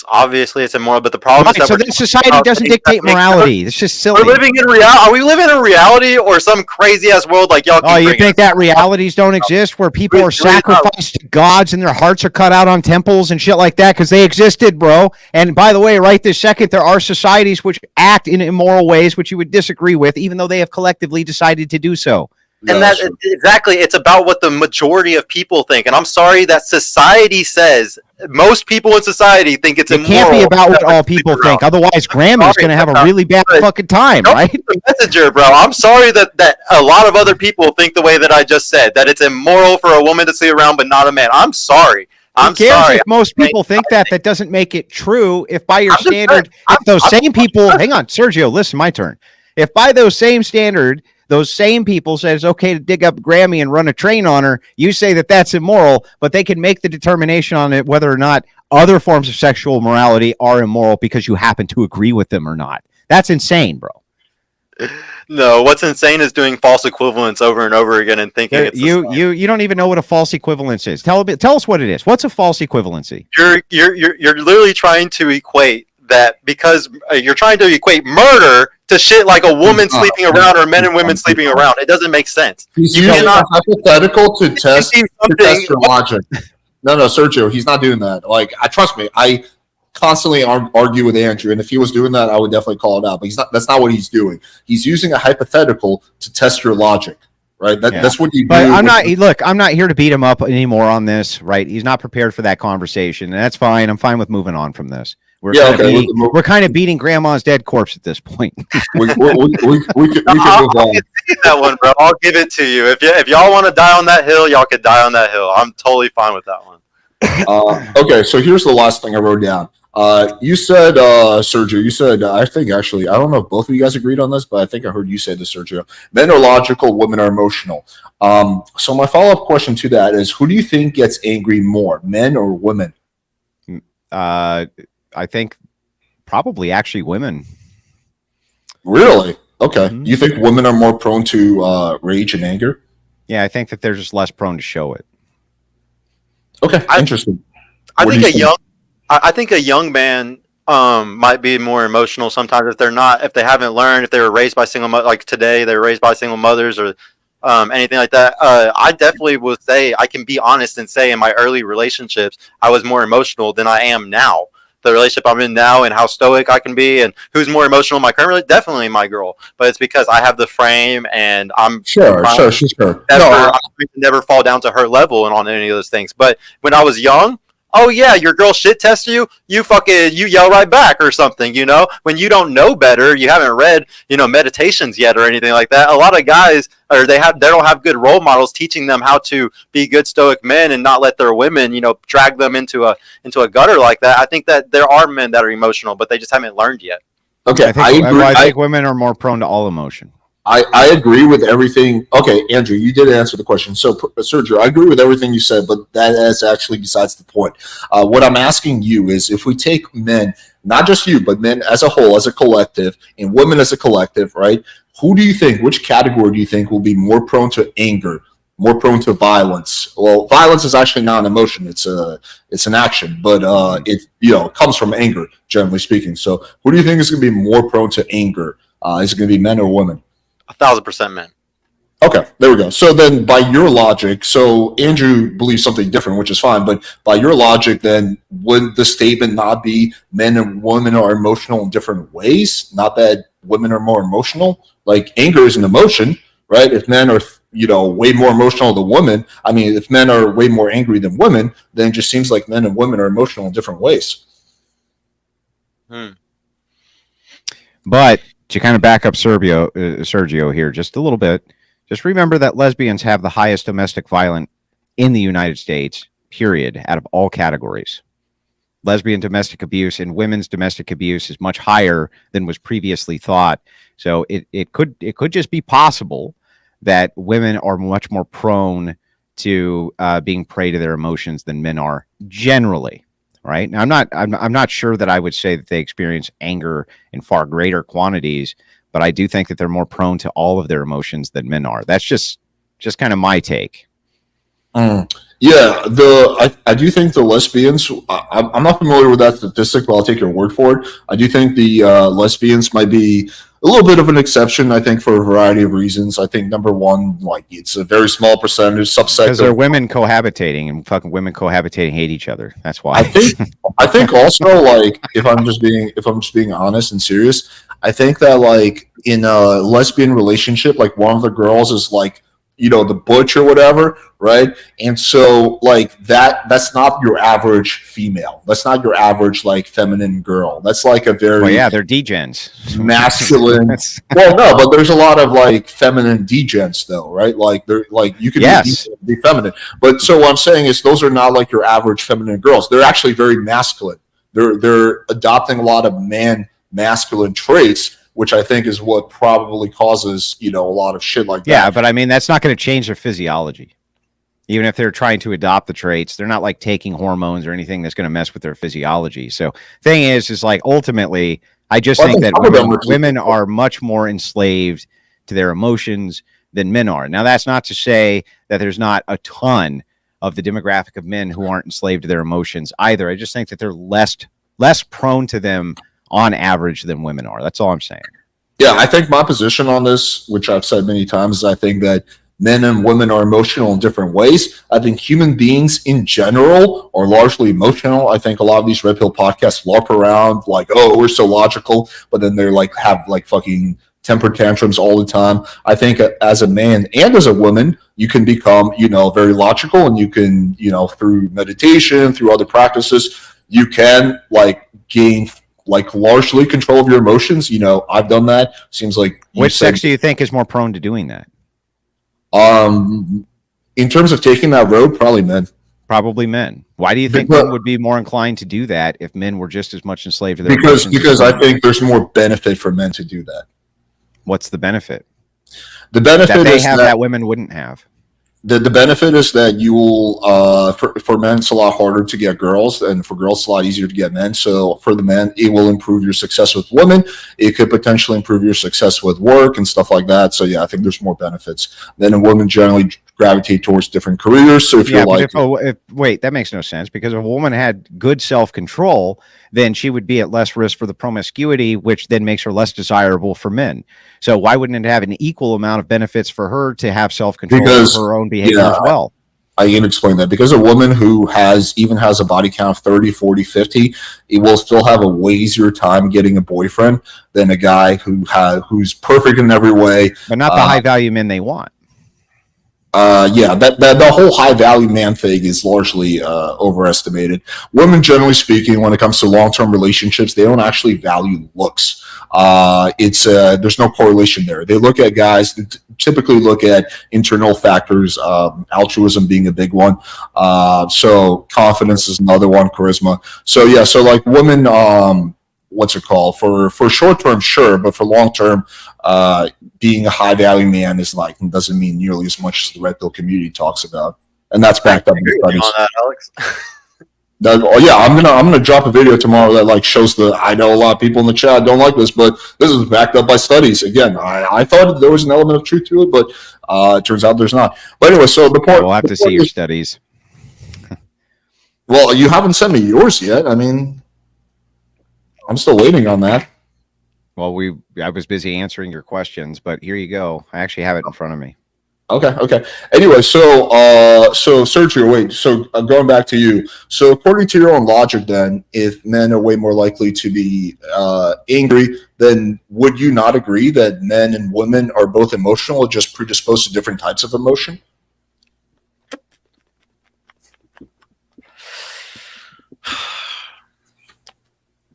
Obviously, it's immoral, but the problem is that then society doesn't dictate morality. It's just silly. We're living in reality. Are we living in reality or some crazy ass world like y'all? Oh, you think that realities don't exist, where people are sacrificed to gods and their hearts are cut out on temples and shit like that? Because they existed, bro. And by the way, right this second, there are societies which act in immoral ways, which you would disagree with, even though they have collectively decided to do so. And exactly, it's about what the majority of people think. And I'm sorry that society says, most people in society think it's immoral. It can't be about what all people think. Otherwise, Grammy's going to have a really bad fucking time, right? The messenger, bro. I'm sorry that a lot of other people think the way that I just said, that it's immoral for a woman to sleep around but not a man. I'm sorry. Who cares if most people think that? That doesn't make it true. If by your standard, if those same people, hang on, Sergio, listen, my turn. If by those same standard, those same people said it's okay to dig up Grammy and run a train on her. You say that that's immoral, but they can make the determination on it whether or not other forms of sexual morality are immoral because you happen to agree with them or not. That's insane, bro. No, what's insane is doing false equivalence over and over again and thinking it's you don't even know what a false equivalence is. Tell us what it is. What's a false equivalency? You're literally trying to equate that because you're trying to equate murder to shit like a woman sleeping around or men and women sleeping around. It doesn't make sense. He's using a hypothetical to test your logic. No, Sergio, he's not doing that. Like, trust me, I constantly argue with Andrew, and if he was doing that, I would definitely call it out. But that's not what he's doing. He's using a hypothetical to test your logic, right? That's what you do. But I'm not here to beat him up anymore on this, right? He's not prepared for that conversation, and that's fine. I'm fine with moving on from this. We're kind of beating grandma's dead corpse at this point. we can move on. That one, bro. I'll give it to you. If y'all want to die on that hill, y'all could die on that hill. I'm totally fine with that one. Okay, so here's the last thing I wrote down. You said, Sergio, you said, I think actually, I don't know if both of you guys agreed on this, but I think I heard you say this, Sergio. Men are logical, women are emotional. So my follow-up question to that is, who do you think gets angry more, men or women? I think probably actually women. Really? Okay. Mm-hmm. You think women are more prone to rage and anger? Yeah, I think that they're just less prone to show it. Okay, interesting. I think a young man might be more emotional sometimes if they haven't learned, if they were raised by single mothers, like today they were raised by single mothers or anything like that. I definitely would say, I can be honest and say in my early relationships, I was more emotional than I am now. The relationship I'm in now and how stoic I can be and who's more emotional in my current relationship, definitely my girl. But it's because I have the frame and I'm sure. Never fall down to her level and on any of those things. But when I was young, oh yeah, your girl shit tests you, you yell right back or something, you know? When you don't know better, you haven't read, meditations yet or anything like that. A lot of guys they don't have good role models teaching them how to be good stoic men and not let their women, drag them into a gutter like that. I think that there are men that are emotional, but they just haven't learned yet. Okay, I think women are more prone to all emotion. I agree with everything. Okay, Andrew, you did answer the question. So, Sergio, I agree with everything you said, but that is actually besides the point. What I'm asking you is, if we take men, not just you, but men as a whole, as a collective, and women as a collective, right? Which category do you think will be more prone to anger, more prone to violence? Well, violence is actually not an emotion; it's an action, but it comes from anger, generally speaking. So, who do you think is going to be more prone to anger? Is it going to be men or women? 1,000% men. Okay, there we go. So then by your logic, so Andrew believes something different, which is fine, but by your logic, then would the statement not be men and women are emotional in different ways? Not that women are more emotional? Like, anger is an emotion, right? If men are, way more emotional than women, if men are way more angry than women, then it just seems like men and women are emotional in different ways. But to kind of back up Sergio here just a little bit, just remember that lesbians have the highest domestic violence in the United States, period, out of all categories. Lesbian domestic abuse and women's domestic abuse is much higher than was previously thought. So it could just be possible that women are much more prone to being prey to their emotions than men are generally. Right now, I'm not sure that I would say that they experience anger in far greater quantities, but I do think that they're more prone to all of their emotions than men are. That's just kind of my take. Yeah, I do think the lesbians. I'm not familiar with that statistic, but I'll take your word for it. I do think the lesbians might be a little bit of an exception, I think, for a variety of reasons. I think, number one, like, it's a very small percentage, subset. Because they're women cohabitating, and fucking women cohabitating hate each other. That's why. I think also, like, if I'm just being honest and serious, I think that, like, in a lesbian relationship, like, one of the girls is like, the butch or whatever, right? And so, like, that's not your average female. That's not your average, like, feminine girl. That's like a very they're degens, masculine. Well, no, but there's a lot of, like, feminine degens though, right? Like, they're like, you can be feminine, but so what I'm saying is those are not like your average feminine girls. They're actually very masculine. They're adopting a lot of masculine traits which I think is what probably causes, a lot of shit like that. Yeah, but I mean, that's not going to change their physiology. Even if they're trying to adopt the traits, they're not like taking hormones or anything that's going to mess with their physiology. So thing is like ultimately, I just think that women are much more enslaved to their emotions than men are. Now, that's not to say that there's not a ton of the demographic of men who aren't enslaved to their emotions either. I just think that they're less prone to them on average than women are. That's all I'm saying. Yeah, I think my position on this, which I've said many times, is I think that men and women are emotional in different ways. I think human beings in general are largely emotional. I think a lot of these Red Pill podcasts LARP around like, oh, we're so logical, but then they're like have like fucking temper tantrums all the time. I think as a man and as a woman, you can become, very logical, and you can, through meditation, through other practices, you can like gain like largely control of your emotions. I've done that. Seems like which sex do you think is more prone to doing that? In terms of taking that road, probably men. Probably men. Why do you think men would be more inclined to do that if men were just as much enslaved to their emotions? Because I think there's more benefit for men to do that. What's the benefit? The benefit that they is have that women wouldn't have. The benefit is that you will, for men, it's a lot harder to get girls, and for girls, it's a lot easier to get men. So for the men, it will improve your success with women. It could potentially improve your success with work and stuff like that. So yeah, I think there's more benefits. Then women generally gravitate towards different careers. So if you're like, wait, that makes no sense, because if a woman had good self-control, then she would be at less risk for the promiscuity, which then makes her less desirable for men. So why wouldn't it have an equal amount of benefits for her to have self-control of her own behavior as well? I can explain that. Because a woman who has a body count of 30, 40, 50, it will still have a way easier time getting a boyfriend than a guy who's perfect in every way. But not the high-value men they want. That the whole high value man thing is largely overestimated. Women, generally speaking, when it comes to long-term relationships, they don't actually value looks. There's no correlation there. They look at guys that typically look at internal factors, altruism being a big one. So confidence is another one, charisma. So yeah, so like women, what's it called? For short term, sure, but for long term, being a high value man doesn't mean nearly as much as the Red Pill community talks about, and that's backed up in studies. On that, Alex. I'm gonna drop a video tomorrow that like shows I know a lot of people in the chat don't like this, but this is backed up by studies. Again, I thought there was an element of truth to it, but it turns out there's not. But anyway, so the point. We'll have to see your studies. Well, you haven't sent me yours yet. I mean, I'm still waiting on that. Well, I was busy answering your questions, but here you go. I actually have it in front of me. Okay. Anyway, so Sergio, wait. So going back to you. So according to your own logic, then, if men are way more likely to be angry, then would you not agree that men and women are both emotional, just predisposed to different types of emotion?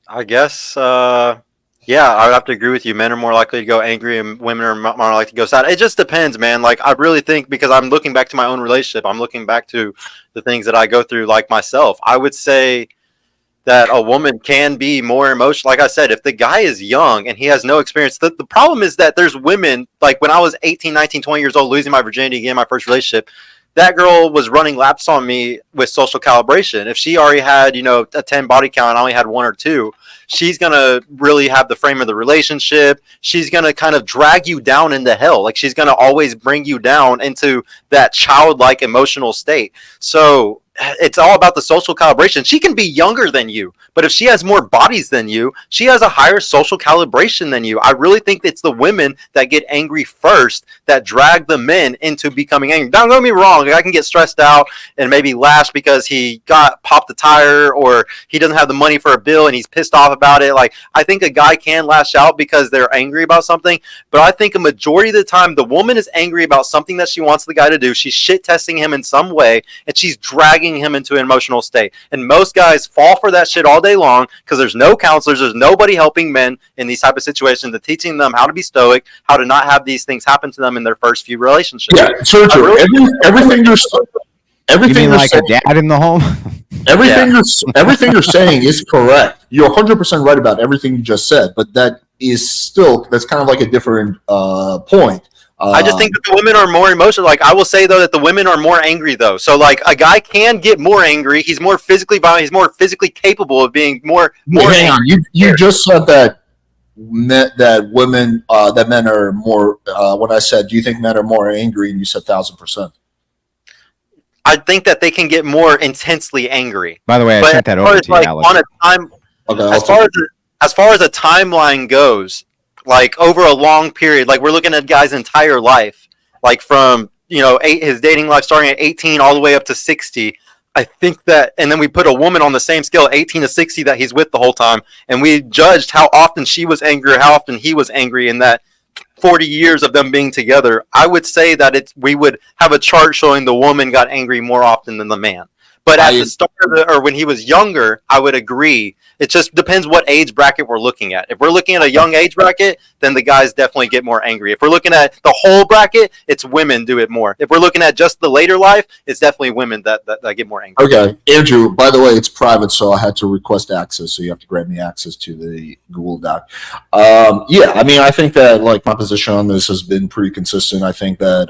I guess, yeah, I would have to agree with you. Men are more likely to go angry, and women are more likely to go sad. It just depends, man. Like, I really think, because I'm looking back to my own relationship, I'm looking back to the things that I go through, like myself. I would say that a woman can be more emotional. Like I said, if the guy is young and he has no experience, the problem is that there's women, like when I was 18, 19, 20 years old, losing my virginity, getting my first relationship, that girl was running laps on me with social calibration. If she already had, a 10 body count and I only had 1 or 2, she's going to really have the frame of the relationship. She's going to kind of drag you down into hell. Like, she's going to always bring you down into that childlike emotional state. So it's all about the social calibration. She can be younger than you, but if she has more bodies than you, she has a higher social calibration than you. I really think it's the women that get angry first that drag the men into becoming angry. Don't get me wrong. I can get stressed out and maybe lash because he got popped the tire, or he doesn't have the money for a bill and he's pissed off about it. Like, I think a guy can lash out because they're angry about something, but I think a majority of the time the woman is angry about something that she wants the guy to do. She's shit testing him in some way, and she's dragging him into an emotional state. And most guys fall for that shit all day long because there's no counselors, there's nobody helping men in these type of situations and teaching them how to be stoic, how to not have these things happen to them in their first few relationships. Yeah, Sergio, everything you're like saying, a dad in the home? Everything you're saying is correct. You're 100% right about everything you just said, but that is still, that's kind of like a different point. I just think that the women are more emotional. Like, I will say though that the women are more angry though. So like a guy can get more angry. He's more physically violent. He's more physically capable of being more. Hang on, you just said that men are more. When I said, do you think men are more angry, and you said 1,000%. I think that they can get more intensely angry. By the way, I sent that over to you, Alex. On a time, Okay, as far as a timeline goes, like over a long period, like we're looking at a guy's entire life, like from his dating life starting at 18 all the way up to 60. I think that, and then we put a woman on the same scale, 18 to 60, that he's with the whole time, and we judged how often she was angry or how often he was angry in that 40 years of them being together. I would say that we would have a chart showing the woman got angry more often than the man. But at the start or when he was younger, I would agree. It just depends what age bracket we're looking at. If we're looking at a young age bracket, then the guys definitely get more angry. If we're looking at the whole bracket, it's women do it more. If we're looking at just the later life, it's definitely women that get more angry. Okay, Andrew, by the way, it's private, so I had to request access, so you have to grant me access to the Google Doc. Yeah, I mean, I think that like my position on this has been pretty consistent. I think that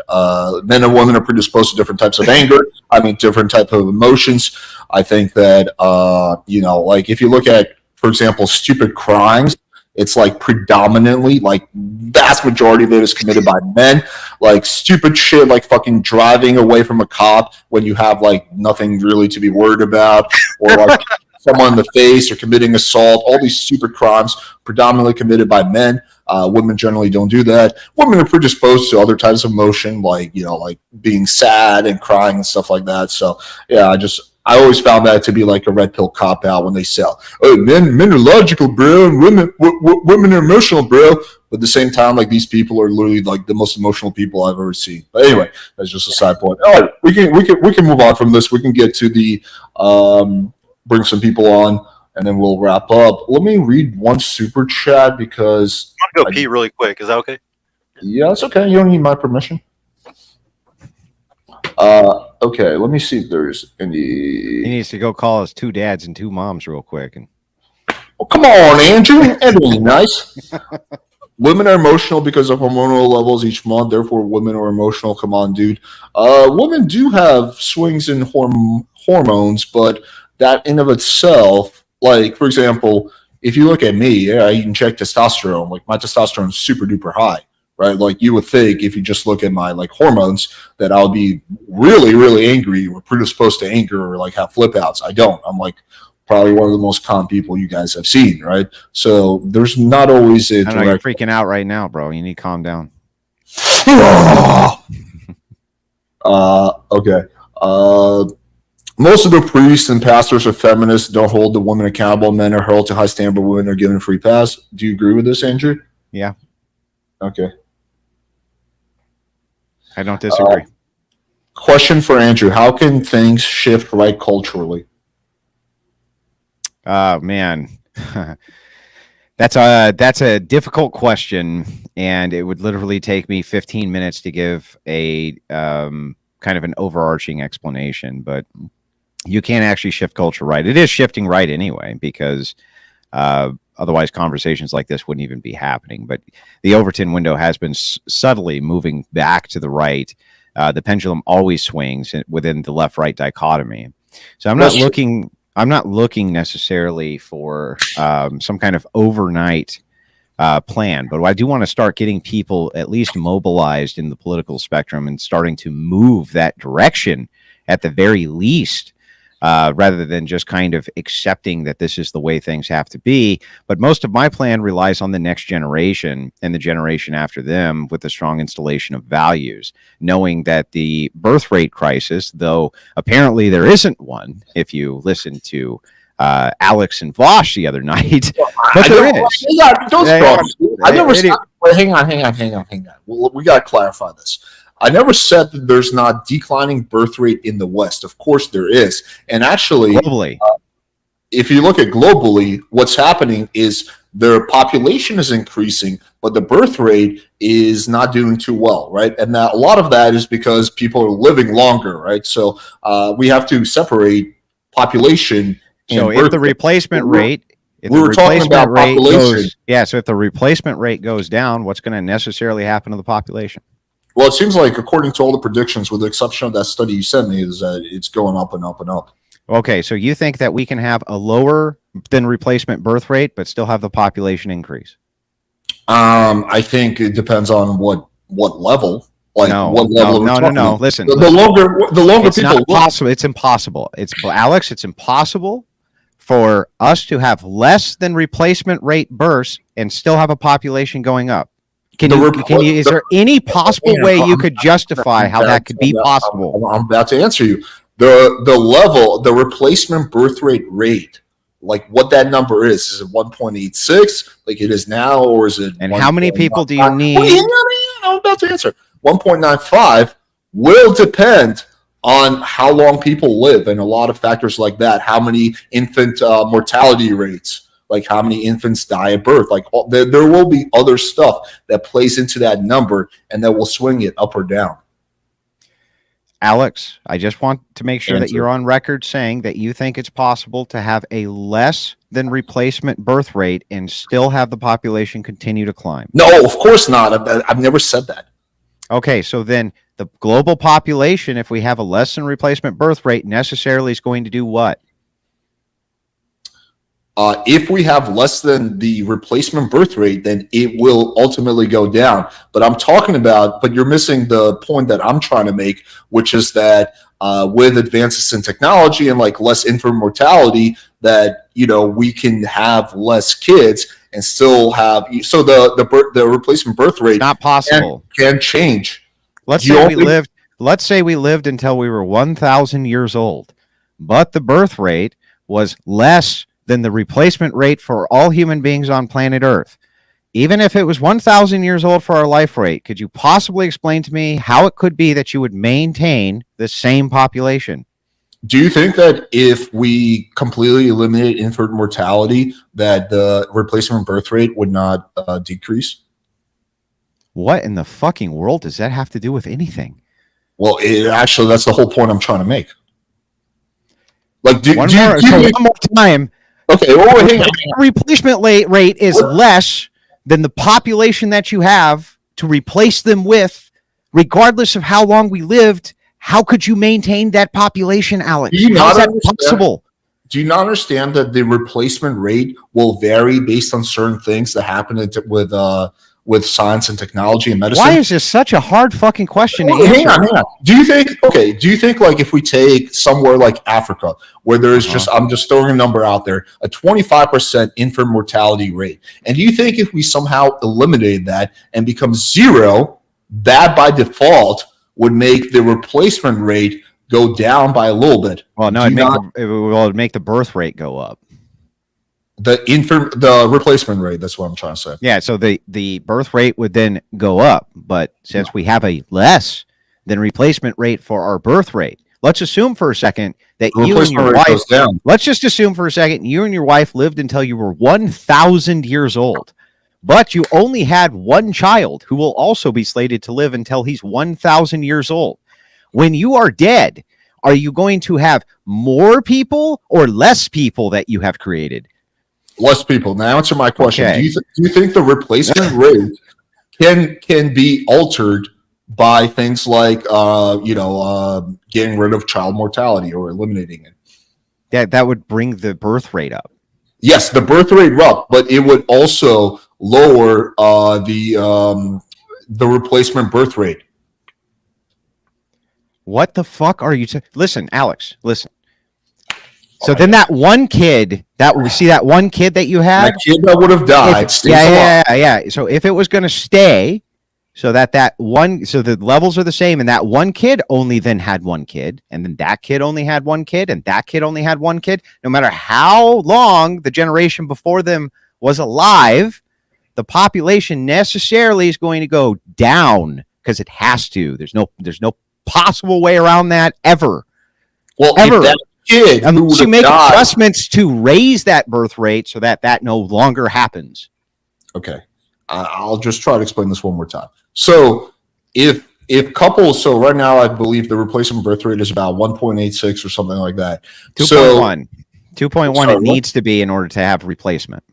men and women are predisposed to different types of anger. I mean, different type of emotions. I think that, like if you look at, for example, stupid crimes, it's like predominantly, like vast majority of it is committed by men. Like stupid shit, like fucking driving away from a cop when you have like nothing really to be worried about, or like someone in the face, or committing assault. All these stupid crimes predominantly committed by men. Women generally don't do that. Women are predisposed to other types of emotion, like like being sad and crying and stuff like that. So yeah, I always found that to be like a red pill cop out when they sell. Oh, men are logical, bro, and women are emotional, bro. But at the same time, like these people are literally like the most emotional people I've ever seen. But anyway, that's just a side point. All right, we can move on from this. We can get to the bring some people on, and then we'll wrap up. Let me read one super chat because I'm gonna go pee really quick. Is that okay? Yeah, it's okay. You don't need my permission. Okay, let me see if there's any. He needs to go call his 2 dads and 2 moms real quick. And Oh, come on, Andrew. That ain't nice. Women are emotional because of hormonal levels each month. Therefore, women are emotional. Come on, dude. Women do have swings in hormones, but that in of itself, like for example, if you look at me, yeah, you can check testosterone. Like my testosterone is super duper high. Right, like you would think if you just look at my like hormones that I'll be really, really angry or predisposed to anger or like have flip outs. I don't. I'm like probably one of the most calm people you guys have seen, right? So there's not always a I know you're freaking out right now, bro. You need to calm down. Okay. Most of the priests and pastors are feminists, don't hold the women accountable. Men are held to high standard, women are given free pass. Do you agree with this, Andrew? Yeah. Okay. I don't disagree. Question for Andrew: how can things shift right culturally? Man, that's a difficult question, and it would literally take me 15 minutes to give a kind of an overarching explanation. But you can't actually shift culture right. It is shifting right anyway, because otherwise conversations like this wouldn't even be happening. But the Overton window has been subtly moving back to the right. The pendulum always swings within the left-right dichotomy. So I'm not looking necessarily for some kind of overnight plan, but I do want to start getting people at least mobilized in the political spectrum and starting to move that direction at the very least. Rather than just kind of accepting that this is the way things have to be. But most of my plan relies on the next generation and the generation after them with a strong installation of values, knowing that the birth rate crisis, though apparently there isn't one, if you listen to Alex and Vosh the other night, but there is. Yeah, I never stopped. Hang on. Well, we got to clarify this. I never said that there's not declining birth rate in the West. Of course there is. And actually, globally, if you look at globally, what's happening is their population is increasing, but the birth rate is not doing too well, right? And that a lot of that is because people are living longer, right? So we have to separate population. So if the replacement rate If We the were talking replacement about rate population. so if the replacement rate goes down, what's going to necessarily happen to the population? Well, it seems like, according to all the predictions, with the exception of that study you sent me, is that it's going up and up and up. Okay, so you think that we can have a lower than replacement birth rate, but still have the population increase? I think it depends on what level. Like No, what level no. Listen, the longer it's people not possible. It's impossible. Alex. It's impossible for us to have less than replacement rate births and still have a population going up. Is there any possible way you could justify how that could be possible? I'm about to answer you. The replacement birth rate, like what that number is it 1.86 like it is now, or is it? And how many people do you need? I'm about to answer. 1.95 will depend on how long people live and a lot of factors like that. How many infant mortality rates, like how many infants die at birth. Like there will be other stuff that plays into that number and that will swing it up or down. Alex, I just want to make sure that you're on record saying that you think it's possible to have a less than replacement birth rate and still have the population continue to climb. No, of course not. I've never said that. Okay, so then the global population, if we have a less than replacement birth rate, necessarily is going to do what? If we have less than the replacement birth rate, then it will ultimately go down. But you're missing the point that I'm trying to make, which is that with advances in technology and like less infant mortality, that we can have less kids and still have. So the replacement birth rate not possible can change. Let's say we lived until we were 1,000 years old, but the birth rate was less than the replacement rate for all human beings on planet Earth. Even if it was 1,000 years old for our life rate, could you possibly explain to me how it could be that you would maintain the same population? Do you think that if we completely eliminate infant mortality, that the replacement birth rate would not decrease? What in the fucking world does that have to do with anything? Well, actually, that's the whole point I'm trying to make. Like, one more time. Okay, well, hang on. Replacement rate is less than the population that you have to replace them with, regardless of how long we lived. How could you maintain that population, Alex? How is that possible? Do you not understand that the replacement rate will vary based on certain things that happen with science and technology and medicine? Why is this such a hard fucking question to answer? Hang on. Do you think like if we take somewhere like Africa, where there is I'm just throwing a number out there, a 25% infant mortality rate, and do you think if we somehow eliminate that and become zero, that by default would make the replacement rate go down by a little bit? Well, no, it would make the birth rate go up. The replacement rate, that's what I'm trying to say. Yeah, so the birth rate would then go up, but since we have a less than replacement rate for our birth rate, let's assume for a second that you and your wife let's just assume for a second you and your wife lived until you were 1,000 years old, but you only had one child who will also be slated to live until he's 1,000 years old. When you are dead, are you going to have more people or less people that you have created? Less people. Now answer my question. Okay. Do you think the replacement rate can be altered by things like getting rid of child mortality or eliminating it? That would bring the birth rate up. Yes, the birth rate up, but it would also lower the replacement birth rate. What the fuck are you? Listen, Alex. Listen. So then that one kid that one kid that you had, that kid that would have died. Yeah. So if it was going to stay, so that one, so the levels are the same, and that one kid only then had one kid, and then that kid only had one kid, and that kid only had one kid. No matter how long the generation before them was alive, the population necessarily is going to go down because it has to. There's no possible way around that ever. Well, ever. Kid unless you make adjustments to raise that birth rate so that no longer happens. Okay, I'll just try to explain this one more time. So if couples, so right now I believe the replacement birth rate is about 1.86 or something like that. 2.1. 2.1 Sorry, it what? needs to be in order to have replacement.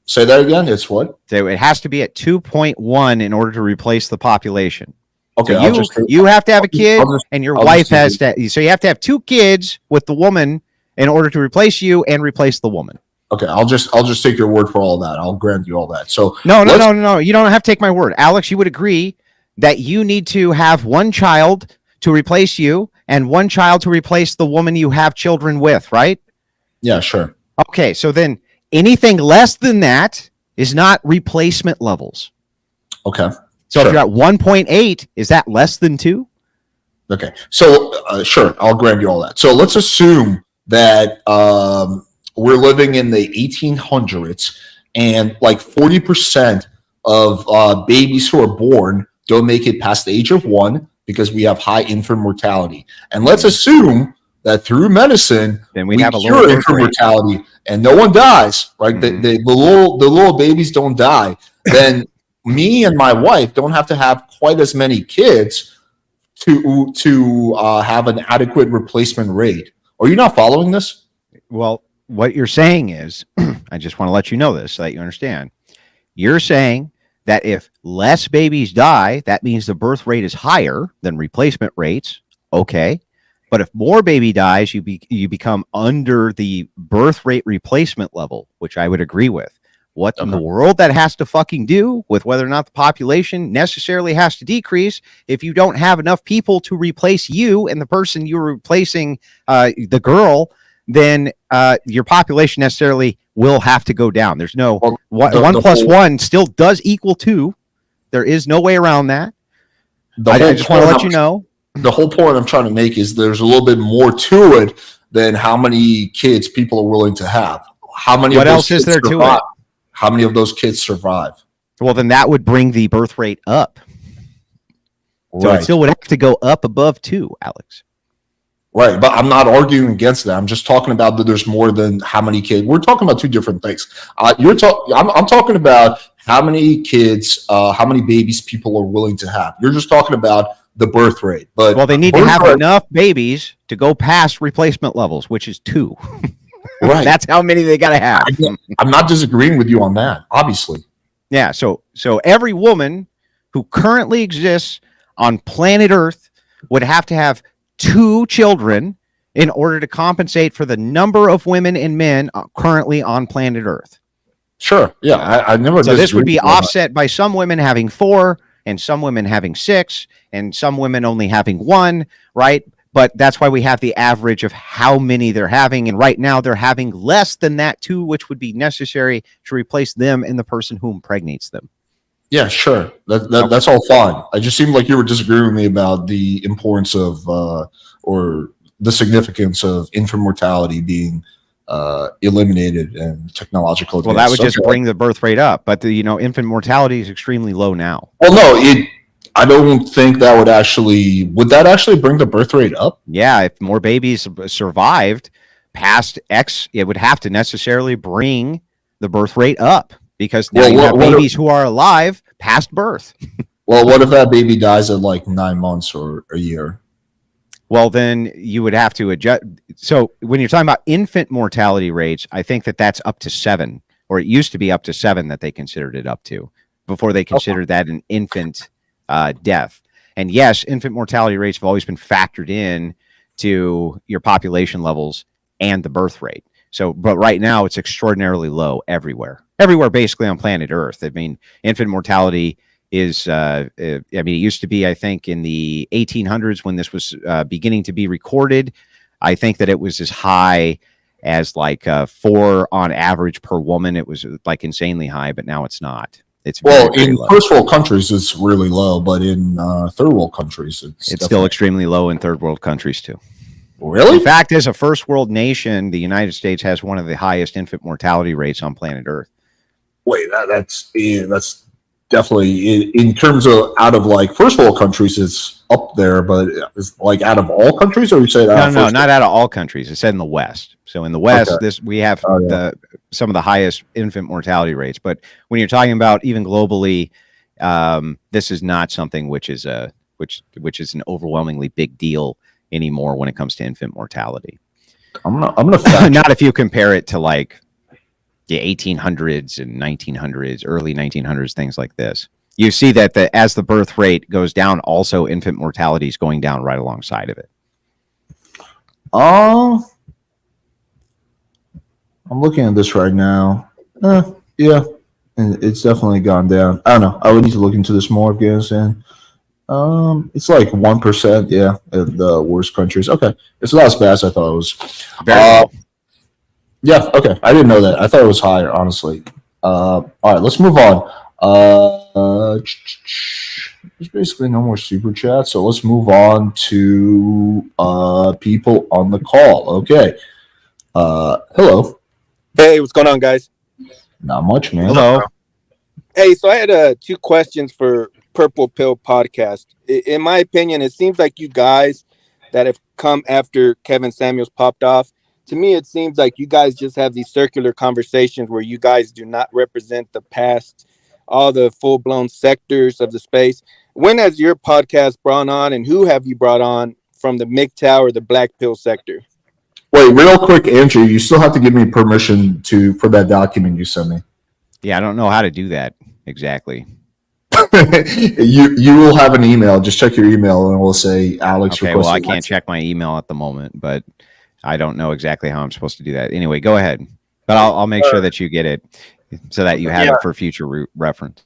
Say that again. It's what? So it has to be at 2.1 in order to replace the population. Okay, So you have to have a kid, and your I'll wife just has to. So you have to have 2 kids with the woman in order to replace you and replace the woman. Okay, I'll just take your word for all that. I'll grant you all that. So No. You don't have to take my word, Alex. You would agree that you need to have 1 child to replace you and 1 child to replace the woman you have children with, right? Yeah, sure. Okay, so then anything less than that is not replacement levels. Okay. So if you're at 1.8, is that less than 2? Okay. So sure, I'll grant you all that. So let's assume that we're living in the 1800s, and like 40% of babies who are born don't make it past the age of 1 because we have high infant mortality. And let's assume that through medicine, Then we we'd have a cure lower birth infant rate. mortality and no one dies, right? Mhm. The little babies don't die. Then me and my wife don't have to have quite as many kids to have an adequate replacement rate. Are you not following this? Well, what you're saying is, I just want to let you know this so that you understand. You're saying that if less babies die, that means the birth rate is higher than replacement rates. Okay. But if more baby dies, you become under the birth rate replacement level, which I would agree with. What in the world that has to fucking do with whether or not the population necessarily has to decrease if you don't have enough people to replace you and the person you're replacing, the girl, then your population necessarily will have to go down. There's no one plus one still does equal 2. There is no way around that. I just want to let you know. The whole point I'm trying to make is there's a little bit more to it than how many kids people are willing to have. How many? What else is there to it? How many of those kids survive? Well, then that would bring the birth rate up. So Right. it still would have to go up above 2, Alex. Right, but I'm not arguing against that. I'm just talking about that there's more than how many kids. We're talking about 2 different things. I'm talking about how many kids, how many babies people are willing to have. You're just talking about the birth rate. But well, they need to have enough babies to go past replacement levels, which is 2. Right. That's how many they got to have. I'm not disagreeing with you on that, obviously. Yeah. So every woman who currently exists on planet Earth would have to have 2 children in order to compensate for the number of women and men currently on planet Earth. Sure. Yeah. I never. So this would be offset by some women having 4 and some women having 6 and some women only having 1, right? But that's why we have the average of how many they're having. And right now they're having less than that 2, which would be necessary to replace them and the person who impregnates them. Yeah, sure. That's all fine. I just seemed like you were disagreeing with me about the importance of or the significance of infant mortality being eliminated and technological advance. Well, that would just bring the birth rate up. But infant mortality is extremely low now. Well, no, I don't think that would actually bring the birth rate up? Yeah, if more babies survived past X, it would have to necessarily bring the birth rate up because now you have babies who are alive past birth. Well, what if that baby dies at like 9 months or a year? Well, then you would have to adjust. So when you're talking about infant mortality rates, I think that's up to 7, or it used to be up to 7 that they considered it up to before they considered that an infant death. And yes, infant mortality rates have always been factored in to your population levels and the birth rate. So, but right now it's extraordinarily low everywhere basically on planet Earth. I mean, infant mortality is, it used to be, I think in the 1800s when this was beginning to be recorded, I think that it was as high as like 4 on average per woman. It was like insanely high, but now it's not. It's very, very in low. first world countries, it's really low, but in third world countries, it's still extremely low in third world countries too. Really? In fact, as a first world nation, the United States has one of the highest infant mortality rates on planet Earth. Wait, that's definitely in terms of out of like first world countries, it's up there, but it's like out of all countries, or you say that? No, not out of all countries. It said in the West. So in the West, we have some of the highest infant mortality rates. But when you're talking about even globally, this is not something which is an overwhelmingly big deal anymore when it comes to infant mortality. I'm gonna fact Not if you compare it to like the 1800s and 1900s, early 1900s, things like this. You see that as the birth rate goes down, also infant mortality is going down right alongside of it. I'm looking at this right now. Yeah, and it's definitely gone down. I don't know. I would need to look into this more, Afghanistan. It's like 1%. Yeah, of the worst countries. Okay, it's not as bad as I thought it was. Very low. Yeah. Okay, I didn't know that. I thought it was higher, honestly. All right, let's move on. There's basically no more super chat, so let's move on to people on the call. Okay. Hello. Hey, what's going on, guys? Not much, man. Hello. Hey, so I had two questions for Purple Pill Podcast. In my opinion, it seems like you guys that have come after Kevin Samuels popped off, to me, it seems like you guys just have these circular conversations where you guys do not represent the past, all the full-blown sectors of the space. When has your podcast brought on, and who have you brought on from the MGTOW or the Black Pill sector? Wait, real quick, Andrew. You still have to give me permission for that document you sent me. Yeah, I don't know how to do that exactly. you will have an email. Just check your email, and it will say Alex. Okay, well, I can't check my email at the moment, but I don't know exactly how I'm supposed to do that. Anyway, go ahead. But I'll make sure that you get it so that you have it for future reference.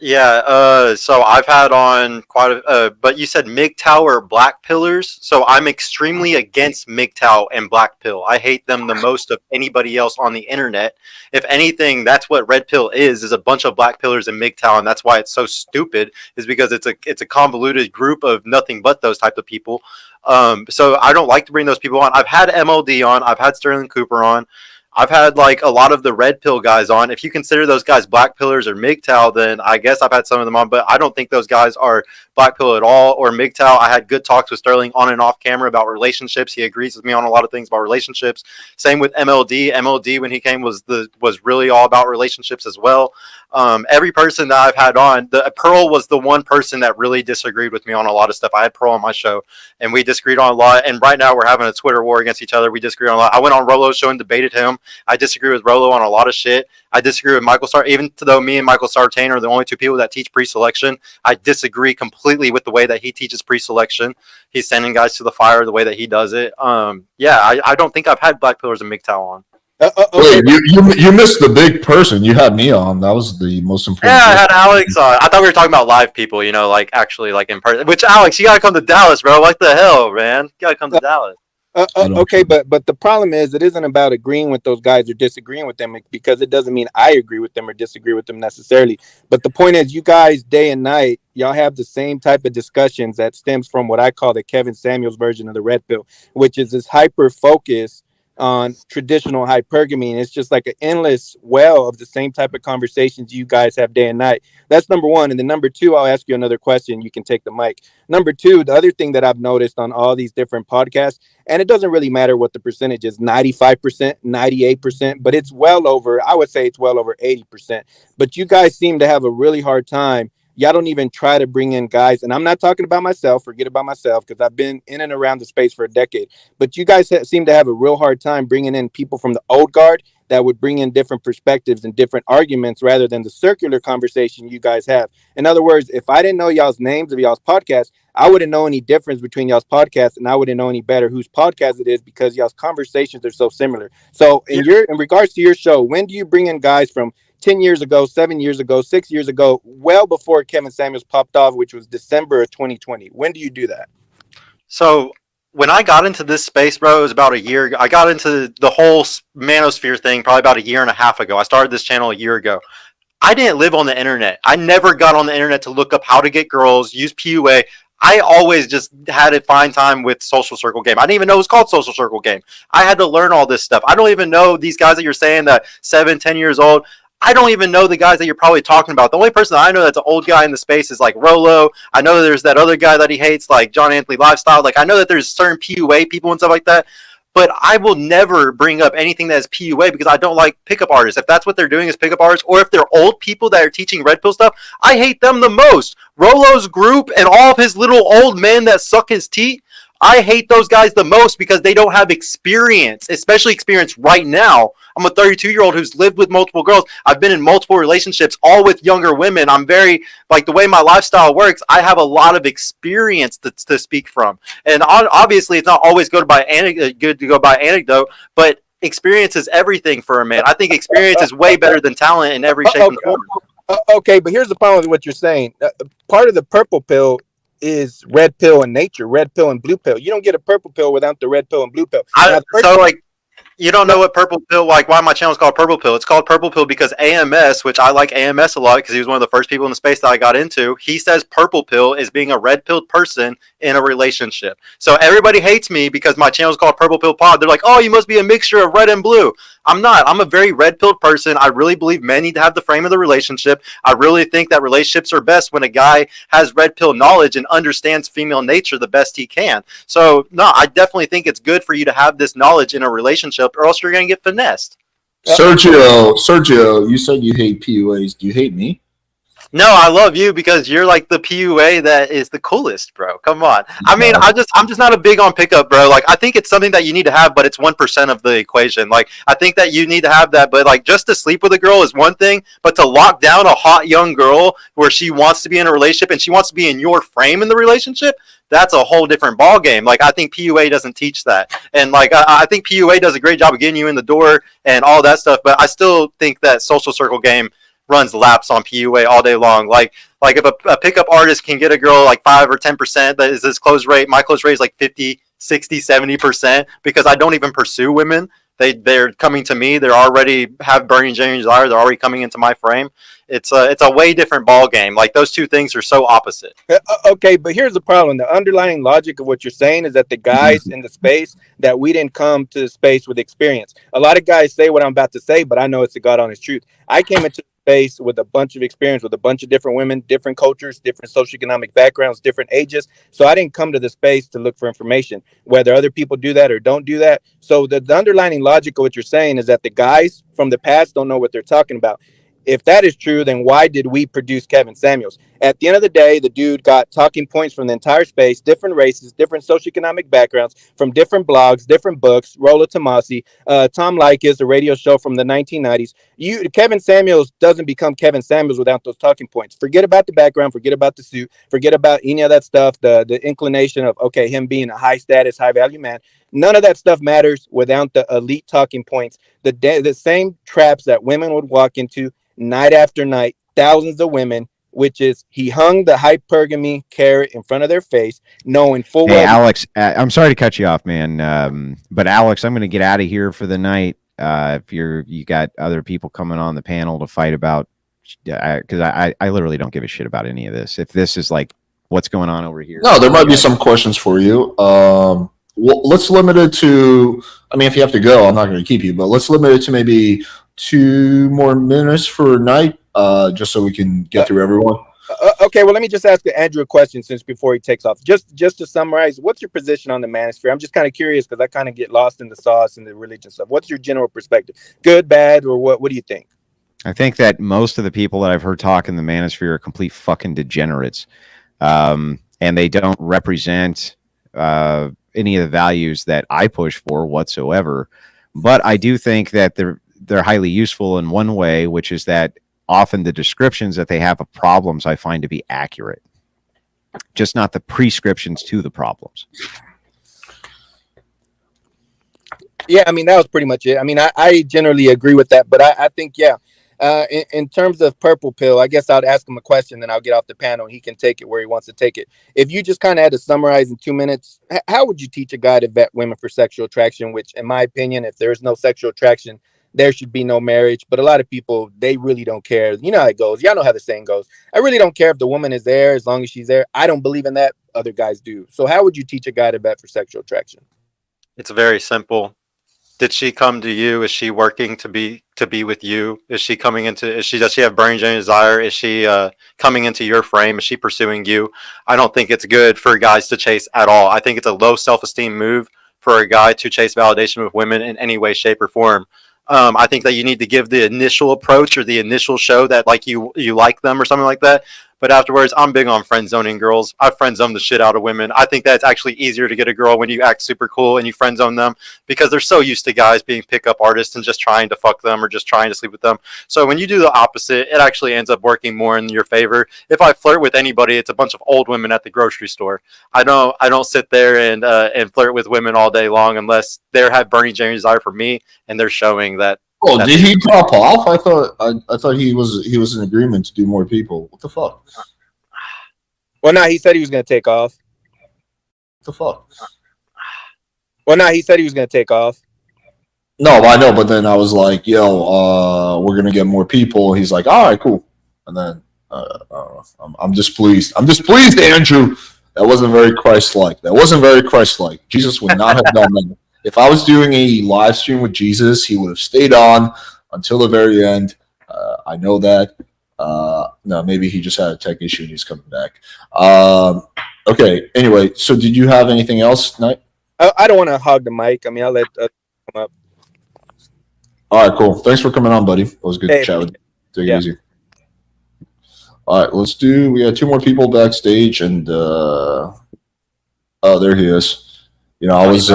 Yeah, so I've had on but you said MGTOW or Black Pillars, so I'm extremely against MGTOW and Black Pill. I hate them the most of anybody else on the internet. If anything, that's what Red Pill is a bunch of Black Pillars and MGTOW, and that's why it's so stupid, is because it's a convoluted group of nothing but those type of people. So I don't like to bring those people on. I've had MLD on, I've had Sterling Cooper on. I've had like a lot of the Red Pill guys on. If you consider those guys Black Pillars or MGTOW, then I guess I've had some of them on, but I don't think those guys are Black Pill at all or MGTOW. I had good talks with Sterling on and off camera about relationships. He agrees with me on a lot of things about relationships. Same with MLD. MLD, when he came, was really all about relationships as well. Every person that I've had on, Pearl was the one person that really disagreed with me on a lot of stuff. I had Pearl on my show, and we disagreed on a lot. And right now we're having a Twitter war against each other. We disagree on a lot. I went on Rolo's show and debated him. I disagree with Rolo on a lot of shit. I disagree with Michael Sartain, even though me and Michael Sartain are the only two people that teach pre-selection. I disagree completely with the way that he teaches pre-selection. He's sending guys to the fire the way that he does it. I don't think I've had Black Pillars and MGTOW on. Wait, you missed the big person. You had me on. That was the most important. Yeah, I had Alex on. I thought we were talking about live people, like actually like in person. Which, Alex, you gotta come to Dallas, bro. What the hell, man? You gotta come to Dallas. Okay, but the problem is it isn't about agreeing with those guys or disagreeing with them, because it doesn't mean I agree with them or disagree with them necessarily. But the point is, you guys day and night, y'all have the same type of discussions that stems from what I call the Kevin Samuels version of the Red Pill, which is this hyper focus on traditional hypergamy, and it's just like an endless well of the same type of conversations you guys have day and night. That's number one. And then number two, I'll ask you another question. You can take the mic. Number two, the other thing that I've noticed on all these different podcasts, and it doesn't really matter what the percentage is, 95%, 98%, but it's well over, I would say it's well over 80%. But you guys seem to have a really hard time. Y'all don't even try to bring in guys, and I'm not talking about myself, forget about myself, because I've been in and around the space for a decade, but you guys seem to have a real hard time bringing in people from the old guard that would bring in different perspectives and different arguments rather than the circular conversation you guys have. In other words, if I didn't know y'all's names of y'all's podcasts, I wouldn't know any difference between y'all's podcasts, and I wouldn't know any better whose podcast it is, because y'all's conversations are so similar. So in regards to your show, when do you bring in guys from 10 years ago, 7 years ago, 6 years ago, well before Kevin Samuels popped off, which was December of 2020? When do you do that? So when I got into this space, bro, it was about a year. I got into the whole manosphere thing probably about a year and a half ago. I started this channel a year ago. I didn't live on the internet. I never got on the internet to look up how to get girls, use PUA. I always just had a fine time with Social Circle Game. I didn't even know it was called Social Circle Game. I had to learn all this stuff. I don't even know these guys that you're saying that 7, 10 years old. I don't even know the guys that you're probably talking about. The only person that I know that's an old guy in the space is like Rolo. I know there's that other guy that he hates, like John Anthony Lifestyle. Like, I know that there's certain PUA people and stuff like that. But I will never bring up anything that is PUA because I don't like pickup artists. If that's what they're doing is pickup artists, or if they're old people that are teaching Red Pill stuff, I hate them the most. Rolo's group and all of his little old men that suck his teeth, I hate those guys the most because they don't have experience, especially experience right now. I'm a 32-year-old who's lived with multiple girls. I've been in multiple relationships, all with younger women. I'm very, like, the way my lifestyle works, I have a lot of experience to speak from. And obviously, it's not always good to go by anecdote, but experience is everything for a man. I think experience is way better than talent in every shape and form. Okay, but here's the problem with what you're saying. Part of the purple pill is red pill and nature, red pill and blue pill. You don't get a purple pill without the red pill and blue pill. You don't know what purple pill, like why my channel is called Purple Pill. It's called Purple Pill because AMS, which I like AMS a lot because he was one of the first people in the space that I got into, he says purple pill is being a red pilled person in a relationship. So everybody hates me because my channel is called Purple Pill Pod. They're like, oh, you must be a mixture of red and blue. I'm not. I'm a very red pilled person. I really believe men need to have the frame of the relationship. I really think that relationships are best when a guy has red pill knowledge and understands female nature the best he can. So no, I definitely think it's good for you to have this knowledge in a relationship, or else you're going to get finessed. Sergio, you said you hate PUAs. Do you hate me? No, I love you because you're like the PUA that is the coolest, bro. Come on. I mean, I'm just not a big on pickup, bro. Like, I think it's something that you need to have, but it's 1% of the equation. Like, I think that you need to have that, but like just to sleep with a girl is one thing, but to lock down a hot young girl where she wants to be in a relationship and she wants to be in your frame in the relationship, that's a whole different ball game. Like, I think PUA doesn't teach that. And like, I think PUA does a great job of getting you in the door and all that stuff, but I still think that social circle game runs laps on PUA all day long. Like if a pickup artist can get a girl like 5 or 10%, that is his close rate. My close rate is like 50, 60, 70% because I don't even pursue women. They're coming to me. They're already have burning genuine desire. They're already coming into my frame. It's a way different ball game. Like, those two things are so opposite. Okay, but here's the problem. The underlying logic of what you're saying is that the guys in the space, that we didn't come to the space with experience. A lot of guys say what I'm about to say, but I know it's the God honest truth. I came into space with a bunch of experience with a bunch of different women, different cultures, different socioeconomic backgrounds, different ages. So I didn't come to the space to look for information, whether other people do that or don't do that. So the underlying logic of what you're saying is that the guys from the past don't know what they're talking about. If that is true, then why did we produce Kevin Samuels? At the end of the day, the dude got talking points from the entire space, different races, different socioeconomic backgrounds, from different blogs, different books. Rollo Tomasi, Tom Leykis, a radio show from the 1990s. Kevin Samuels doesn't become Kevin Samuels without those talking points. Forget about the background, forget about the suit, forget about any of that stuff, the inclination of, okay, him being a high status, high value man. None of that stuff matters without the elite talking points, the same traps that women would walk into night after night, thousands of women, which is he hung the hypergamy carrot in front of their face, knowing full well. Hey, Alex, I'm sorry to cut you off, man. But Alex, I'm going to get out of here for the night. If you got other people coming on the panel to fight about, because I literally don't give a shit about any of this. If this is like what's going on over here, no, there might be some questions for you. Well, let's limit it to. I mean, if you have to go, I'm not going to keep you, but let's limit it to maybe 2 more minutes for a night, just so we can get through everyone. Okay, well, let me just ask Andrew a question since before he takes off. Just to summarize, what's your position on the manosphere? I'm just kind of curious because I kind of get lost in the sauce and the religion stuff. What's your general perspective? Good, bad, or what? What do you think? I think that most of the people that I've heard talk in the manosphere are complete fucking degenerates, and they don't represent any of the values that I push for whatsoever. But I do think that they're highly useful in one way, which is that often the descriptions that they have of problems I find to be accurate, just not the prescriptions to the problems. Yeah, I mean, that was pretty much it. I mean, I generally agree with that, but I think, yeah, in terms of purple pill, I guess I'd ask him a question, then I'll get off the panel and he can take it where he wants to take it. If you just kind of had to summarize in 2 minutes, how would you teach a guy to vet women for sexual attraction, which in my opinion, if there is no sexual attraction, there should be no marriage. But a lot of people, they really don't care. You know how it goes. Y'all know how the saying goes. I really don't care if the woman is there as long as she's there. I don't believe in that. Other guys do. So how would you teach a guy to vet for sexual attraction? It's very simple. Did she come to you? Is she working to be with you? Does she have burning genuine desire? Is she coming into your frame? Is she pursuing you? I don't think it's good for guys to chase at all. I think it's a low self-esteem move for a guy to chase validation with women in any way, shape, or form. I think that you need to give the initial approach or the initial show that like you like them or something like that. But afterwards, I'm big on friend zoning girls. I friend zone the shit out of women. I think that's actually easier to get a girl when you act super cool and you friend zone them because they're so used to guys being pickup artists and just trying to fuck them or just trying to sleep with them. So when you do the opposite, it actually ends up working more in your favor. If I flirt with anybody, it's a bunch of old women at the grocery store. I don't sit there and flirt with women all day long unless they have burning genuine desire for me and they're showing that. Oh, did he drop off? I thought he was in agreement to do more people. What the fuck? Well, no, he said he was going to take off. What the fuck? Well, no, he said he was going to take off. No, I know, but then I was like, "Yo, we're gonna get more people." He's like, "All right, cool." And then I don't know. I'm displeased. I'm displeased, Andrew. That wasn't very Christ-like. Jesus would not have done that. If I was doing a live stream with Jesus, he would have stayed on until the very end. I know that. No, maybe he just had a tech issue and he's coming back. Okay. Anyway, so did you have anything else, Knight? I don't want to hog the mic. I mean, I'll let come up. All right, cool. Thanks for coming on, buddy. It was good to Hey, chat with you. Take yeah. it easy. All right, we got two more people backstage, and oh, there he is. You know, I was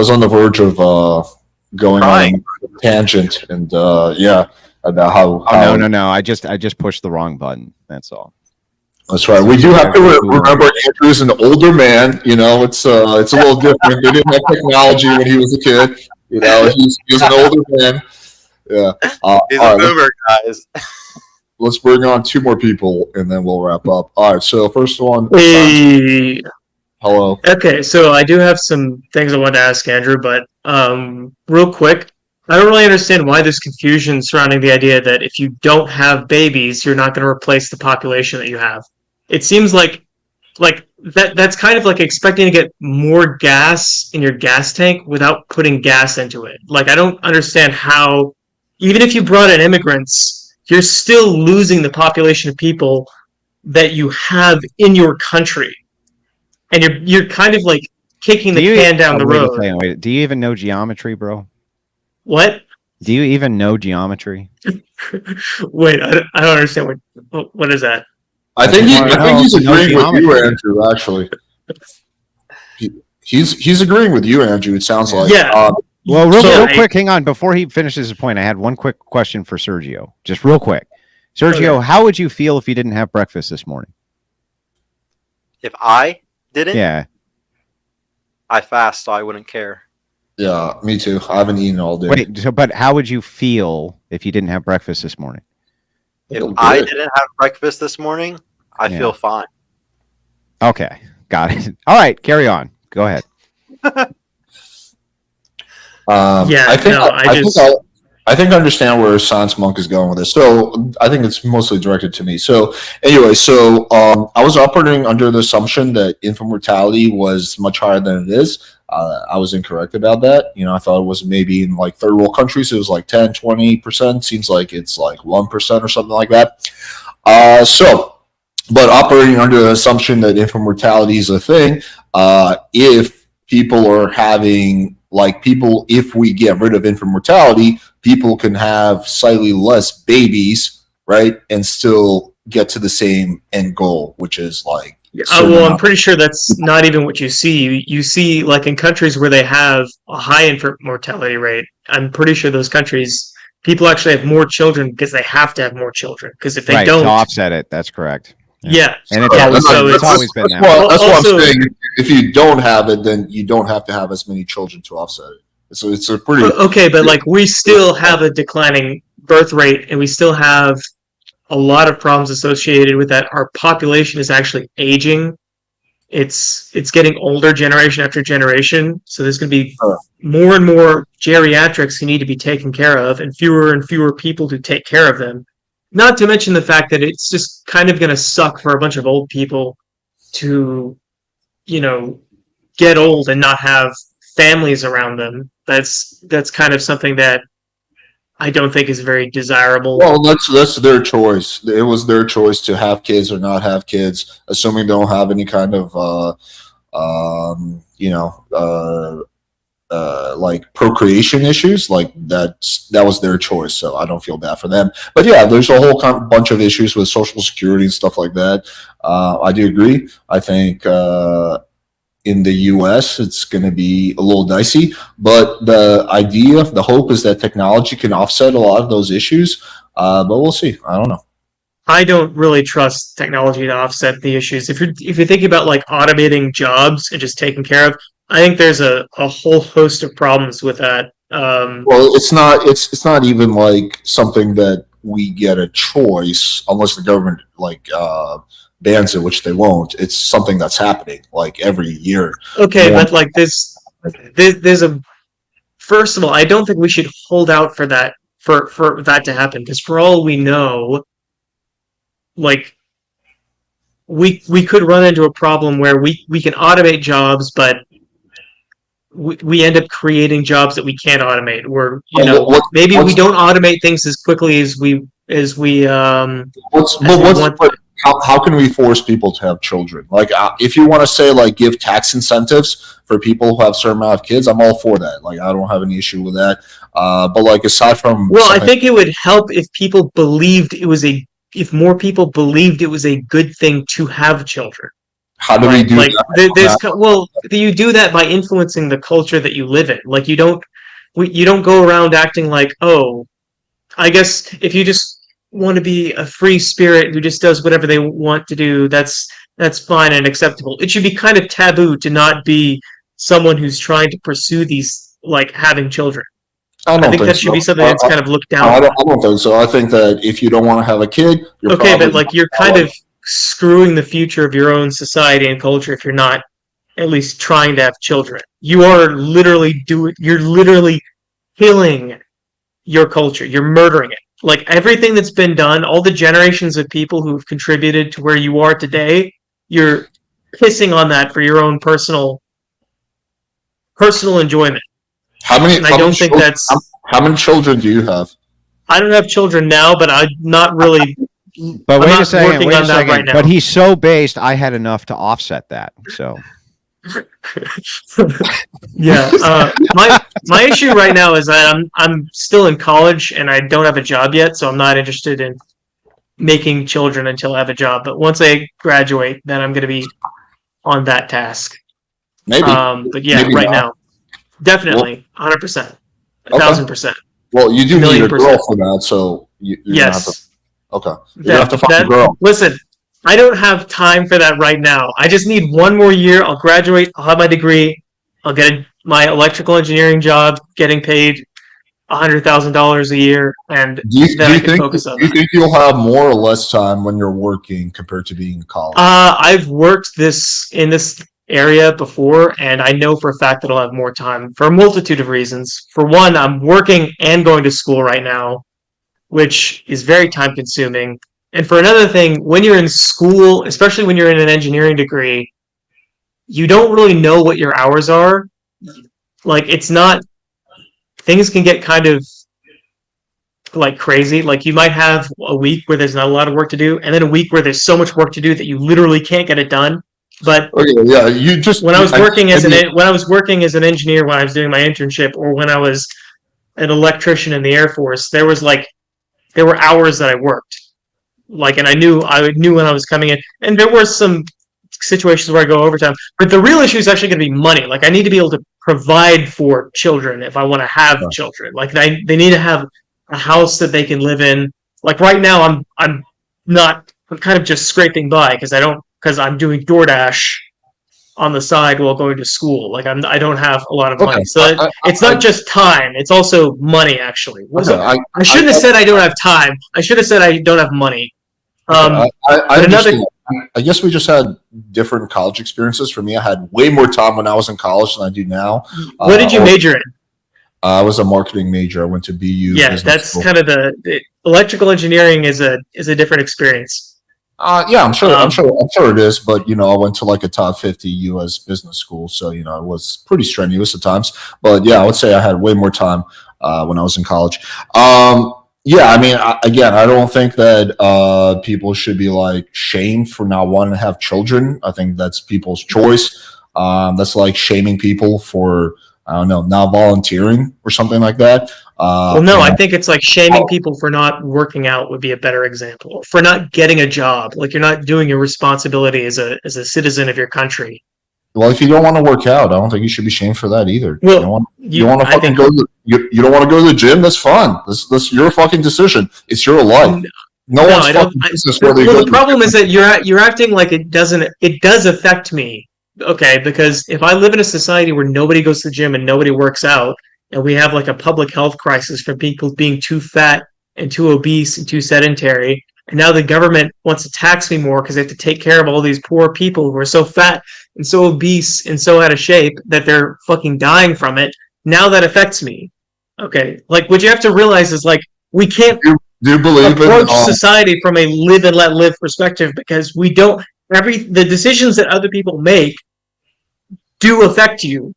on the verge of going on a tangent, and yeah, about how. Oh, no. I just pushed the wrong button. That's all. That's right. We do have to remember Andrew is an older man. You know, it's a little different. They didn't have technology when he was a kid. You know, he's an older man. Yeah. He's a boomer, guys. Let's bring on two more people, and then we'll wrap up. All right. So first one. Hey. Hello. Okay, so I do have some things I want to ask Andrew, but real quick, I don't really understand why there's confusion surrounding the idea that if you don't have babies, you're not going to replace the population that you have. It seems like that's kind of like expecting to get more gas in your gas tank without putting gas into it. Like, I don't understand how, even if you brought in immigrants, you're still losing the population of people that you have in your country. And you're kind of like kicking the can down the road. Wait. Do you even know geometry, bro? What? Do you even know geometry? Wait, I don't understand. What is that? I think he's agreeing with you, Andrew. Actually, he's agreeing with you, Andrew. It sounds like. Yeah. Well, real quick, hang on. Before he finishes his point, I had one quick question for Sergio. Just real quick, Sergio, how would you feel if you didn't have breakfast this morning? If I didn't? Yeah. I fast, so I wouldn't care. Yeah, me too. I haven't eaten all day. Wait, but how would you feel if you didn't have breakfast this morning? If I didn't have breakfast this morning, I feel fine. Okay, got it. All right, carry on. Go ahead. I think I understand where Science Monk is going with this. So I think it's mostly directed to me. So anyway, I was operating under the assumption that infant mortality was much higher than it is. I was incorrect about that. You know, I thought it was maybe in like third world countries, it was like 10, 20%. Seems like it's like 1% or something like that. But operating under the assumption that infant mortality is a thing, if people are having, if we get rid of infant mortality, people can have slightly less babies, right? And still get to the same end goal, which is like. Well, I'm pretty sure that's not even what you see. You see, like in countries where they have a high infant mortality rate, I'm pretty sure those countries, people actually have more children because they have to have more children. Because if they don't. To offset it, that's correct. Yeah. And it's always been that way. That's what I'm saying. If you don't have it, then you don't have to have as many children to offset it. So it's a pretty. Okay, but like we still have a declining birth rate, and we still have a lot of problems associated with that. Our population is actually aging. It's getting older generation after generation. So there's going to be more and more geriatrics who need to be taken care of, and fewer people to take care of them. Not to mention the fact that it's just kind of going to suck for a bunch of old people to, get old and not have families around them. That's kind of something that I don't think is very desirable. Well, that's their choice. It was their choice to have kids or not have kids, assuming they don't have any kind of, like procreation issues, like that was their choice, so I don't feel bad for them. But yeah, there's a whole bunch of issues with Social Security and stuff like that. I do agree. I think in the US it's going to be a little dicey, but the hope is that technology can offset a lot of those issues. But we'll see. I don't know. I don't really trust technology to offset the issues. If you're thinking about like automating jobs and just taking care of, I think there's a whole host of problems with that. Well, it's not even like something that we get a choice unless the government like bans it, which they won't. It's something that's happening like every year. Okay, Yeah. but like there's a first of all, I don't think we should hold out for that for that to happen because for all we know, like we could run into a problem where we can automate jobs, but we end up creating jobs that we can't automate. Where maybe we don't automate things as quickly as we want. How can we force people to have children? Like, if you want to say like give tax incentives for people who have a certain amount of kids, I'm all for that. Like, I don't have any issue with that. But like, aside from I think it would help if people believed if more people believed it was a good thing to have children. How do we do that? You do that by influencing the culture that you live in. Like you don't go around acting like, oh, I guess if you just want to be a free spirit who just does whatever they want to do, that's fine and acceptable. It should be kind of taboo to not be someone who's trying to pursue these, like having children. I think that should be something that's kind of looked down on. I don't think so. I think that if you don't want to have a kid, but like you're kind of screwing the future of your own society and culture if you're not at least trying to have children. You're literally killing your culture. You're murdering it. Like everything that's been done, all the generations of people who've contributed to where you are today, you're pissing on that for your own personal enjoyment. How many children do you have? I don't have children now, but I'm not really. But wait a second. Right now. But he's so based. I had enough to offset that. So. Yeah. My issue right now is that I'm still in college and I don't have a job yet, so I'm not interested in making children until I have a job. But once I graduate, then I'm going to be on that task. Maybe. But yeah, maybe right now, definitely 100%, 1,000%. Well, you do need a girl for that, so you're yes. Okay. You have to find a girl. Listen, I don't have time for that right now. I just need one more year. I'll graduate. I'll have my degree. I'll get my electrical engineering job, getting paid $100,000 a year, and then I can focus on that. Do you think you'll have more or less time when you're working compared to being in college? I've worked in this area before, and I know for a fact that I'll have more time for a multitude of reasons. For one, I'm working and going to school right now, which is very time consuming. And for another thing, when you're in school, especially when you're in an engineering degree, you don't really know what your hours are. Like things can get kind of like crazy. Like you might have a week where there's not a lot of work to do, and then a week where there's so much work to do that you literally can't get it done. But when I was working as an engineer, when I was doing my internship, or when I was an electrician in the Air Force, there were hours that I worked. Like, and I knew when I was coming in, and there were some situations where I go overtime. But the real issue is actually going to be money. Like, I need to be able to provide for children if I want to have children. Like, they need to have a house that they can live in. Like right now, I'm kind of just scraping by because I'm doing DoorDash on the side while going to school. Like I don't have a lot of money, so it's not just time; it's also money. Actually, I shouldn't have said I don't have time. I should have said I don't have money. I guess we just had different college experiences. For me, I had way more time when I was in college than I do now. What did you major in? I was a marketing major. I went to BU. Yeah, that's kind of the electrical engineering is a different experience. Yeah, I'm sure it is. But I went to like a top 50 U.S. business school, so it was pretty strenuous at times. But yeah, I would say I had way more time when I was in college. Yeah, I mean, I don't think that people should be like shamed for not wanting to have children. I think that's people's choice. That's like shaming people for I don't know, not volunteering or something like that. Well, no, I think it's like shaming people for not working out would be a better example. For not getting a job, like you're not doing your responsibility as a citizen of your country. Well, if you don't want to work out, I don't think you should be shamed for that either. Well, you want to I fucking think go to you don't want to go to the gym? That's fine. That's your fucking decision. It's your life. No one's I don't. fucking business where they Well, go the to problem the is that you're acting like it doesn't. It does affect me. Okay, because if I live in a society where nobody goes to the gym and nobody works out, and we have like a public health crisis for people being too fat and too obese and too sedentary, and now the government wants to tax me more because they have to take care of all these poor people who are so fat and so obese and so out of shape that they're fucking dying from it. Now that affects me. Okay, like what you have to realize is like we can't Do you believe approach in society from a live and let live perspective because we don't the decisions that other people make do affect you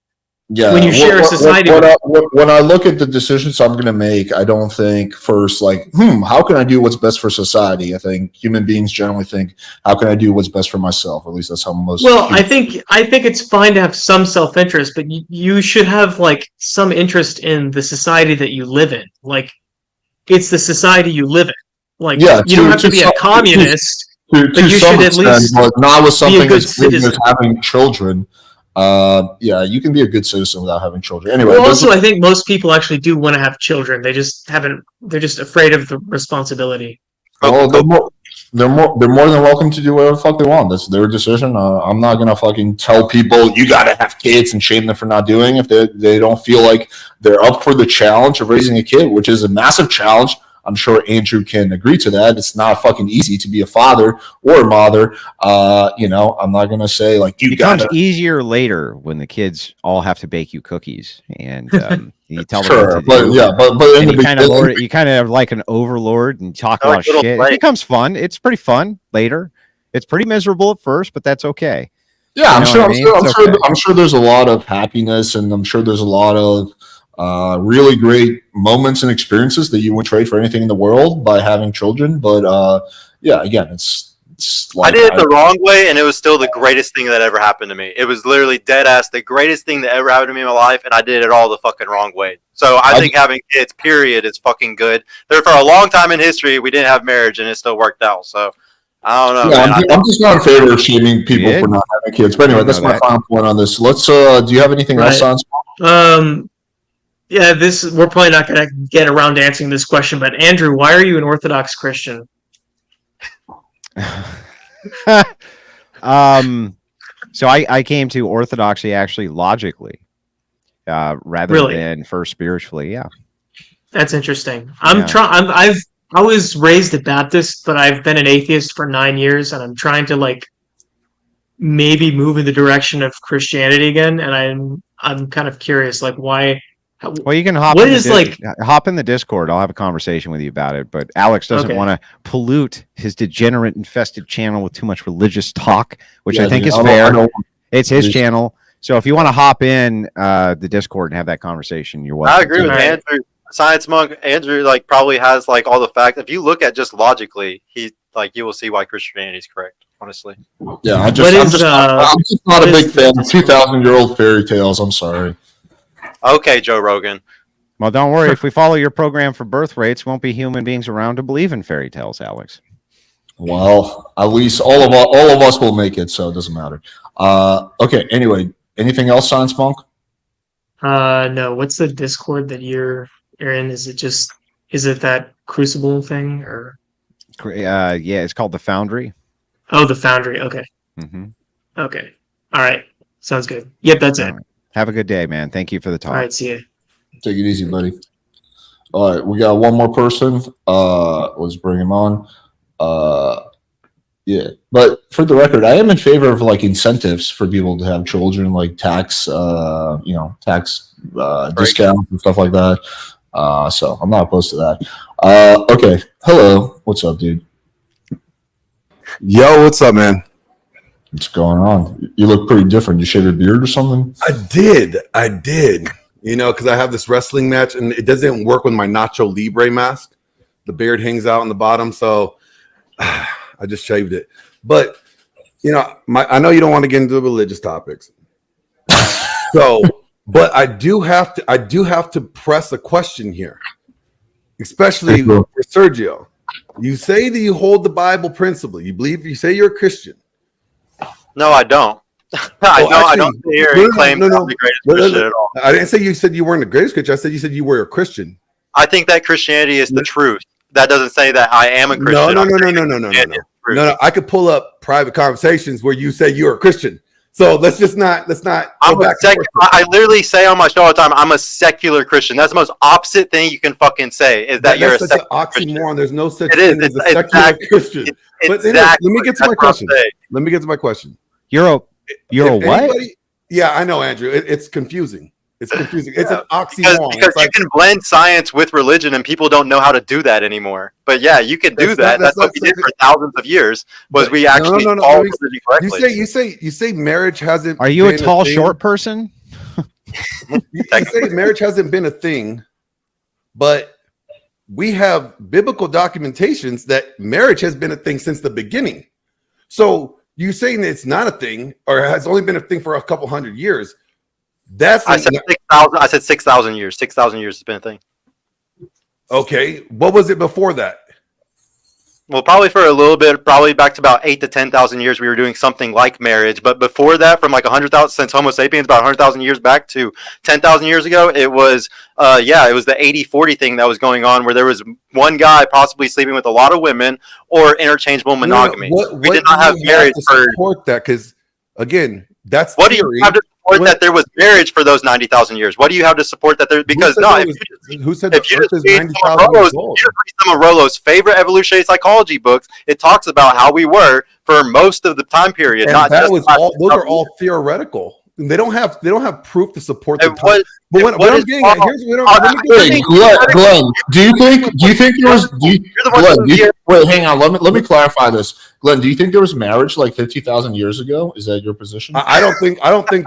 when you share a society with when I look at the decisions I'm going to make, I don't think first like, how can I do what's best for society? I think human beings generally think, how can I do what's best for myself? At least that's how most. Well, I think it's fine to have some self-interest, but you should have like some interest in the society that you live in. Like, it's the society you live in. Like, Yeah, you don't have to be a communist. to you some should at extent, least but not with something good as big as citizen. having children. Yeah, you can be a good citizen without having children. Anyway, Well, also, I think most people actually do want to have children. They just haven't. They're just afraid of the responsibility. well, they're more than welcome to do whatever the fuck they want. That's their decision. I'm not gonna fucking tell people you gotta have kids and shame them for not doing it if they don't feel like they're up for the challenge of raising a kid, which is a massive challenge. I'm sure Andrew can agree to that. It's not fucking easy to be a father or a mother. I'm not gonna say like it becomes easier later when the kids all have to bake you cookies and you tell them what to do. But in and you kind of like an overlord and talk a lot of shit. It becomes fun. It's pretty fun later. It's pretty miserable at first, but that's okay. Yeah, I'm sure there's a lot of happiness, and I'm sure there's a lot of really great moments and experiences that you would trade for anything in the world by having children. But again, it's like I did it the wrong way, and it was still the greatest thing that ever happened to me. It was literally dead ass the greatest thing that ever happened to me in my life, and I did it all the fucking wrong way. So I think having kids, period, is fucking good. There for a long time in history, we didn't have marriage, and it still worked out. So I don't know. Yeah, I'm just not in favor of shaming people for not having kids. But anyway, that's my final point on this. Let's. Do you have anything else on? Yeah, we're probably not going to get around to answering this question, but Andrew, why are you an Orthodox Christian? So I came to Orthodoxy actually logically, rather than first spiritually. Yeah, that's interesting. I was raised a Baptist, but I've been an atheist for 9 years, and I'm trying to like maybe move in the direction of Christianity again. And I'm kind of curious, like why. Well, you can hop in the Discord. I'll have a conversation with you about it. But Alex doesn't want to pollute his degenerate infested channel with too much religious talk, which I think is fair. It's his channel. So if you want to hop in the Discord and have that conversation, you're welcome. I agree with Andrew. Science Monk Andrew probably has all the facts. If you look at just logically, you will see why Christianity is correct. Honestly. Yeah, I'm just not a big fan of 2,000-year-old fairy tales. I'm sorry. Okay, Joe Rogan. Well, don't worry. If we follow your program for birth rates, won't be human beings around to believe in fairy tales, Alex. Well, at least all of us will make it, so it doesn't matter. Okay. Anyway, anything else, Science Monk? No. What's the Discord that you're in? Is it that Crucible thing or? Yeah, it's called the Foundry. Oh, the Foundry. Okay. Mm-hmm. Okay. All right. Sounds good. Yep, that's it. Right. Have a good day, man. Thank you for the talk. All right, see you. Take it easy, buddy. All right, we got one more person. Let's bring him on. Yeah, but for the record, I am in favor of incentives for people to have children, like tax, tax discounts and stuff like that. So I'm not opposed to that. Okay, hello, what's up, dude? Yo, what's up, man? What's going on? You look pretty different. You shaved your beard or something? I did. Because I have this wrestling match, and it doesn't work with my Nacho Libre mask. The beard hangs out on the bottom, so I just shaved it. But, I know you don't want to get into religious topics. So But I do have to press a question here, especially for Sergio. You say that you hold the Bible principle. You say you're a Christian. No, I don't. I don't sit here and claim I'm the greatest Christian at all. I didn't say you said you weren't the greatest Christian. I said you said you were a Christian. I think that Christianity is the truth. That doesn't say that I am a Christian. No. I could pull up private conversations where you say you're a Christian. So let's not. I literally say on my show all the time, I'm a secular Christian. That's the most opposite thing you can fucking say is that you're a secular Christian. Oxymoron. There's no such thing as a secular Christian. But anyway, let me get to my question. You're a what? Yeah, I know, Andrew. It's confusing. It's confusing. It's an oxymoron. Because you can blend science with religion, and people don't know how to do that anymore. But yeah, you can do that. That's what we did for thousands of years. Was we actually follow religion correctly? You say marriage hasn't. Are you a tall, short person? You say marriage hasn't been a thing, but we have biblical documentations that marriage has been a thing since the beginning. So you saying that it's not a thing, or has only been a thing for a couple hundred years? I said 6,000. I said 6,000 years. 6,000 years has been a thing. Okay, what was it before that? Well, probably for a little bit, probably back to about 8,000 to 10,000 years, we were doing something like marriage. But before that, from like 100,000 since Homo sapiens, about 100,000 years back to 10,000 years ago, it was it was the 80-40 thing that was going on, where there was one guy possibly sleeping with a lot of women or interchangeable monogamy. We did not have marriage for support that, because again, that's what do you have to support that there was marriage for those 90,000 years? What do you have to support that there? Because who said the Earth is 90,000 years old? Some of Rollo's favorite evolutionary psychology books, it talks about how we were for most of the time period. And not that was all; those are all theoretical. They don't have proof to support the time. But what I'm getting at, here's what Glenn, do you think there was? Wait, hang on. Let me clarify this. Glenn, do you think there was marriage like 50,000 years ago? Is that your position? I don't think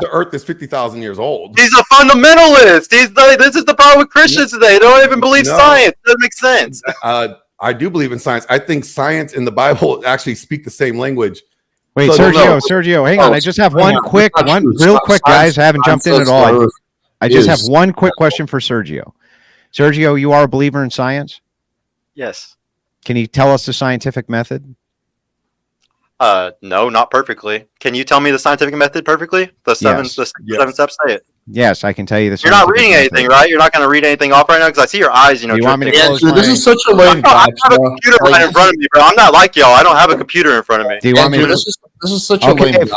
the Earth is 50,000 years old. He's a fundamentalist. This is the problem with Christians today. They don't even believe science. It doesn't make sense. I do believe in science. I think science and the Bible actually speak the same language. Wait, so Sergio, hang on. I just have one real quick, guys. I haven't jumped in at all. I just have one quick question for Sergio. Sergio, you are a believer in science? Yes. Can you tell us the scientific method? No, not perfectly. Can you tell me the scientific method perfectly? The seven steps. Say it. Yes, I can tell you this. You're not reading anything, right? You're not going to read anything off right now because I see your eyes. You want me to close This is such a lame. I have a computer right in front of me, bro. I'm not like y'all. I don't have a computer in front of me. Do you want me to? This is such a lame.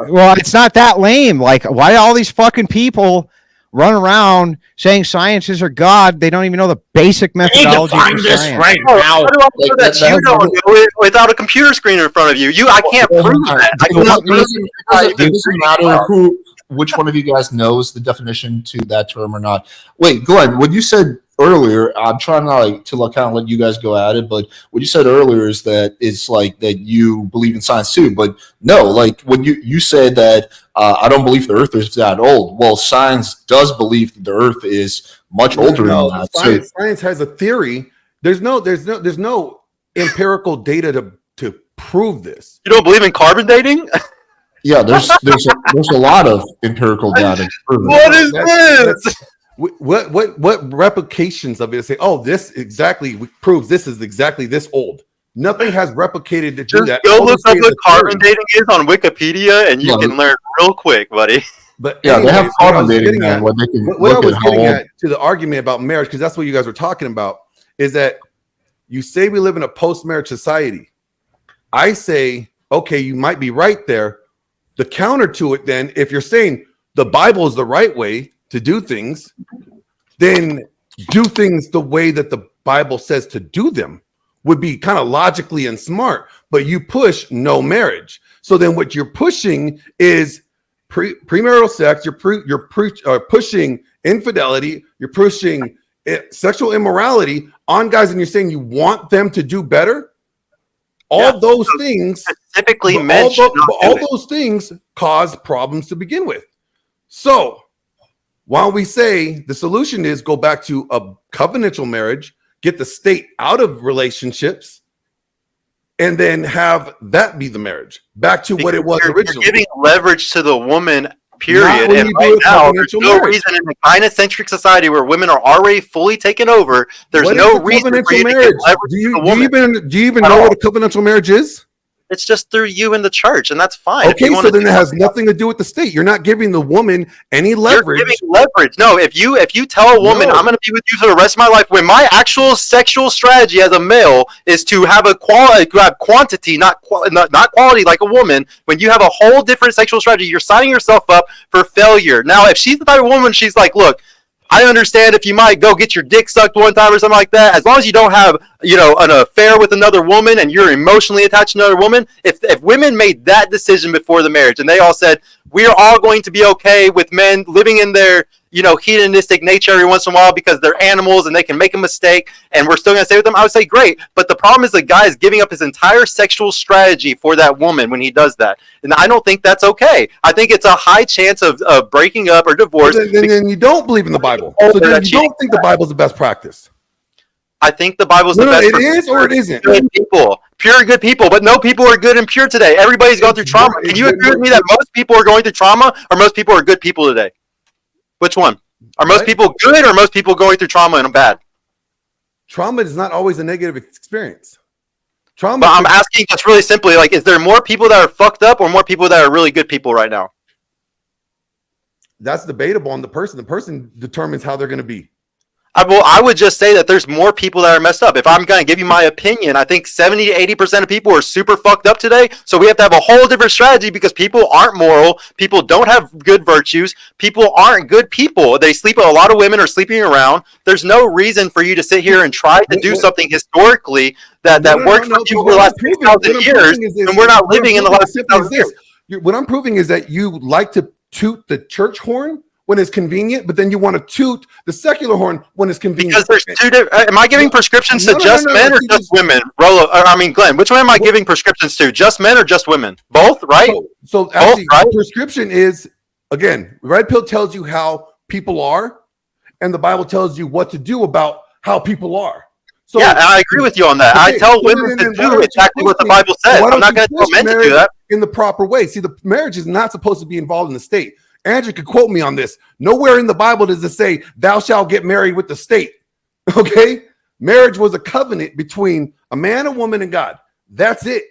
Well, it's not that lame. Like, why all these fucking people run around saying scientists are God? They don't even know the basic methodology for science. Right now. How do I know that you don't know it without a computer screen in front of you? I can't prove that. It doesn't matter which one of you guys knows the definition to that term or not. Wait, Glenn, what you said earlier, I'm trying to kind of let you guys go at it, but what you said earlier is that it's like that you believe in science too. But no, like when you said that I don't believe the Earth is that old. Well, science does believe that the Earth is much older than that. Science has a theory. There's no empirical data to prove this. You don't believe in carbon dating? Yeah, there's a lot of empirical data. What is this? What replications of it say? Oh, this exactly proves this is exactly this old. Nothing has replicated to do that. Go look up what carbon dating is on Wikipedia, and you can learn real quick, buddy. But yeah, they have carbon dating where they can what I was getting at to the argument about marriage, because that's what you guys were talking about, is that you say we live in a post-marriage society. I say, okay, you might be right there. The counter to it, then, if you're saying the Bible is the right way to do things, then do things the way that the Bible says to do them would be kind of logically and smart. But you push no marriage. So then what you're pushing is premarital sex. You're pushing infidelity. You're pushing sexual immorality on guys, and you're saying you want them to do better. All those things specifically all those things cause problems to begin with. So while we say the solution is go back to a covenantal marriage, get the state out of relationships, and then have that be the marriage back to what it was originally. You're giving leverage to the woman period. when And you right do a now, there's covenantal no marriage. reason in a gynocentric society where women are already fully taken over. There's What no is a reason for covenantal you to marriage? give leverage Do to you a woman. do you even at know all. what a covenantal marriage is? It's just through you and the church, and that's fine. If Okay, you want so to then do it has something nothing to do with the state. You're not giving the woman any You're leverage. giving leverage. No, if you tell a woman, No. I'm going to be with you for the rest of my life, when my actual sexual strategy as a male is to have a quantity, not quality like a woman. When you have a whole different sexual strategy, you're signing yourself up for failure. Now, if she's the type of woman, she's like, look, I understand if you might go get your dick sucked one time or something like that. As long as you don't have, an affair with another woman and you're emotionally attached to another woman. If women made that decision before the marriage and they all said, we're all going to be okay with men living in their, hedonistic nature every once in a while because they're animals and they can make a mistake and we're still going to stay with them, I would say great. But the problem is the guy is giving up his entire sexual strategy for that woman when he does that. And I don't think that's okay. I think it's a high chance of breaking up or divorce. Then you don't believe in the Bible. So then you don't think the Bible is the best practice. I think the Bible's the best. It is or it isn't. Good people, pure good people, but no people are good and pure today. Everybody's gone through trauma. Can you agree with me that most people are going through trauma, or most people are good people today? Which one? Are most people good, or most people going through trauma and bad? Trauma is not always a negative experience. But I'm asking just really simply, like, is there more people that are fucked up or more people that are really good people right now? That's debatable on the person. The person determines how they're going to be. I would just say that there's more people that are messed up. If I'm going to give you my opinion, I think 70 to 80% of people are super fucked up today. So we have to have a whole different strategy because people aren't moral. People don't have good virtues. People aren't good people. They sleep with a lot of women are sleeping around. There's no reason for you to sit here and try to do something historically that worked for people for the last 6,000 years, and we're not living in the last 6,000 years. What I'm proving is that you like to toot the church horn when it's convenient, but then you want to toot the secular horn when it's convenient. Because there's two different. Am I giving prescriptions to just men or just women? Glenn, which one am I giving prescriptions to? Just men or just women? Both, right? So actually, both, right? The prescription is, again, red pill tells you how people are, and the Bible tells you what to do about how people are. So, yeah, and I agree with you on that. Okay, I tell women to do exactly what the Bible says. I'm not going to tell men to do that. In the proper way. See, the marriage is not supposed to be involved in the state. Andrew could quote me on this. Nowhere in the Bible does it say, thou shalt get married with the state. Okay? Marriage was a covenant between a man, a woman, and God. That's it.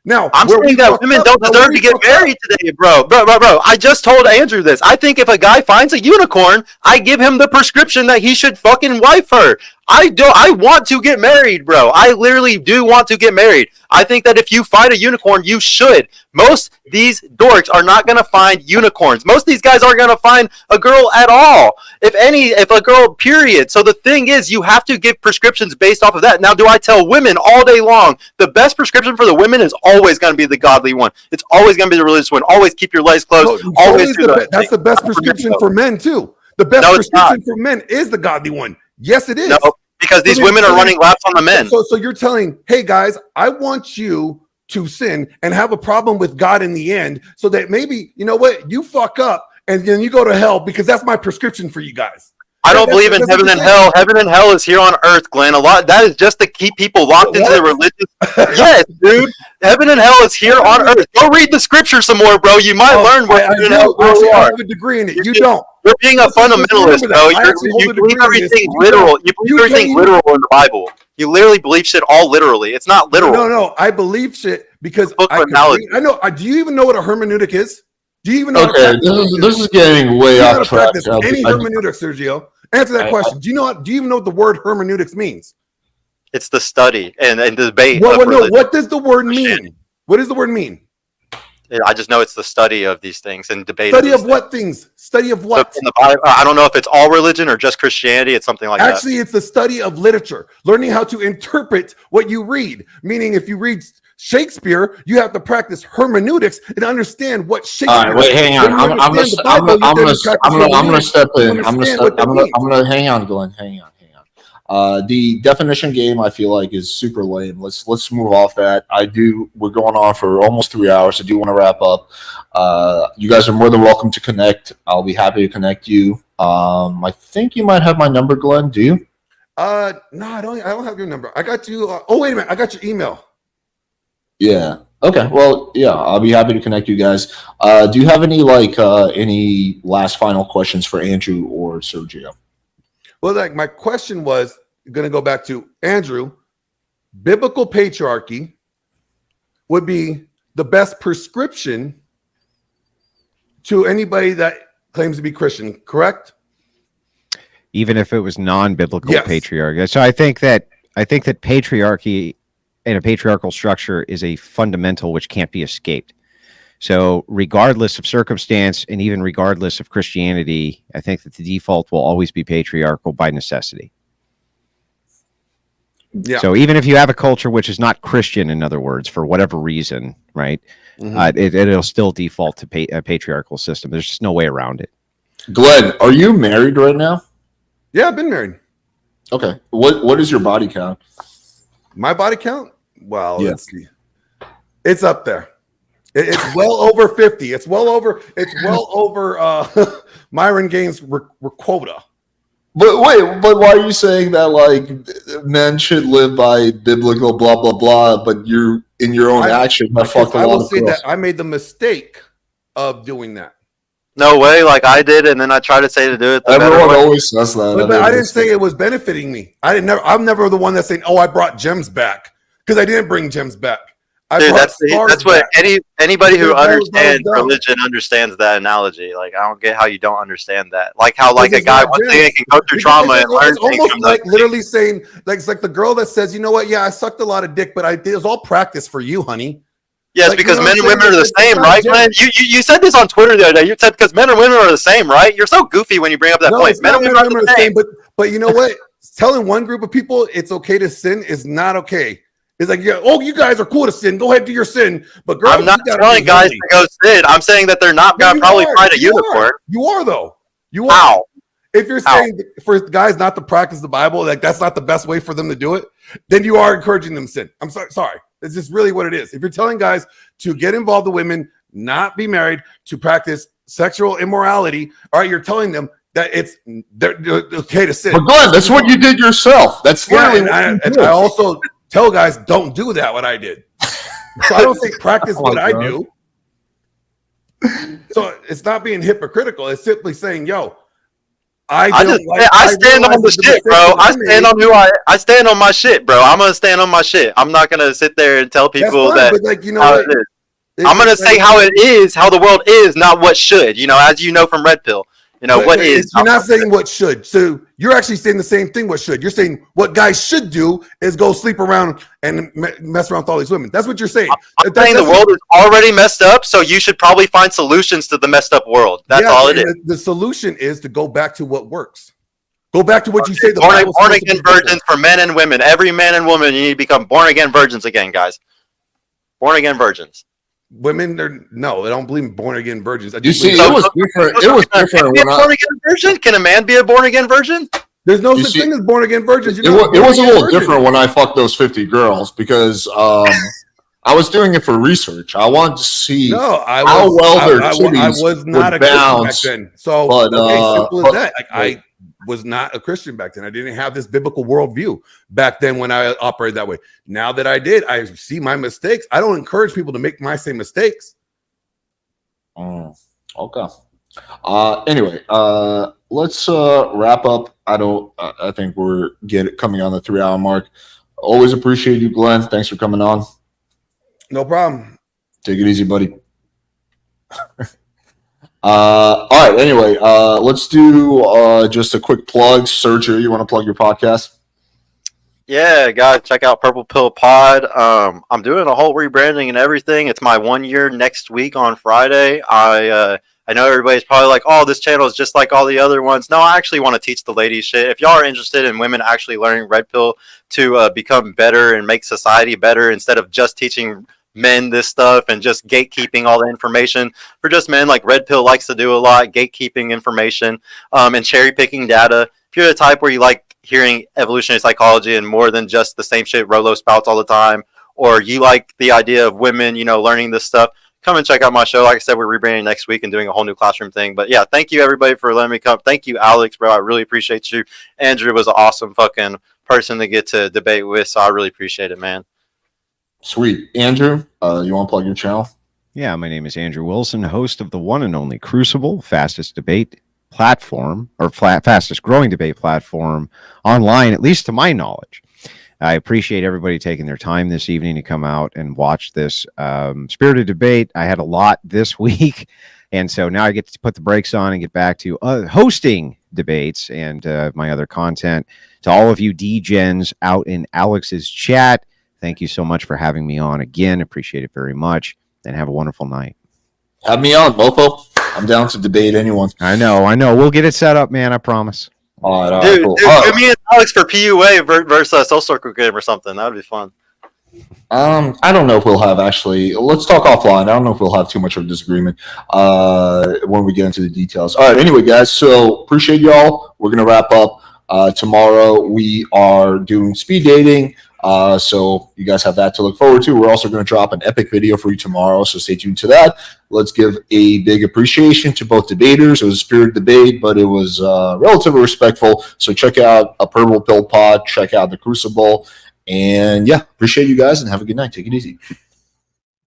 Now, I'm saying that women don't deserve to get married today, bro. I just told Andrew this. I think if a guy finds a unicorn, I give him the prescription that he should fucking wife her. I want to get married, bro. I literally do want to get married. I think that if you find a unicorn, you should. Most these dorks are not going to find unicorns. Most of these guys aren't going to find a girl at all. If a girl, period. So the thing is, you have to give prescriptions based off of that. Now, do I tell women all day long, the best prescription for the women is always going to be the godly one. It's always going to be the religious one. Always keep your legs closed. Always do that. That's the best prescription for men, too. The best prescription for men is the godly one. Yes, it is. No, because these women are running laps on the men. So you're telling, hey, guys, I want you to sin and have a problem with God in the end so that maybe, you know what, you fuck up and then you go to hell because that's my prescription for you guys. I don't believe in heaven and hell. Heaven and hell is here on earth, Glenn. That is just to keep people locked into the religious. Yes, dude. Heaven and hell is here on earth. Go read the scripture some more, bro. You might learn what heaven and hell really are. I have a degree in it. You don't. You're being a fundamentalist, bro. You believe everything literal. You believe everything literal in the Bible. You literally believe shit all literally. It's not literal. No. I believe shit because I know. Do you even know what a hermeneutic is? Do you even know? Okay, this is getting way off track. Any hermeneutics, Sergio? Answer that question. Do you even know what the word hermeneutics means? It's the study and the debate. What does the word mean? What does the word mean? I just know it's the study of these things and debate. Study of what things? Study of what? So in the Bible, I don't know if it's all religion or just Christianity. It's something like that. Actually, it's the study of literature, learning how to interpret what you read. Meaning, if you read Shakespeare, you have to practice hermeneutics and understand what Shakespeare. All right, wait, hang on. I'm gonna step in. I'm gonna hang on, Glenn. Hang on. The definition game, I feel like, is super lame. Let's move off that. We're going on for almost 3 hours. I do want to wrap up. You guys are more than welcome to connect. I'll be happy to connect you. I think you might have my number, Glenn. Do you? No, I don't have your number. I got you. Oh, wait a minute. I got your email. Yeah. Okay, well, yeah, I'll be happy to connect you guys. Do you have any any last final questions for Andrew or Sergio? Well, like my question was going to go back to Andrew. Biblical patriarchy would be the best prescription to anybody that claims to be Christian, correct? Even if it was non-biblical Yes. patriarchy. So I think that patriarchy and a patriarchal structure is a fundamental which can't be escaped. So regardless of circumstance and even regardless of Christianity, I think that the default will always be patriarchal by necessity. Yeah. So even if you have a culture which is not Christian, in other words, for whatever reason, right, it'll still default to a patriarchal system. There's just no way around it. Glenn, are you married right now? Yeah, I've been married. Okay. What is your body count? My body count? Well, Yeah. let's see. It's up there. It's well over 50. It's well over Myron Gaines' quota. But wait, but why are you saying that like men should live by biblical blah blah blah, but you in your own action have fucked a I lot will of say girls? that I made the mistake of doing that. No way, like I did, and then I tried to say to do it the better Everyone way. always says that. But I didn't say it was benefiting me. I'm never the one that's saying, "Oh, I brought gems back," because I didn't bring gems back. Dude, that's what back. anybody who Because that understands was dumb. religion understands that analogy. Like I don't get how you don't understand that. Like how like a Because guy it's one not thing gems. can go through Because trauma and learn it's things almost from like those literally saying, like it's like the girl that says, "You know what? Yeah, I sucked a lot of dick, but it was all practice for you, honey." Yes, Like, because you know men and what I'm women are the saying? It's same, not right, gems. Glenn? You said this on Twitter the other day. You said because men and women are the same, right? You're so goofy when you bring up that No, point. it's Men not and men women and are women the are the same. same. But you know what? Telling one group of people it's okay to sin is not okay. It's like, yeah, oh, you guys are cool to sin. Go ahead, do your sin. But girls, I'm not you gotta telling be guys holy. to go sin. I'm saying that they're not No, gonna you probably are. find a You unicorn. are. You are though. You are. How? If you're How? saying for guys not to practice the Bible, like that's not the best way for them to do it, then you are encouraging them to sin. I'm sorry. It's just really what it is. If you're telling guys to get involved with women, not be married, to practice sexual immorality, all right, you're telling them that they're okay to sin. But Glenn, that's what you did yourself. That's Yeah, literally and I also tell guys don't do that. What I did. So I don't say practice Oh my what I God. do. So it's not being hypocritical. It's simply saying, yo, I stand on the shit, bro. I stand on my shit, bro. I'm gonna stand on my shit. I'm not gonna sit there and tell That's people fine, that but like you know how what? it is. I'm gonna say how it is, how the world is, not what should. You know, as you know from Red Pill. You know what is. You're not saying what should. So you're actually saying the same thing. What should? You're saying what guys should do is go sleep around and mess around with all these women. That's what you're saying. I'm saying the world is already messed up, so you should probably find solutions to the messed up world. That's all it is. The solution is to go back to what works. Go back to what you say. The Born again virgins for men and women. Every man and woman, you need to become born again virgins again, guys. Born again virgins. Women, I don't believe in born again virgins. You see, it was different. It was different. Born again virgin? Can a man be a born again virgin? There's no such thing as born again virgins. It was a little different when I fucked those 50 girls because I was doing it for research. I wanted to see how well their titties was not would a Christian bounce. back then. So simple as that. Like I was not a Christian back then. I didn't have this biblical worldview back then when I operated that way. Now that I did, I see my mistakes. I don't encourage people to make my same mistakes. Okay. Anyway, let's wrap up. I think we're coming on the 3-hour mark. Always appreciate you, Glenn. Thanks for coming on. No problem. Take it easy, buddy. All right. Anyway, let's do just a quick plug. Sergio, you want to plug your podcast? Yeah, guys, check out Purple Pill Pod. I'm doing a whole rebranding and everything. It's my 1 year next week on Friday. I know everybody's probably like, oh, this channel is just like all the other ones. No, I actually want to teach the ladies shit. If y'all are interested in women actually learning Red Pill to become better and make society better instead of just teaching men this stuff and just gatekeeping all the information for just men, like Red Pill likes to do a lot, gatekeeping information and cherry picking data. If you're the type where you like hearing evolutionary psychology and more than just the same shit Rolo spouts all the time, or you like the idea of women, learning this stuff, come and check out my show. Like I said, we're rebranding next week and doing a whole new classroom thing. But yeah, thank you everybody for letting me come. Thank you, Alex, bro. I really appreciate you. Andrew was an awesome fucking person to get to debate with, so I really appreciate it, man. Sweet. Andrew, you want to plug your channel? Yeah, my name is Andrew Wilson, host of the one and only Crucible, fastest debate platform, or fastest growing debate platform online, at least to my knowledge. I appreciate everybody taking their time this evening to come out and watch this spirited debate. I had a lot this week, and so now I get to put the brakes on and get back to hosting debates and my other content. To all of you D-Gens out in Alex's chat, thank you so much for having me on again. Appreciate it very much, and have a wonderful night. Have me on, mofo. I'm down to debate anyone. I know. We'll get it set up, man. I promise. All right, Dude, cool. dude, me and Alex for PUA versus a Soul Circle game or something. That would be fun. I don't know if we'll have actually. Let's talk offline. I don't know if we'll have too much of a disagreement when we get into the details. All right. Anyway, guys. So appreciate y'all. We're gonna wrap up. Tomorrow we are doing speed dating. So you guys have that to look forward to. We're also going to drop an epic video for you tomorrow, so stay tuned to that. Let's give a big appreciation to both debaters. It was a spirited debate, but it was relatively respectful. So check out a Purple Pill Pod, check out the Crucible, and yeah, appreciate you guys and have a good night. Take it easy.